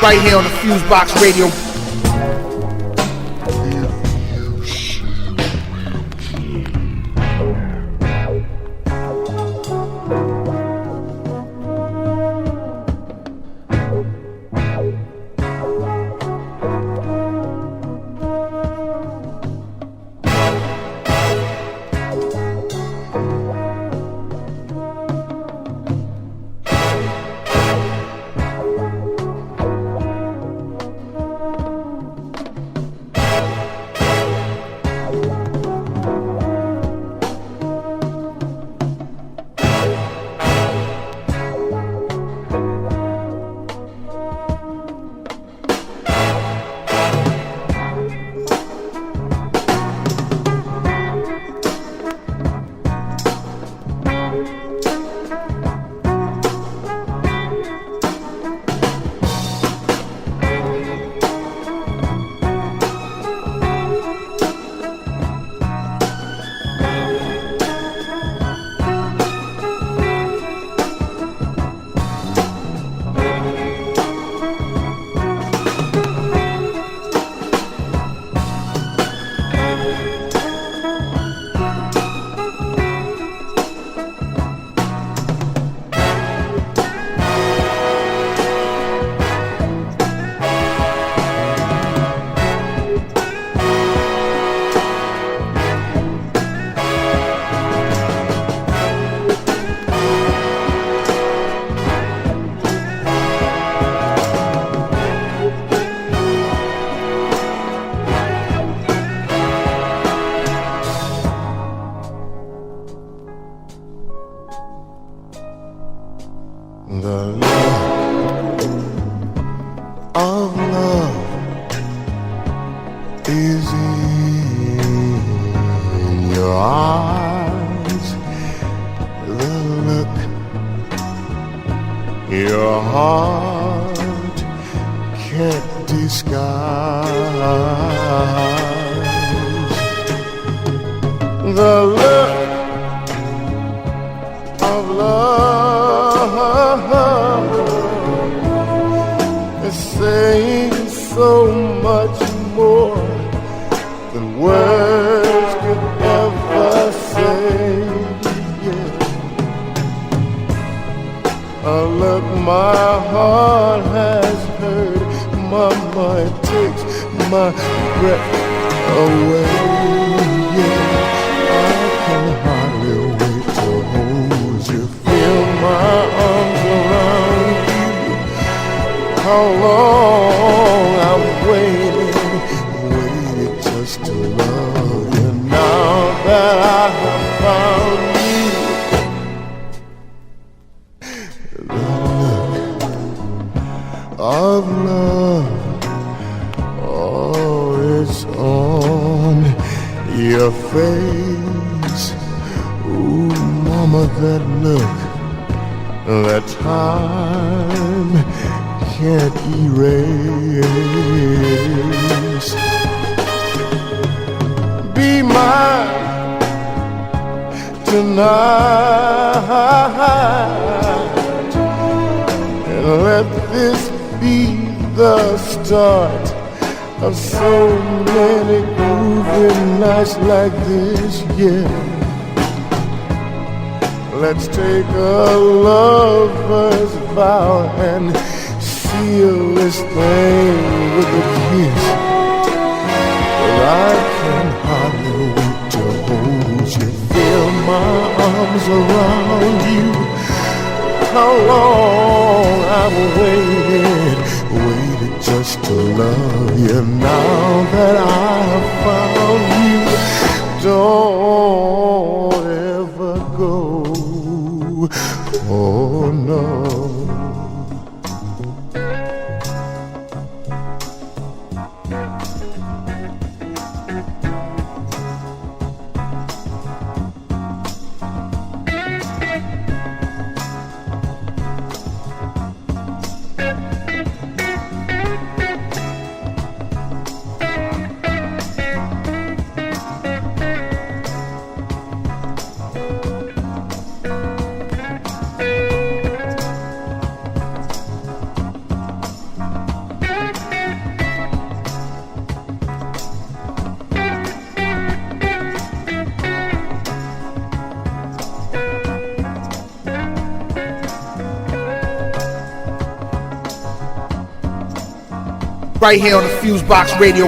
right here on the FuseBox Radio. Let's take a lover's vow and seal this thing with a kiss. But I can hardly wait to hold you, feel my arms around you. How long I've waited just to love you. Now that I have found you, don't ever go. Oh no. right here on the FuseBox Radio.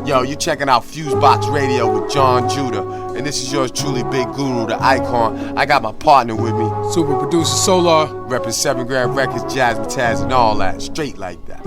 Yo, you checking out FuseBox Radio with John Judah, and this is yours truly, Big Guru, the icon. I got my partner with me, super producer Solar, repping 7 Grand Records, Jazz Taz, and all that, straight like that.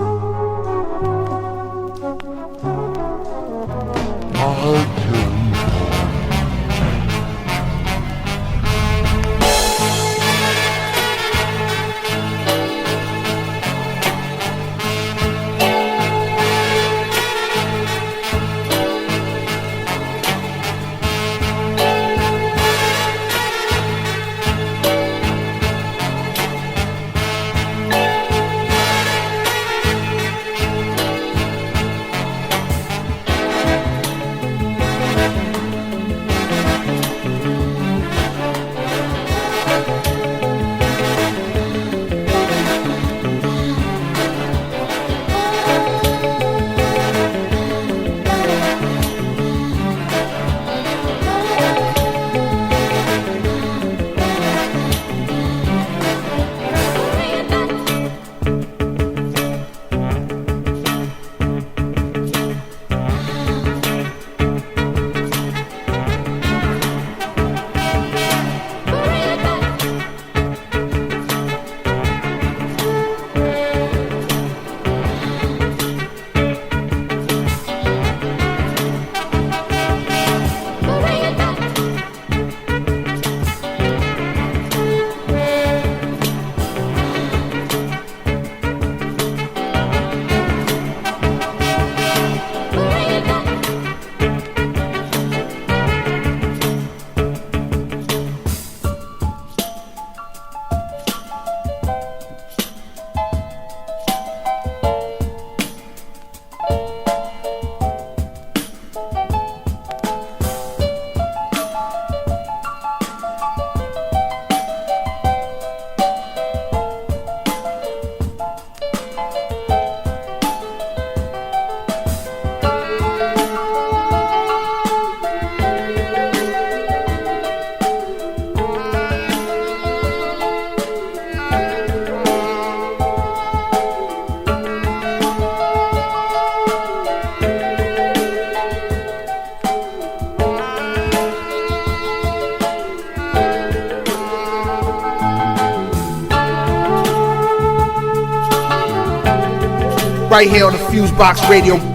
right here on the FuseBox Radio.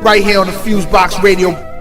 Right here on the FuseBox Radio.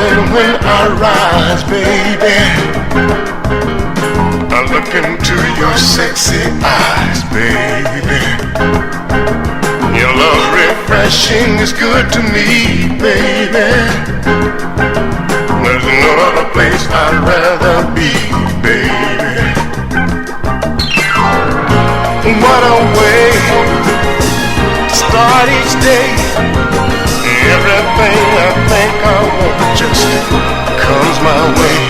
morning when I rise, baby, I look into your sexy eyes, baby. Your love refreshing is good to me, baby. There's no other place I'd rather be, baby. What a way to start each day. Everything I think I want just comes my way.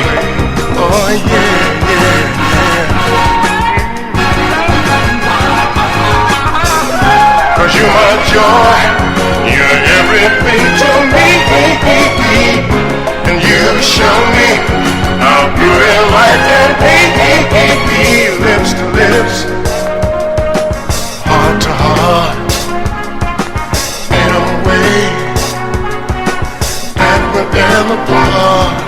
Oh yeah, yeah, yeah. 'Cause you're my joy, you're everything to me. And you show me how good life can be. Lips to lips, heart to heart, in a way that will never part.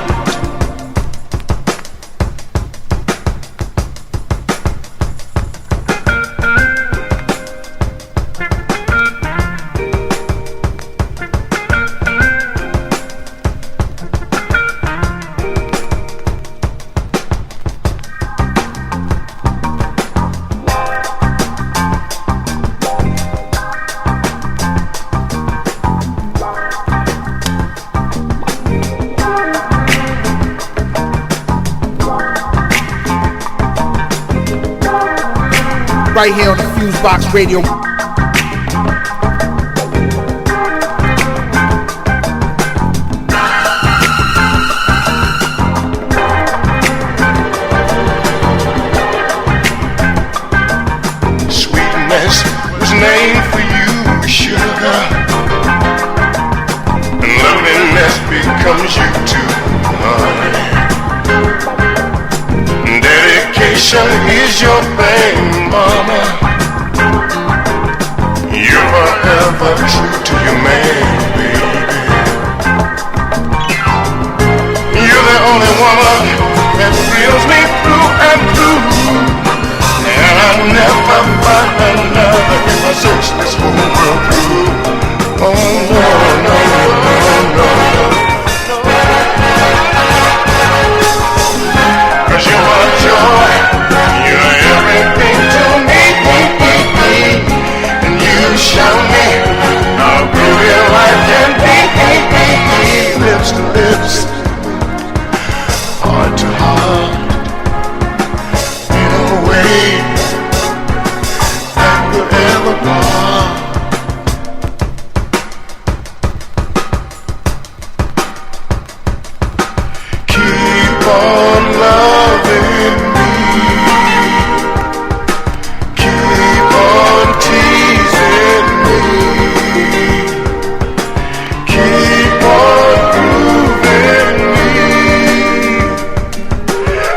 Right here on the FuseBox Radio. Sweetness was named for you, sugar, and loveliness becomes you too, honey. Dedication is your thing, mama. You're forever true to your man, baby. You're the only woman that thrills me through and through. And I'll never find another if I search this whole world through. Oh no, no, no, no, no. 'Cause you're my joy, you're everything to me. And you show me how good life can be. Lips to lips, heart to heart, in a way that will ever part. Keep on loving me. Keep on teasing me. Keep on grooving me.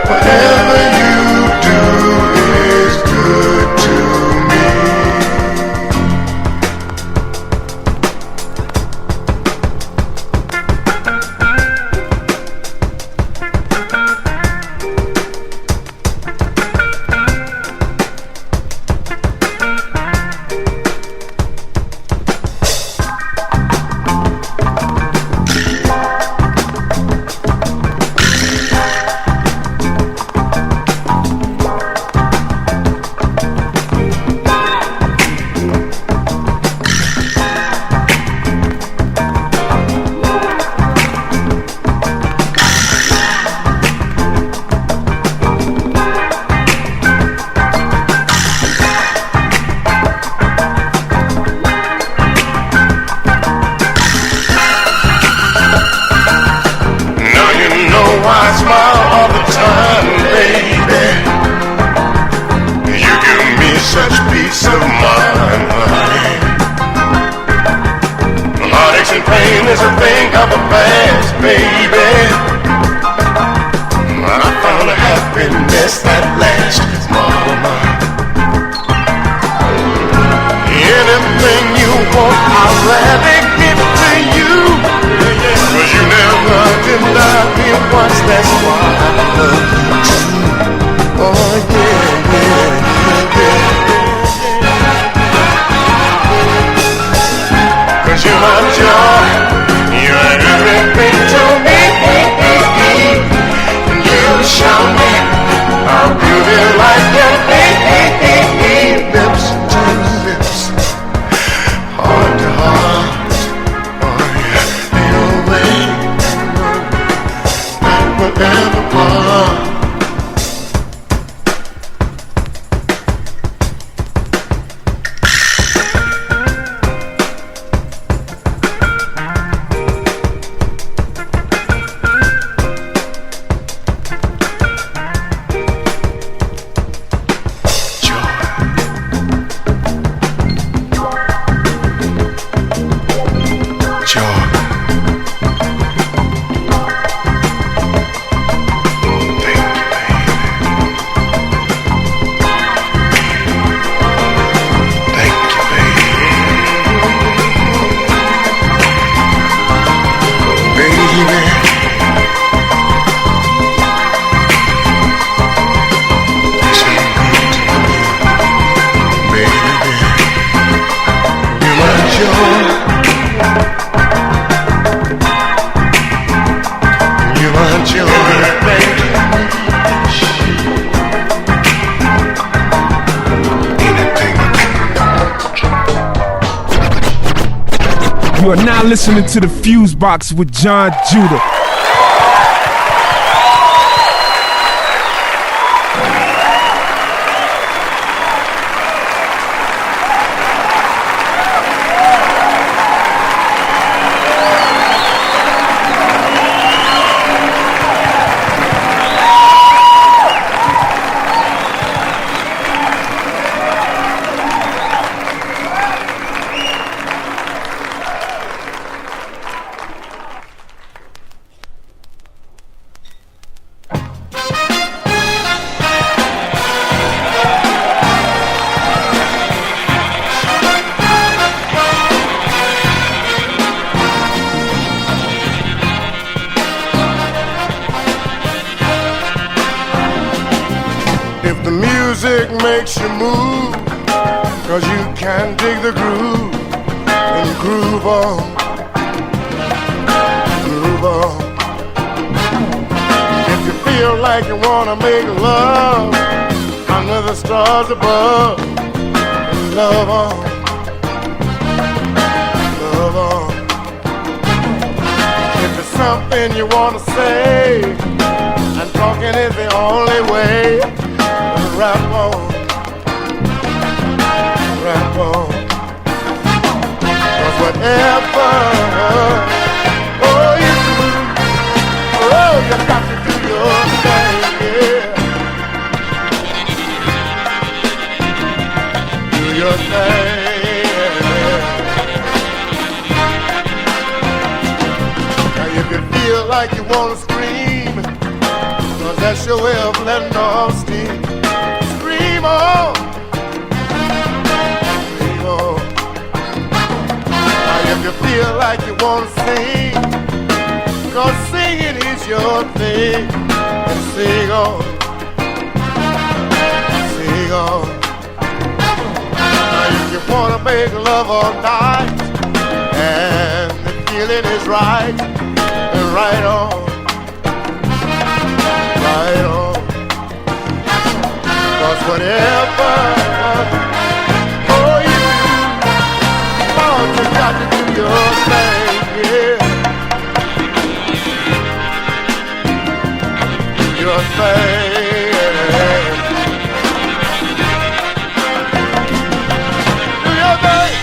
Whatever you do is good to me. everyone. You are now listening to the FuseBox with John Judah. Makes you move, 'cause you can dig the groove and groove on, groove on. If you feel like you wanna make love under the stars above, love on, love on. If there's something you wanna say and talking is the only way, rap on, rap on. 'Cause whatever, oh you do, oh you got to do your thing, yeah. Do your thing. Now if you feel like you wanna scream, 'cause that's your way of letting off steam. Scream on, scream on. Now if you feel like you wanna sing, 'cause singing is your thing, and sing on, sing on. Now if you wanna make love all night, and the feeling is right, and right on, right on. 'Cause whatever, oh you do, oh you got to do your thing, yeah. Do your thing. Do your thing.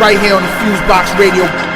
right here on the FuseBox Radio.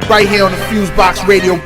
Right here on the FuseBox Radio.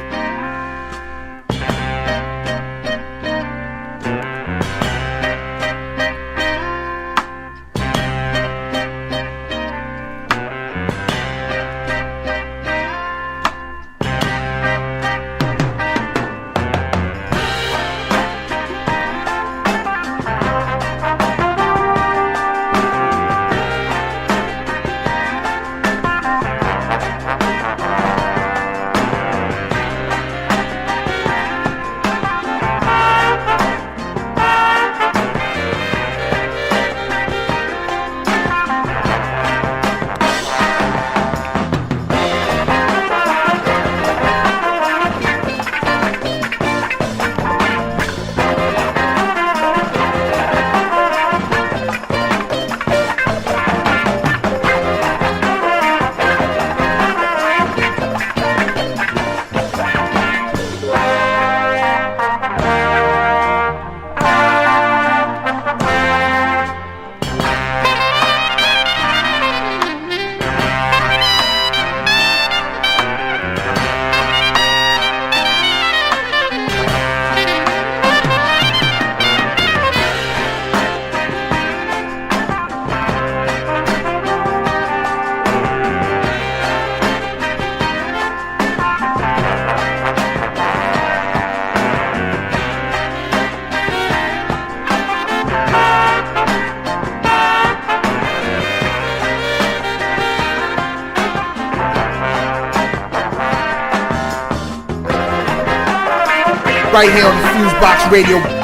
Right here on the FuseBox Radio.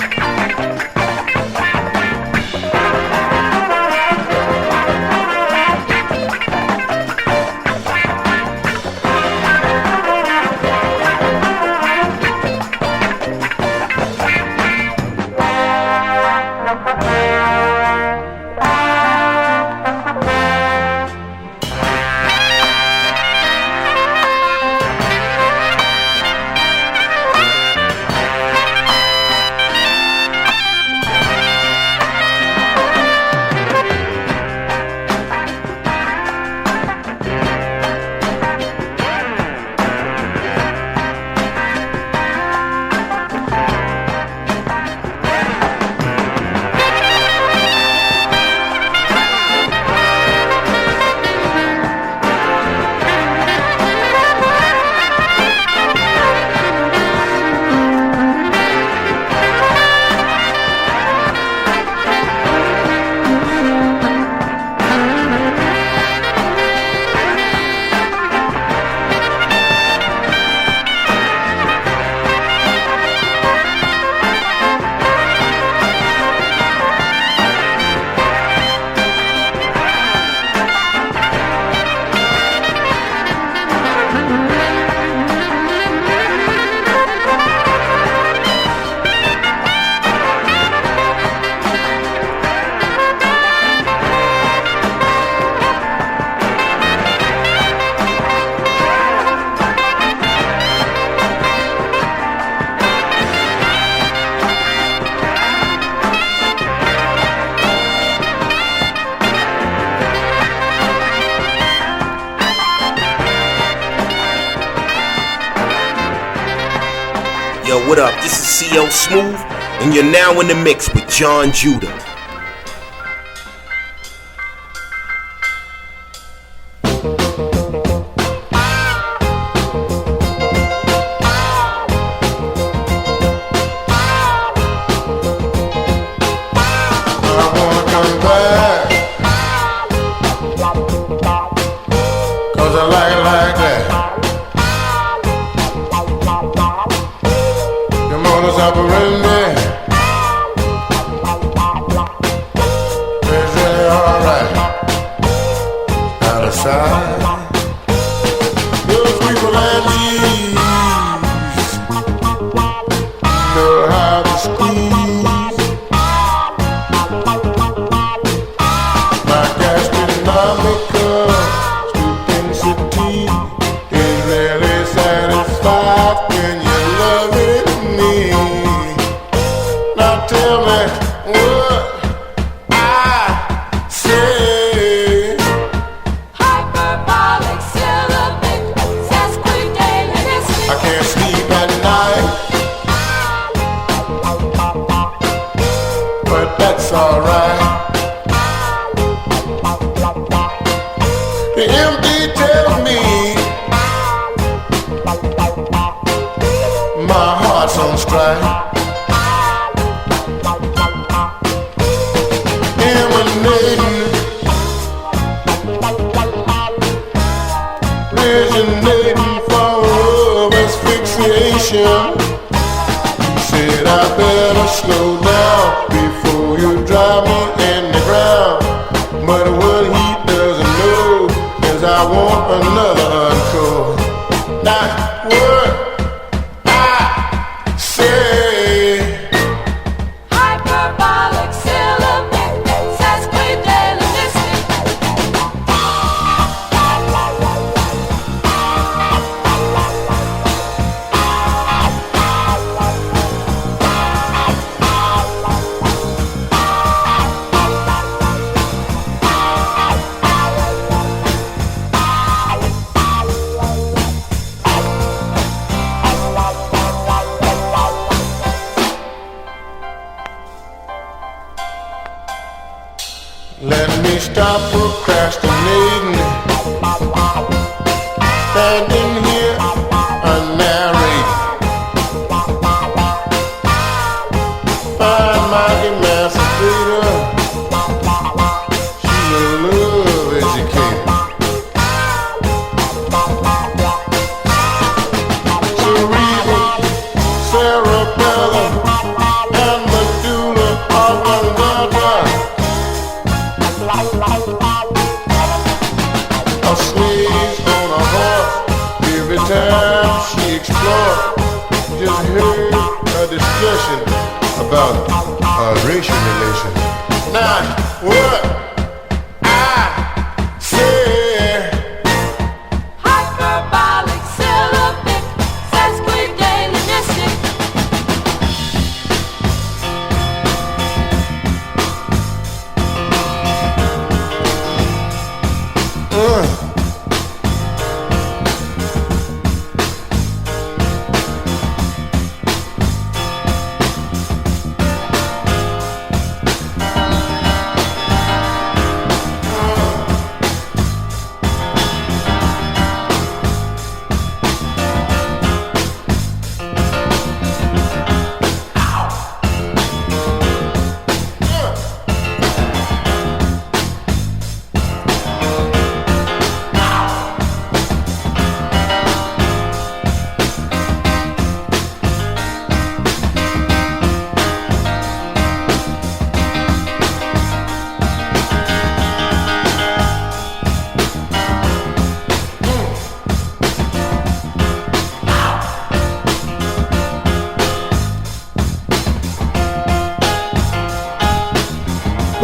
Yo, what up? This is CL Smooth, and you're now in the mix with John Judah.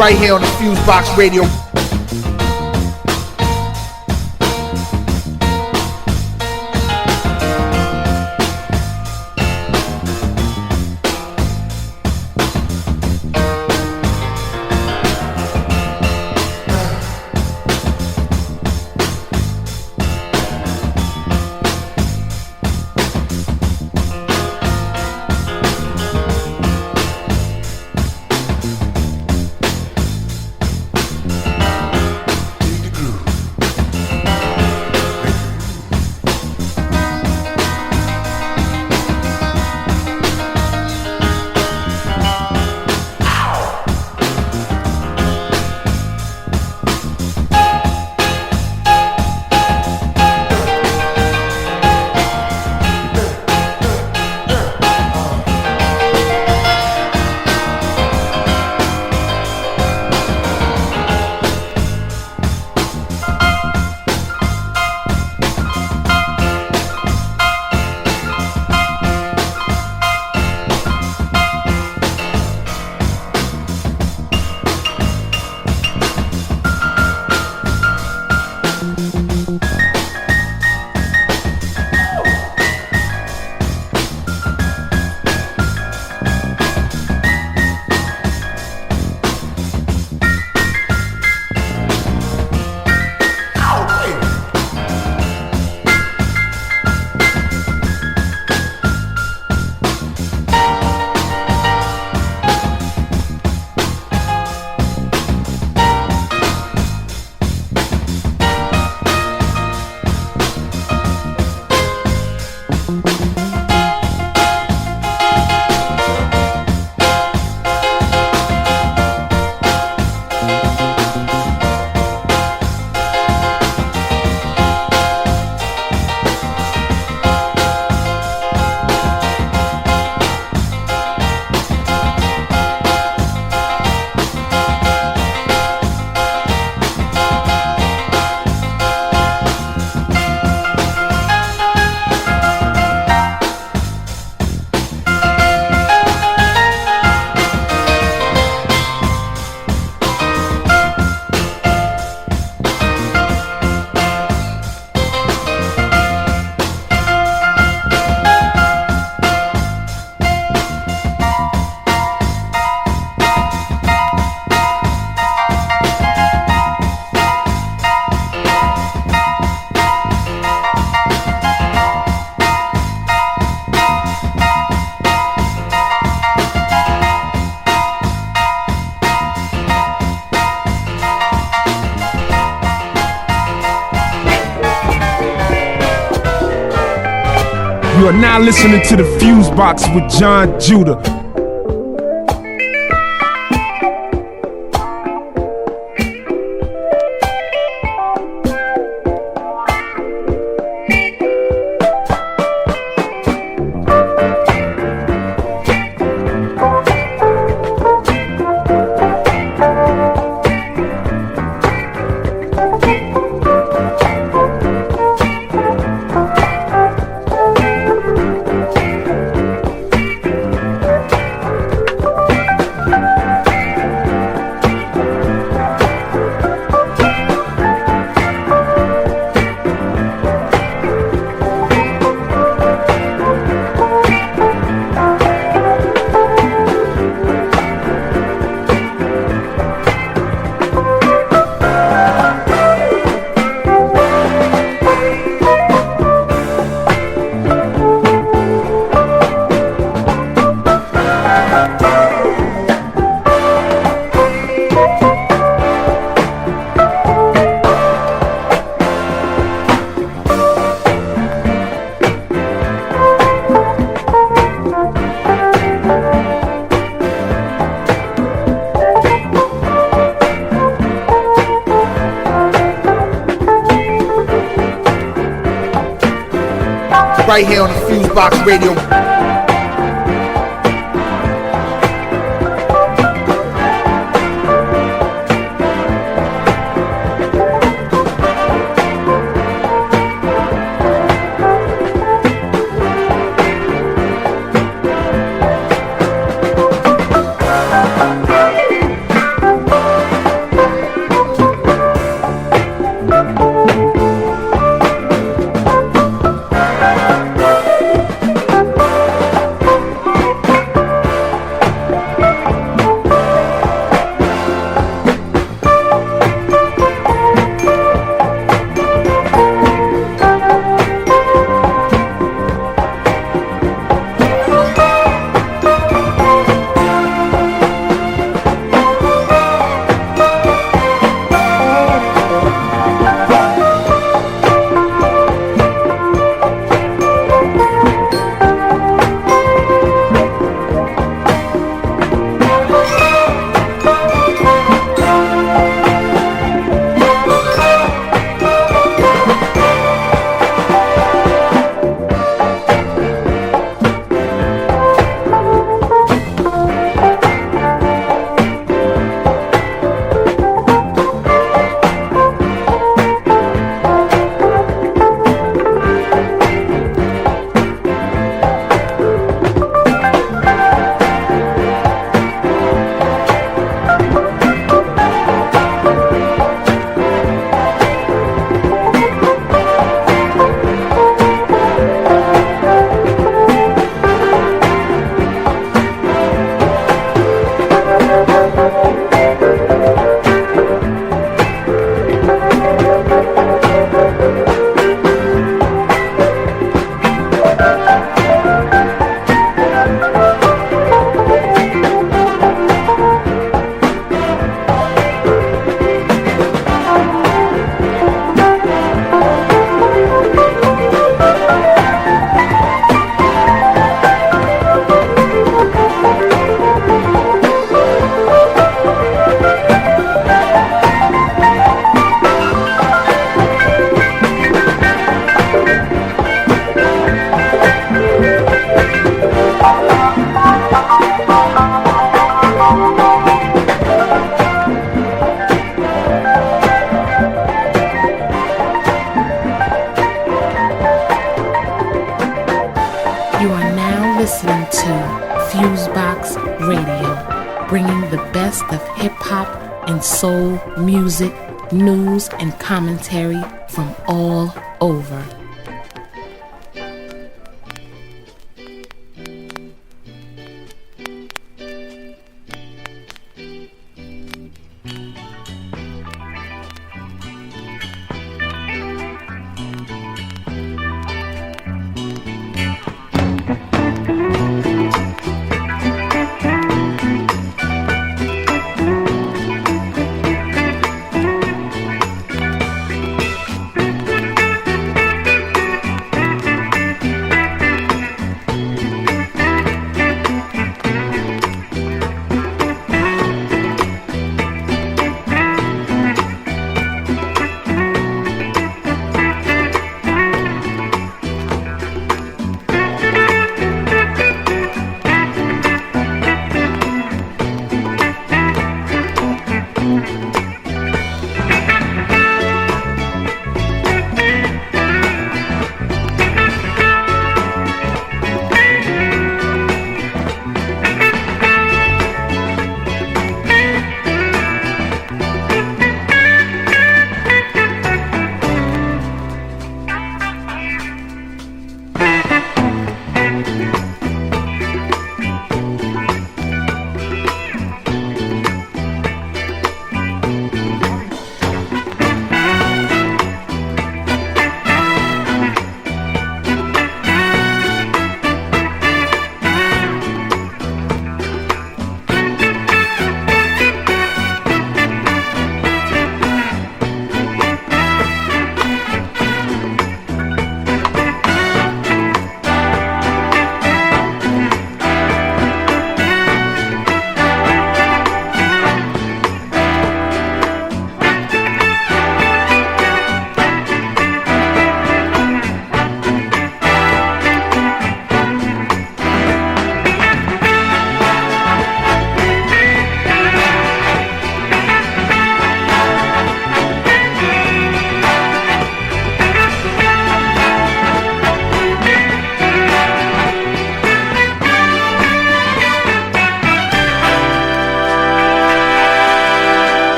Right here on the FuseBox Radio. You are now listening to the FuseBox with John Judah. Right here on the FuseBox Radio. listening to FuseBox Radio, bringing the best of hip-hop and soul music, news, and commentary from all over.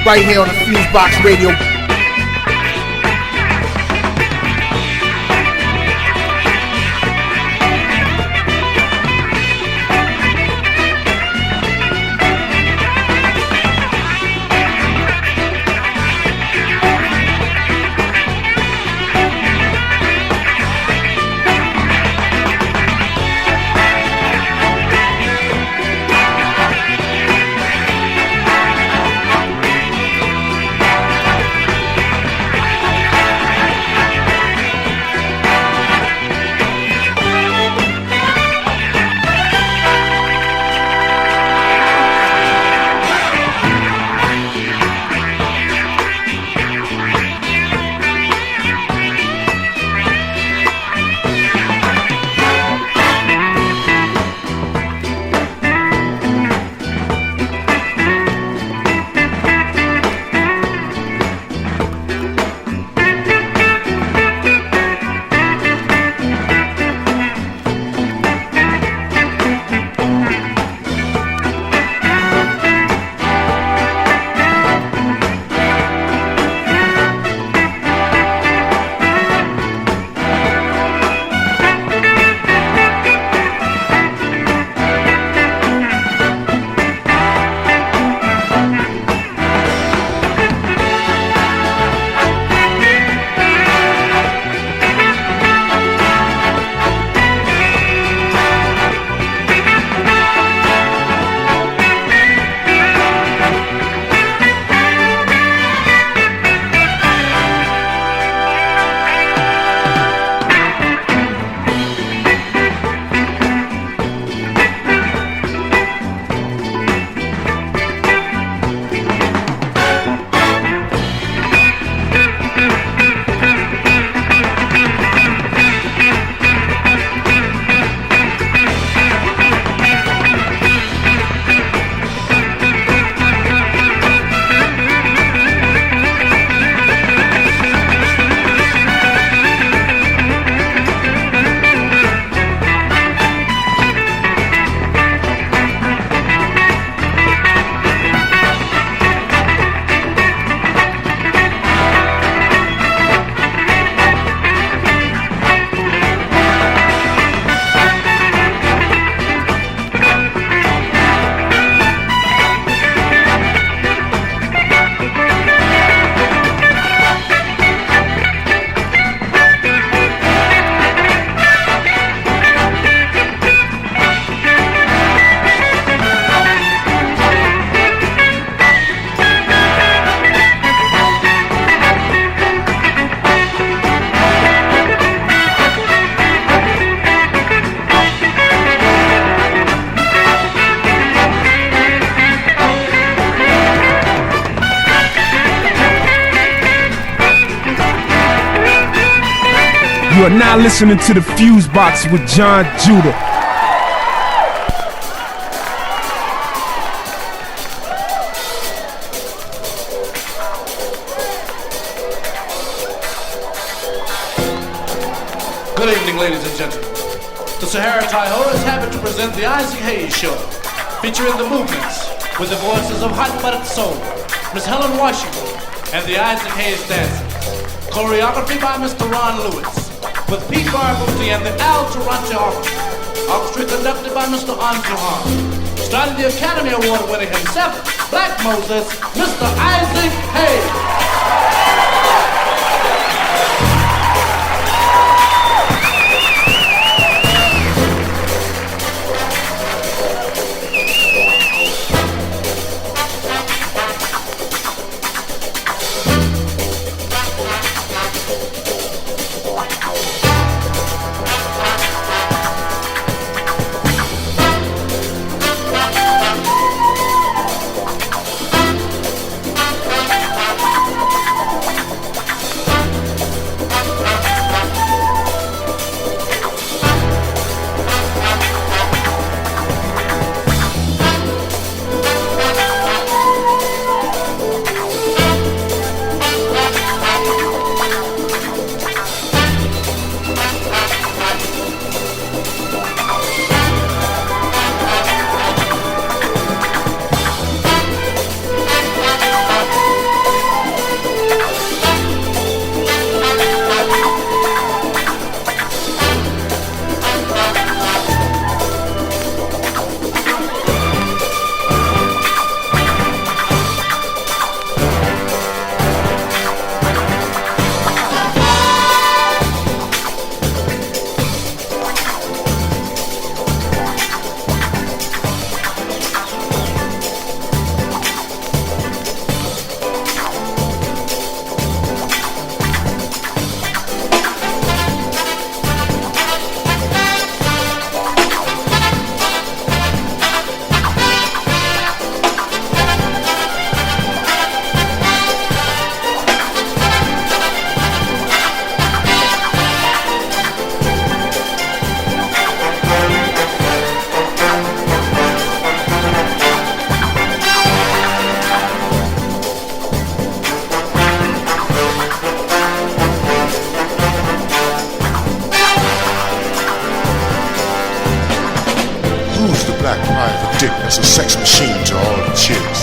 right here on the FuseBox Radio. You are now listening to the FuseBox with John Judah. Good evening, ladies and gentlemen. The Sahara Hi-Ho is happy to present the Isaac Hayes Show, featuring the movements with the voices of Hot Buttered Soul, Miss Helen Washington, and the Isaac Hayes Dances. Choreography by Mr. Ron Lewis, with Pete Barbuti and the Al Taranto Orchestra. Orchestra conducted by Mr. Anjuhan. Starting the Academy Award winner himself, Black Moses, Mr. Isaac Hayes. The dick is a sex machine to all the chicks.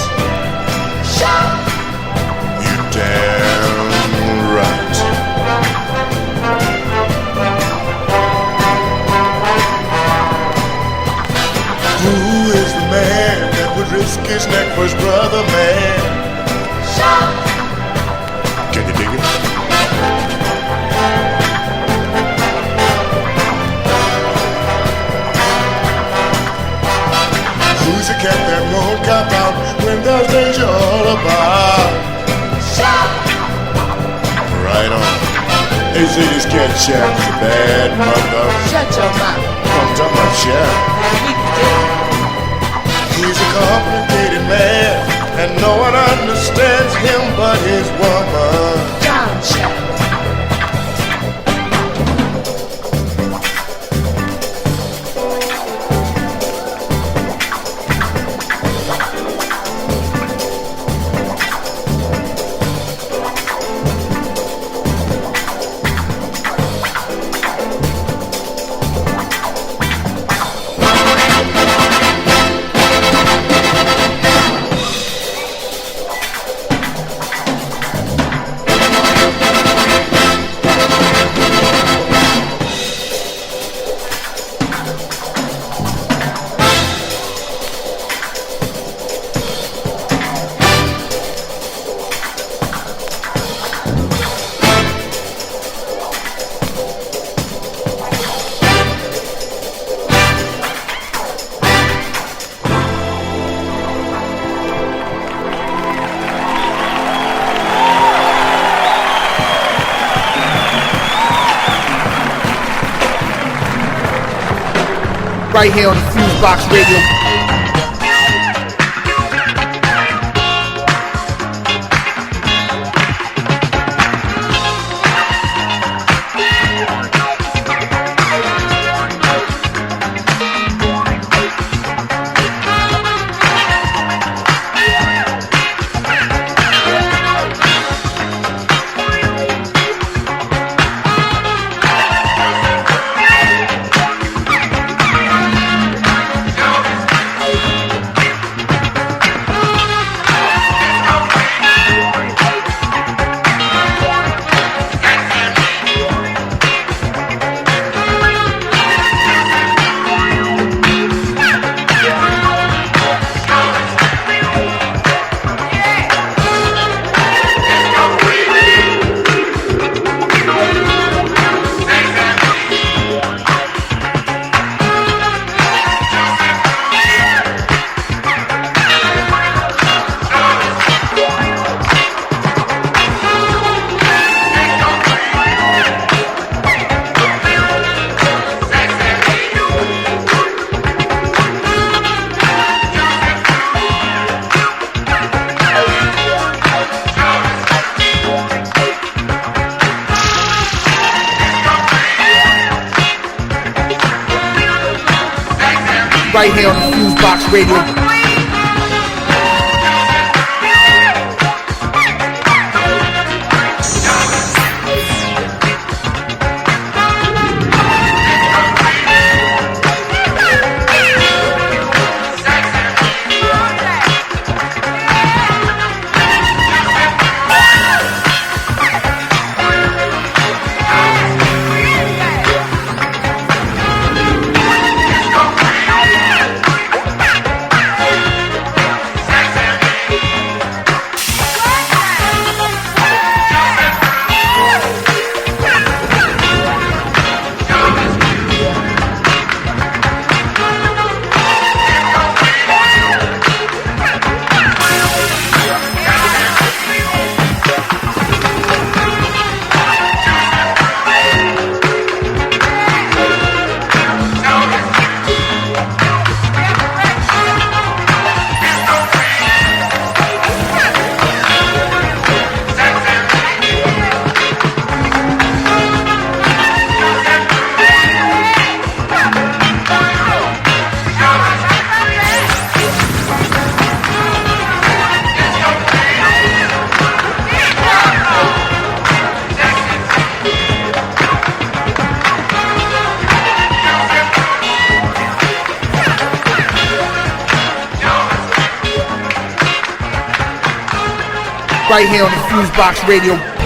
You damn right. Who is the man that would risk his neck for his brother, man? Can you dig it? Who's the cat that won't cop out when there's danger all about? Right on. They say this cat Chap's a bad mother. Shut your mouth. I'm talking about Chap. He's a complicated man, and no one understands him but his woman. John Chap. Right here on the FuseBox Radio. Right here on the FuseBox Radio. right here on the FuseBox Radio.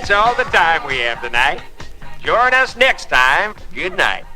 That's all the time we have tonight. Join us next time. Good night.